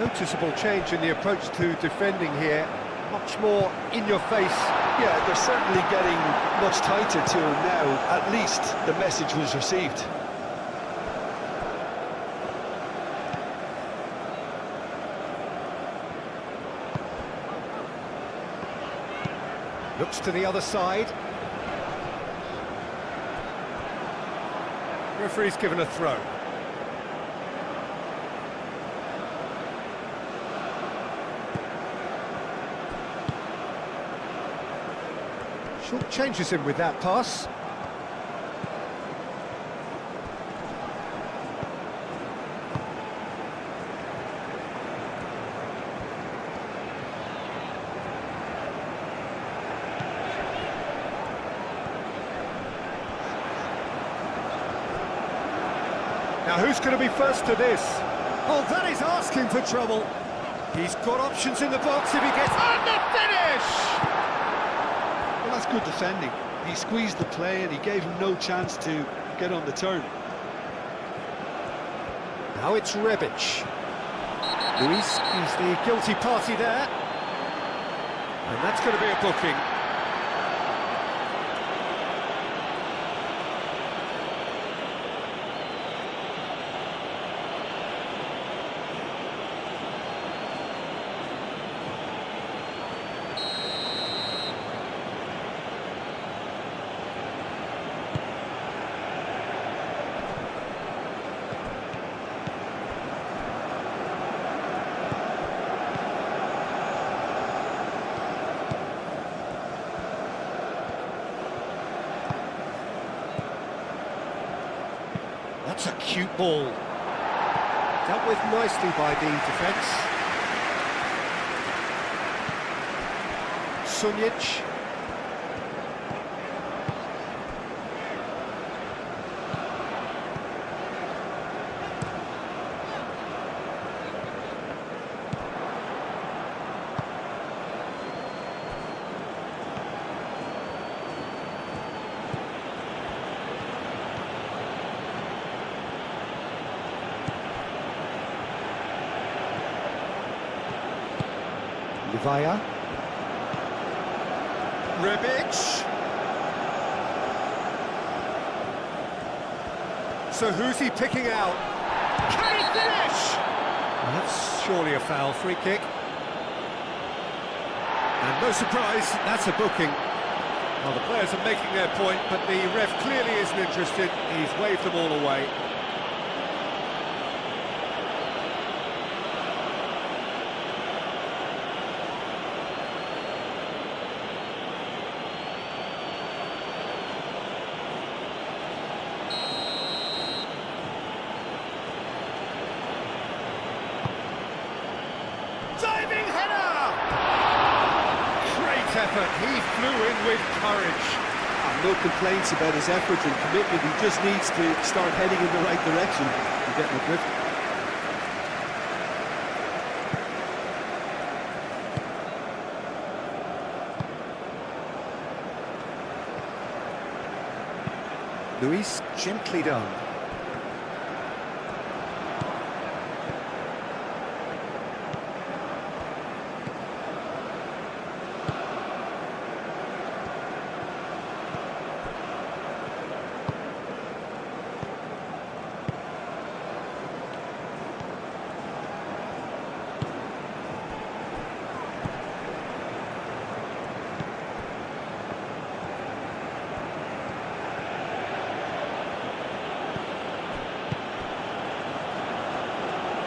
Noticeable change in the approach to defending here. Much more in your face. Yeah, they're certainly getting much tighter to him now. At least the message was received. Looks to the other side. Referee's given a throw. Short changes him with that pass. Now who's going to be first to this? Oh, that is asking for trouble. He's got options in the box if he gets... And the finish! Well, that's good defending. He squeezed the play and he gave him no chance to get on the turn. Now it's Rebic. Luis is the guilty party there. And that's going to be a booking. That's a cute ball. Dealt with nicely by the defence. Sunjic. Livaya. Rebic. So who's he picking out? Can he finish? Well, that's surely a foul. Free kick. And no surprise, that's a booking. Well, the players are making their point, but the ref clearly isn't interested. He's waved them all away. Diving header! Great effort, he flew in with courage. No complaints about his effort and commitment. He just needs to start heading in the right direction and getting a grip. Luis, gently done.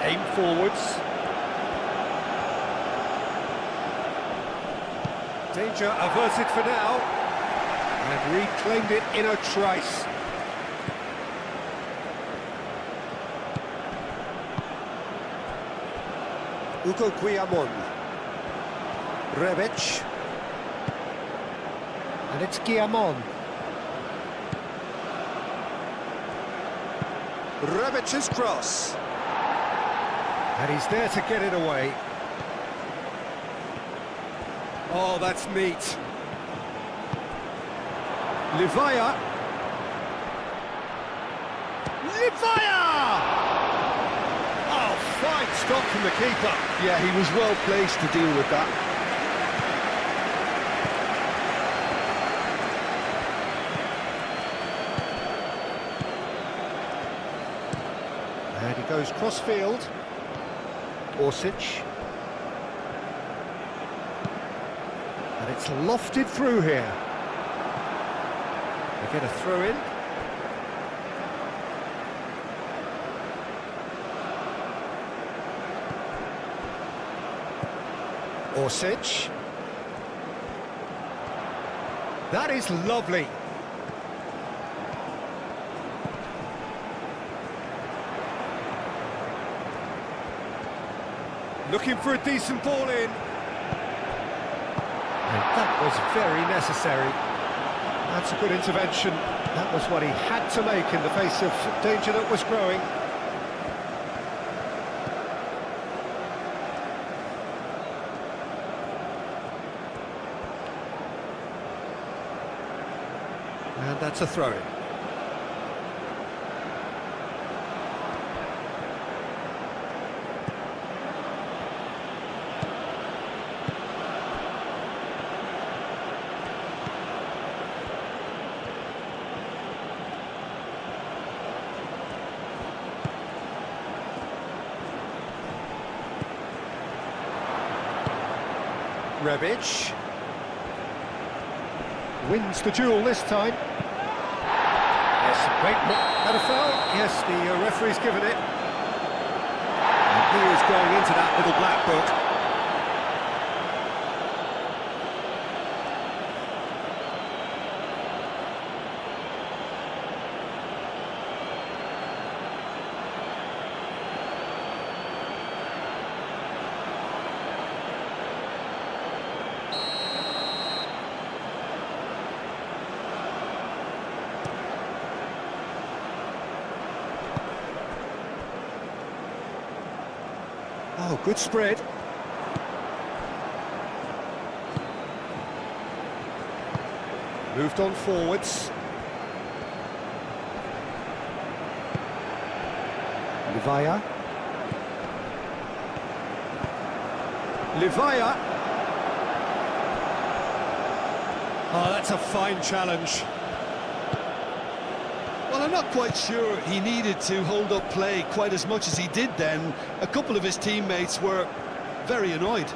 Aim forwards. Danger averted for now. And reclaimed it in a trice. Ugo Guillamon. Rebic. And it's Guillamon. Rebic's cross. And he's there to get it away. Oh, that's neat. Livaya! Oh, fine stop from the keeper. Yeah, he was well placed to deal with that. And he goes cross-field. Orsic. And it's lofted through here. They get a throw-in. Orsic. That is lovely. Looking for a decent ball in. And that was very necessary. That's a good intervention. That was what he had to make in the face of danger that was growing. And that's a throw-in. Rebic wins the duel this time. Yes, wait, had a foul. Yes, the referee's given it. And he is going into that little black book. Oh, good spread. Moved on forwards. Livaya. Livaya. Oh, that's a fine challenge. Well, I'm not quite sure he needed to hold up play quite as much as he did then. A couple of his teammates were very annoyed.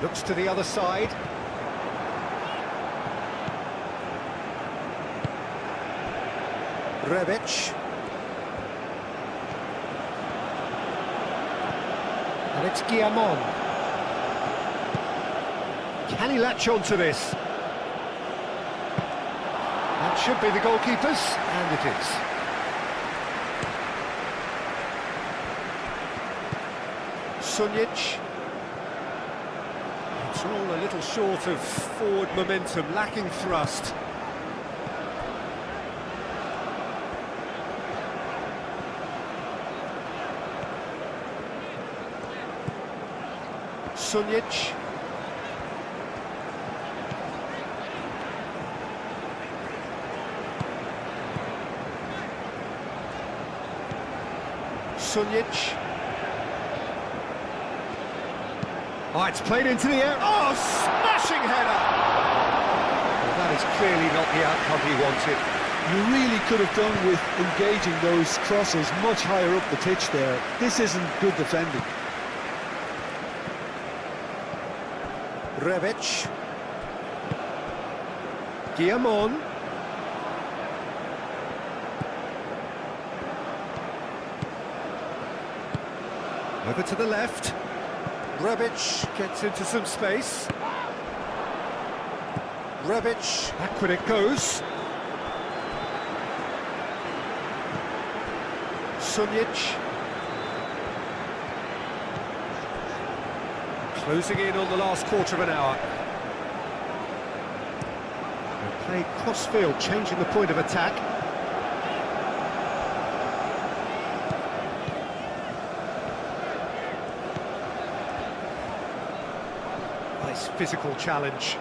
Looks to the other side. Rebic. And it's Guillamon. Can he latch on to this? That should be the goalkeeper's, and it is. Sunjic. It's all a little short of forward momentum, lacking thrust. Sunjic. Sunjic. Oh, it's played into the air. Oh, smashing header! Well, that is clearly not the outcome he wanted. You really could have done with engaging those crosses much higher up the pitch there. This isn't good defending. Rebic. Guillamon. Over to the left. Rebic gets into some space. Rebic, back when it goes. Sunjic. Closing in on the last quarter of an hour. They play cross-field, changing the point of attack. Nice physical challenge.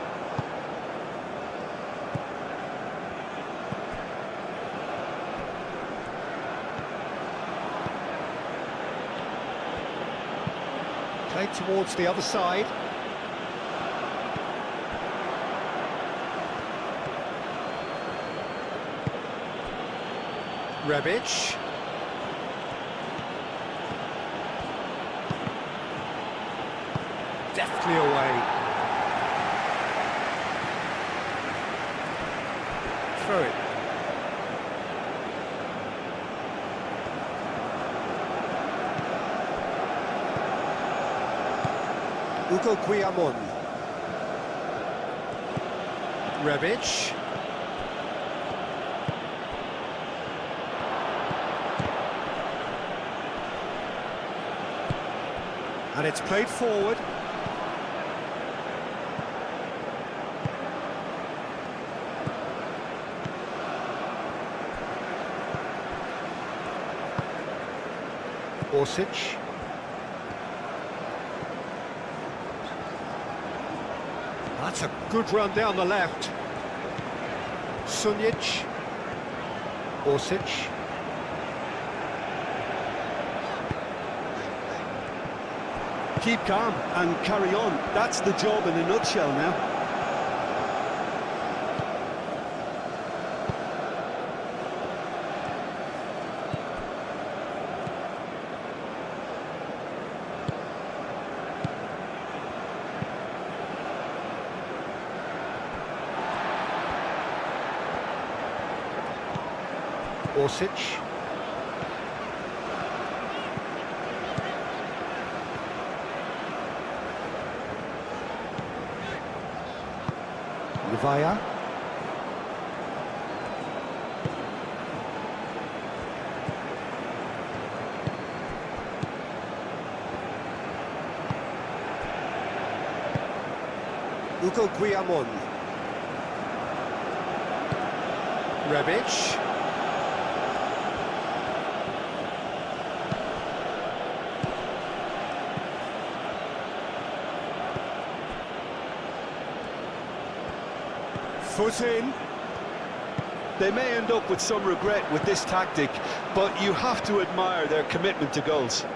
Played towards the other side. Rebic. Deftly away. Throw it. Ugo Guillamon. Rebic. And it's played forward. Orsic. That's a good run down the left. Sunjic. Orsic. Keep calm and carry on. That's the job in a nutshell now. Orsic. Vaya. Ugo Guillamon. Rebic. Foot in. They may end up with some regret with this tactic, but you have to admire their commitment to goals.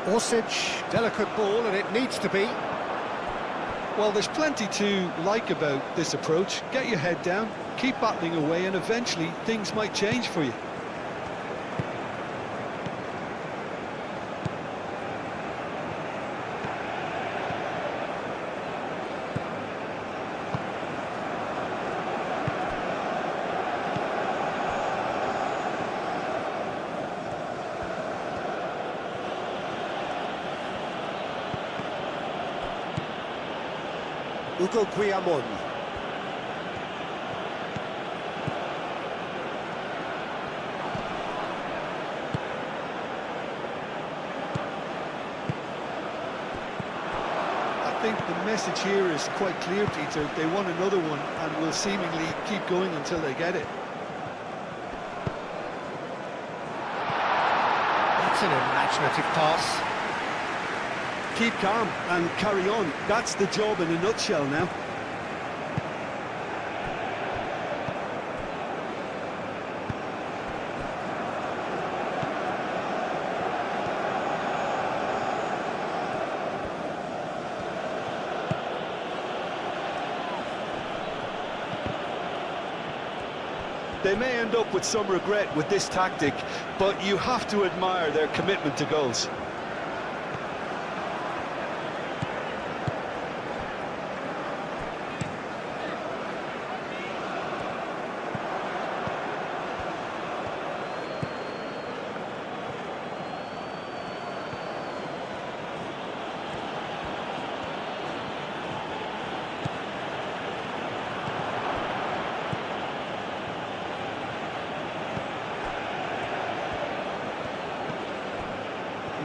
Orsic, delicate ball, and it needs to be. Well, there's plenty to like about this approach. Get your head down, keep battling away, and eventually things might change for you. Ugo Guillamon. I think the message here is quite clear, Peter. They want another one and will seemingly keep going until they get it. That's an imaginative pass. Keep calm and carry on. That's the job in a nutshell now. They may end up with some regret with this tactic, but you have to admire their commitment to goals.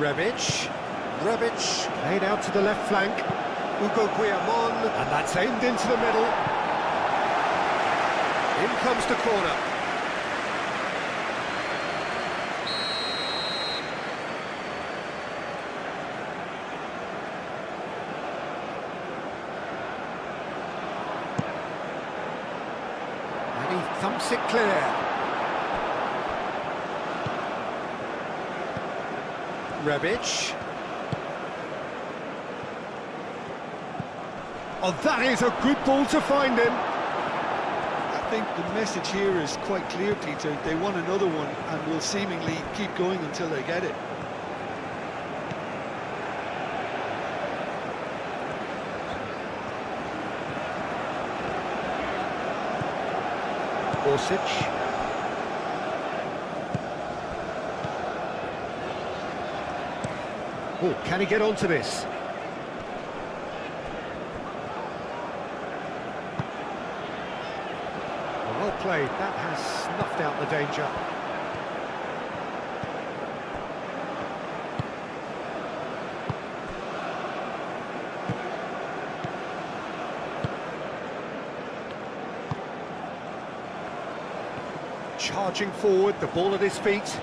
Rebic played out to the left flank. Ugo Guillamon, and that's aimed into the middle. In comes the corner. And he thumps it clear. Rebic. Oh, that is a good ball to find him. I think the message here is quite clear, Peter. They want another one and will seemingly keep going until they get it. Orsic. Oh, can he get onto this? Well played, that has snuffed out the danger. Charging forward, the ball at his feet.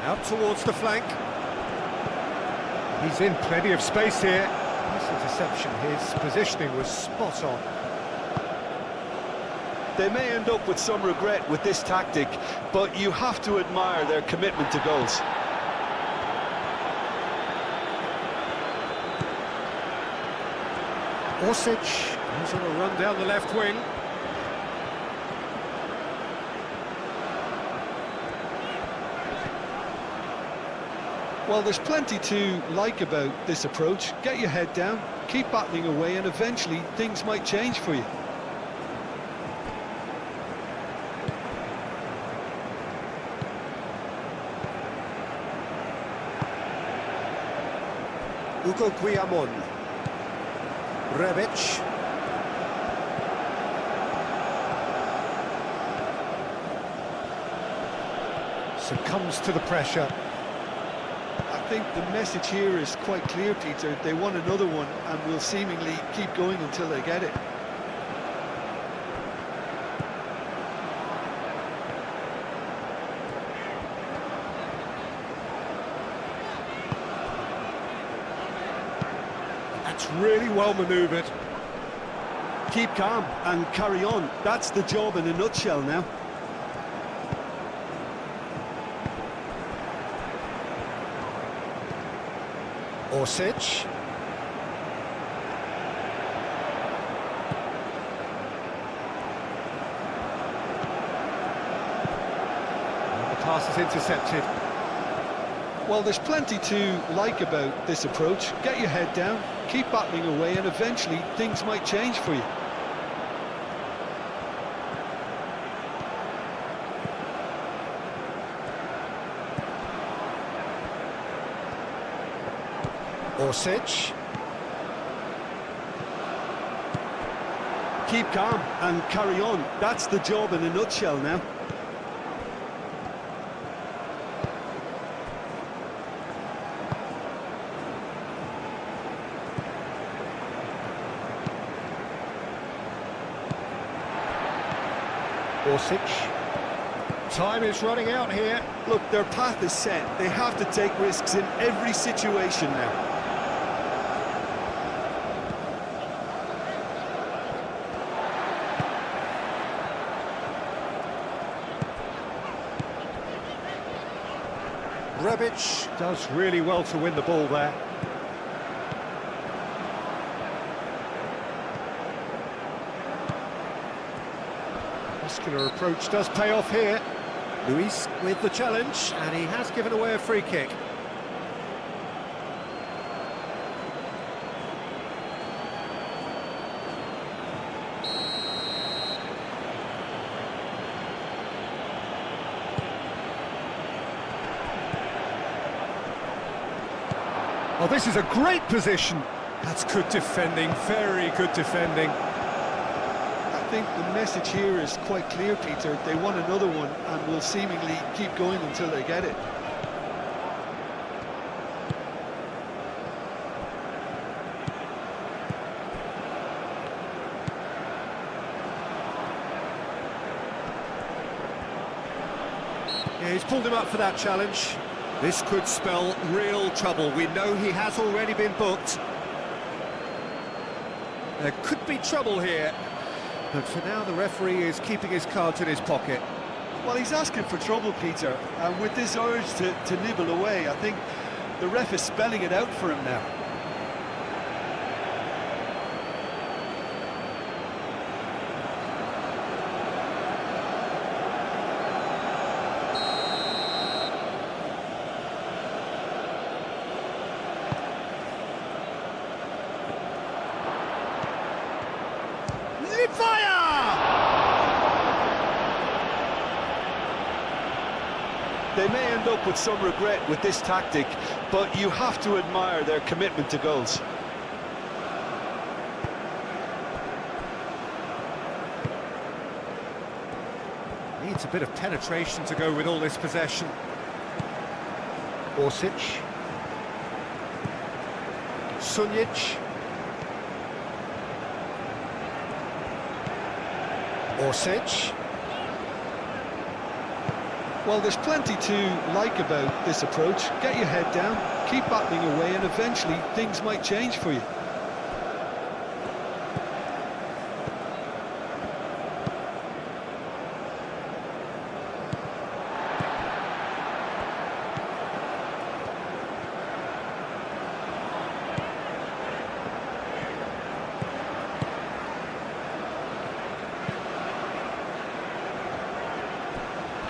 Out towards the flank. He's in plenty of space here. Nice interception, his positioning was spot on. They may end up with some regret with this tactic, but you have to admire their commitment to goals. Orsic goes on a run down the left wing. Well, there's plenty to like about this approach. Get your head down, keep battling away, and eventually things might change for you. Ugo Guillamon. Rebic. Succumbs to the pressure. I think the message here is quite clear, Peter. They want another one and will seemingly keep going until they get it. That's really well manoeuvred. Keep calm and carry on. That's the job in a nutshell now. Orsic. And the pass is intercepted. Well, there's plenty to like about this approach. Get your head down, keep battling away, and eventually things might change for you. Orsic. Keep calm and carry on. That's the job in a nutshell now. Orsic. Time is running out here. Look, their path is set. They have to take risks in every situation now. Rebic does really well to win the ball there. Muscular approach does pay off here. Luis with the challenge, and he has given away a free kick. Oh, this is a great position. That's good defending, very good defending. I think the message here is quite clear, Peter. They want another one and will seemingly keep going until they get it. Yeah, he's pulled him up for that challenge. This could spell real trouble. We know he has already been booked. There could be trouble here. But for now, the referee is keeping his cards in his pocket. Well, he's asking for trouble, Peter, and with this urge to nibble away, I think the ref is spelling it out for him now. Fire! They may end up with some regret with this tactic, but you have to admire their commitment to goals. Needs a bit of penetration to go with all this possession. Orsic. Sunjic. Orsic. Well, there's plenty to like about this approach. Get your head down, keep battling away, and eventually things might change for you.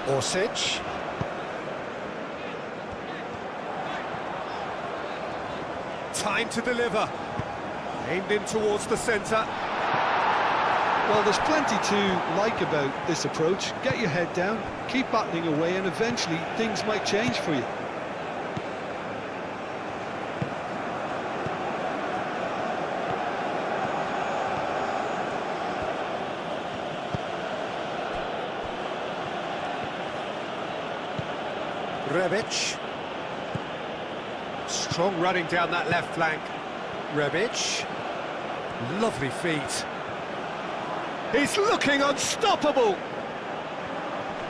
Orsic. Time to deliver. Aimed in towards the centre. Well, there's plenty to like about this approach. Get your head down, keep battling away, and eventually things might change for you. Rebic. Strong running down that left flank. Rebic. Lovely feet. He's looking unstoppable.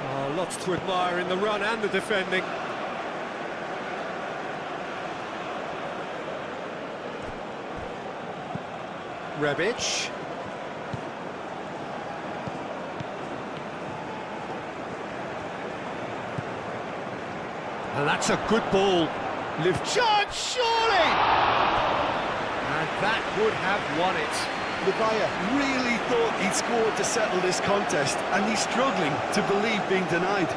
Oh, lots to admire in the run and the defending. Rebic. And that's a good ball. Live chance, surely! And that would have won it. Livaya really thought he'd scored to settle this contest, and he's struggling to believe being denied.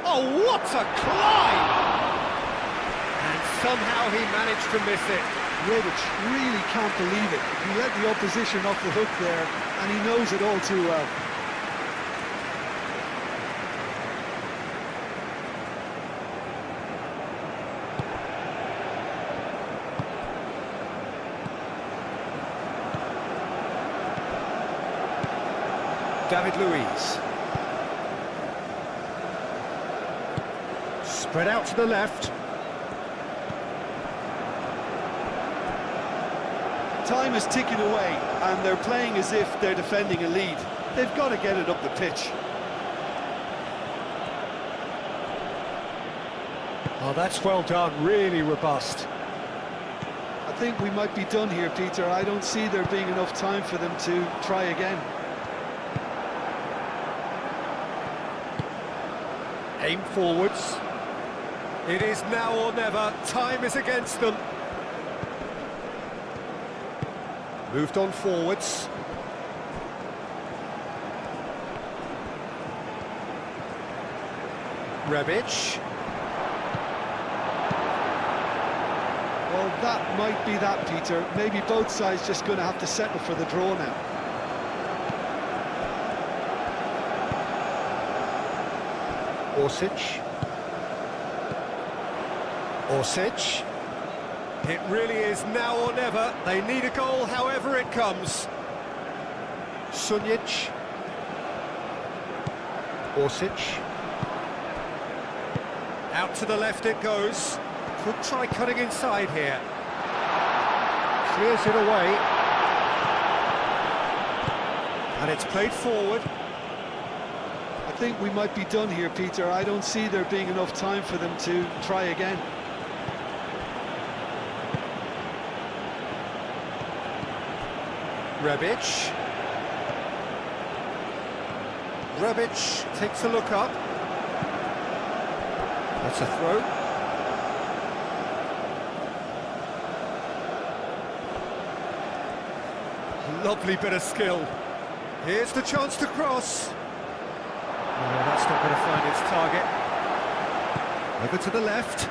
Oh, what a climb! And somehow he managed to miss it. Rebic really can't believe it. He let the opposition off the hook there, and he knows it all too well. David Luiz. Spread out to the left. Time is ticking away, and they're playing as if they're defending a lead. They've got to get it up the pitch. Oh, that's well done, really robust. I think we might be done here, Peter. I don't see there being enough time for them to try again. Aim forwards. It is now or never. Time is against them. Moved on forwards. Rebic. Well, that might be that, Peter. Maybe both sides just going to have to settle for the draw now. Orsic. Orsic. It really is now or never. They need a goal however it comes. Sunjic. Orsic. Out to the left it goes. Could try cutting inside here. Clears it away. And it's played forward. I think we might be done here, Peter. I don't see there being enough time for them to try again. Rebic. Rebic takes a look up. That's a throw. Lovely bit of skill. Here's the chance to cross. No, that's not going to find its target. Over to the left.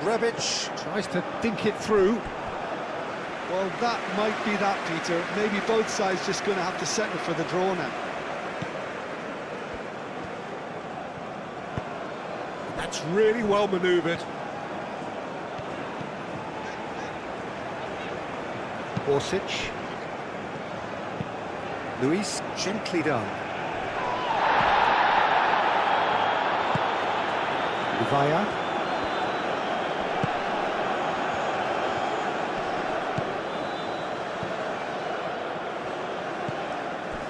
Rebic tries to dink it through. Well, that might be that, Peter. Maybe both sides just going to have to settle for the draw now. That's really well manoeuvred. Orsic. Luis, gently done. Ivaya.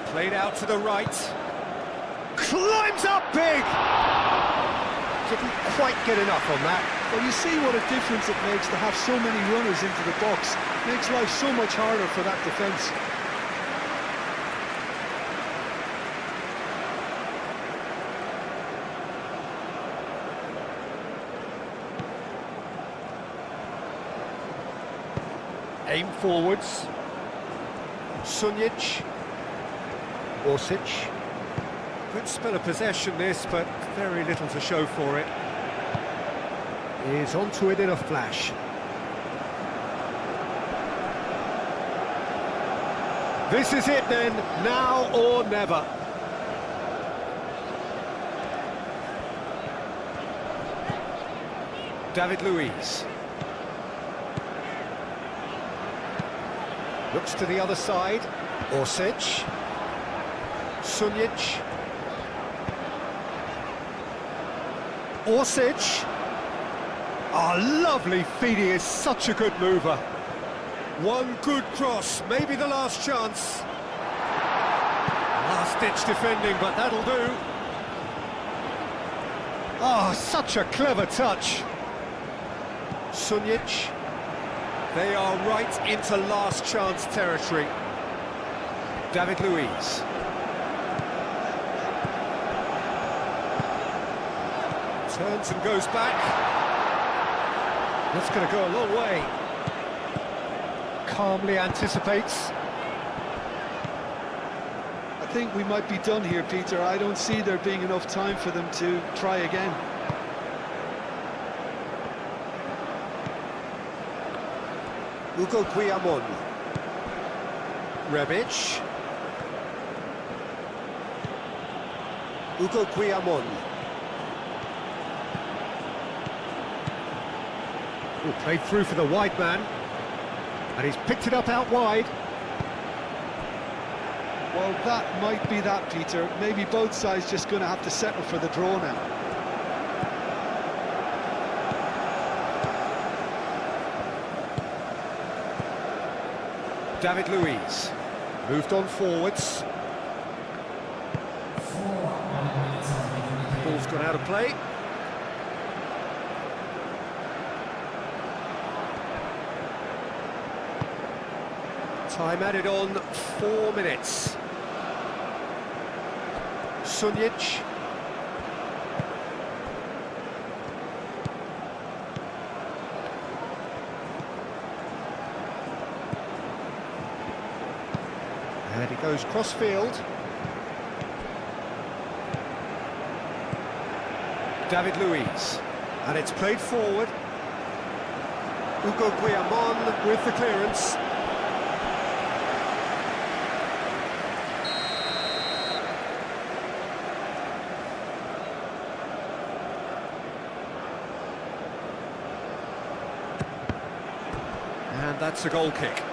Played out to the right. Climbs up big! Didn't quite get enough on that. Well, you see what a difference it makes to have so many runners into the box. Makes life so much harder for that defence. Aim forwards. Sunjic. Orsic. Good spell of possession this, but very little to show for it. He's onto it in a flash. This is it then, now or never. David Luiz. Looks to the other side. Orsic. Sunjic. Orsic. Oh, lovely feed, he is such a good mover. One good cross, maybe the last chance. Last-ditch defending, but that'll do. Oh, such a clever touch. Sunjic. They are right into last chance territory. David Luiz. Turns and goes back. That's going to go a long way. Calmly anticipates. I think we might be done here, Peter. I don't see there being enough time for them to try again. Ugo Guillamon. Rebic. Ugo Guillamon. Played through for the wide man. And he's picked it up out wide. Well, that might be that, Peter. Maybe both sides just going to have to settle for the draw now. David Luiz. Moved on forwards. Ball's gone out of play. Time added on 4 minutes. Sunjic. And he goes cross-field. David Luiz. And it's played forward. Hugo Guillamon with the clearance. And that's a goal kick.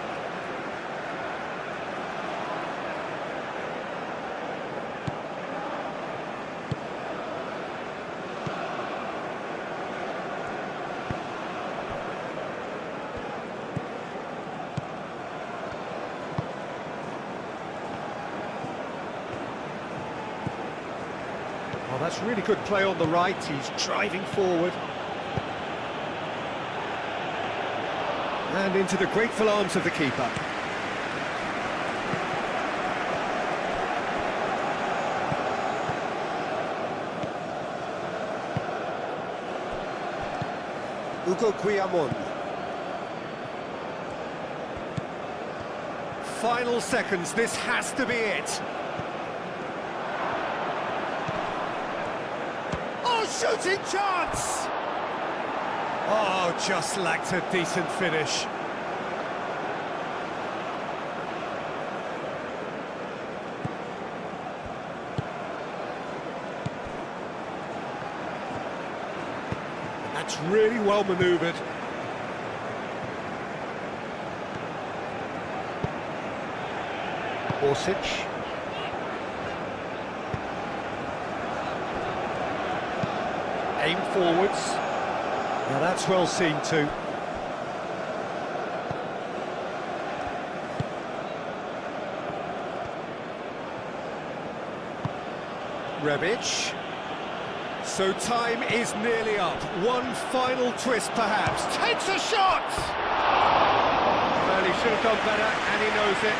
Well, that's really good play on the right. He's driving forward. And into the grateful arms of the keeper. Hugo Guillamon. Final seconds, this has to be it. Oh, shooting chance! Oh, just lacked a decent finish. That's really well manoeuvred. Orsic. Aim forwards. Now that's well seen too. Rebic. So time is nearly up. One final twist perhaps. Takes a shot! Well, he should have done better and he knows it.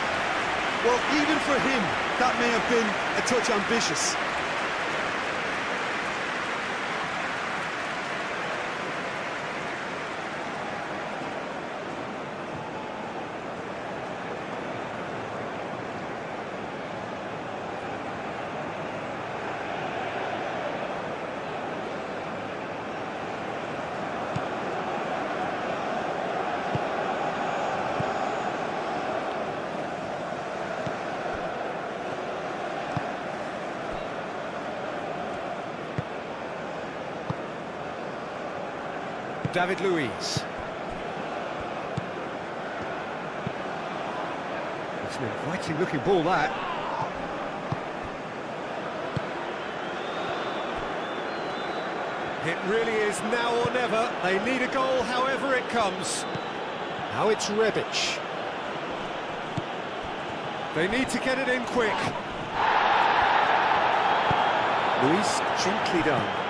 Well, even for him, that may have been a touch ambitious. David Luiz. It's an inviting looking ball, that. It really is now or never. They need a goal however it comes. Now it's Rebic. They need to get it in quick. Luiz, gently done.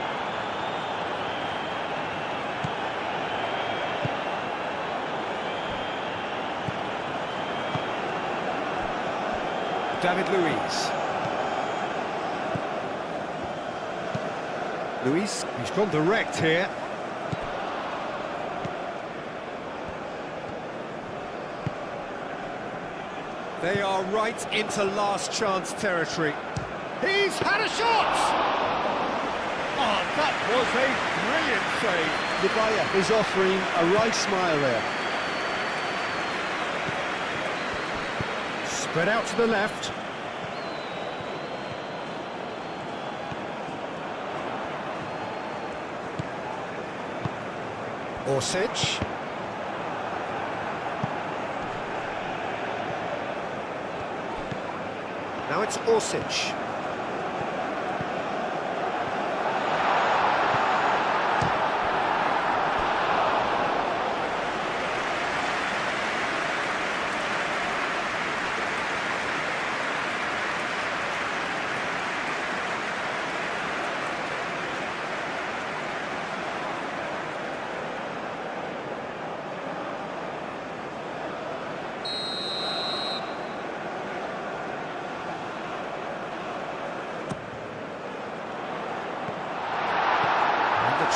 David Luiz. Luiz, he's gone direct here. They are right into last chance territory. He's had a shot! Oh, that was a brilliant save. The buyer is offering a right smile there. Spread out to the left. Orsic. Now it's Orsic.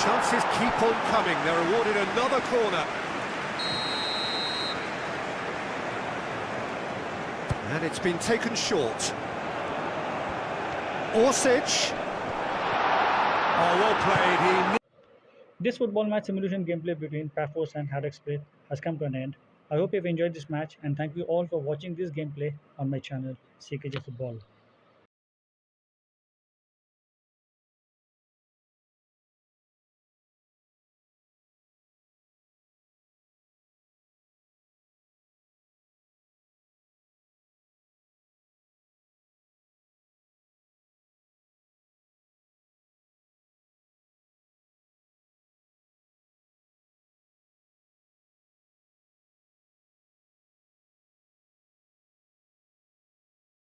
Chances keep on coming. They're awarded another corner. And it's been taken short. Orsic. Oh, well played. This football match simulation gameplay between Pafos and Hajduk Split has come to an end. I hope you've enjoyed this match and thank you all for watching this gameplay on my channel CKJ Football.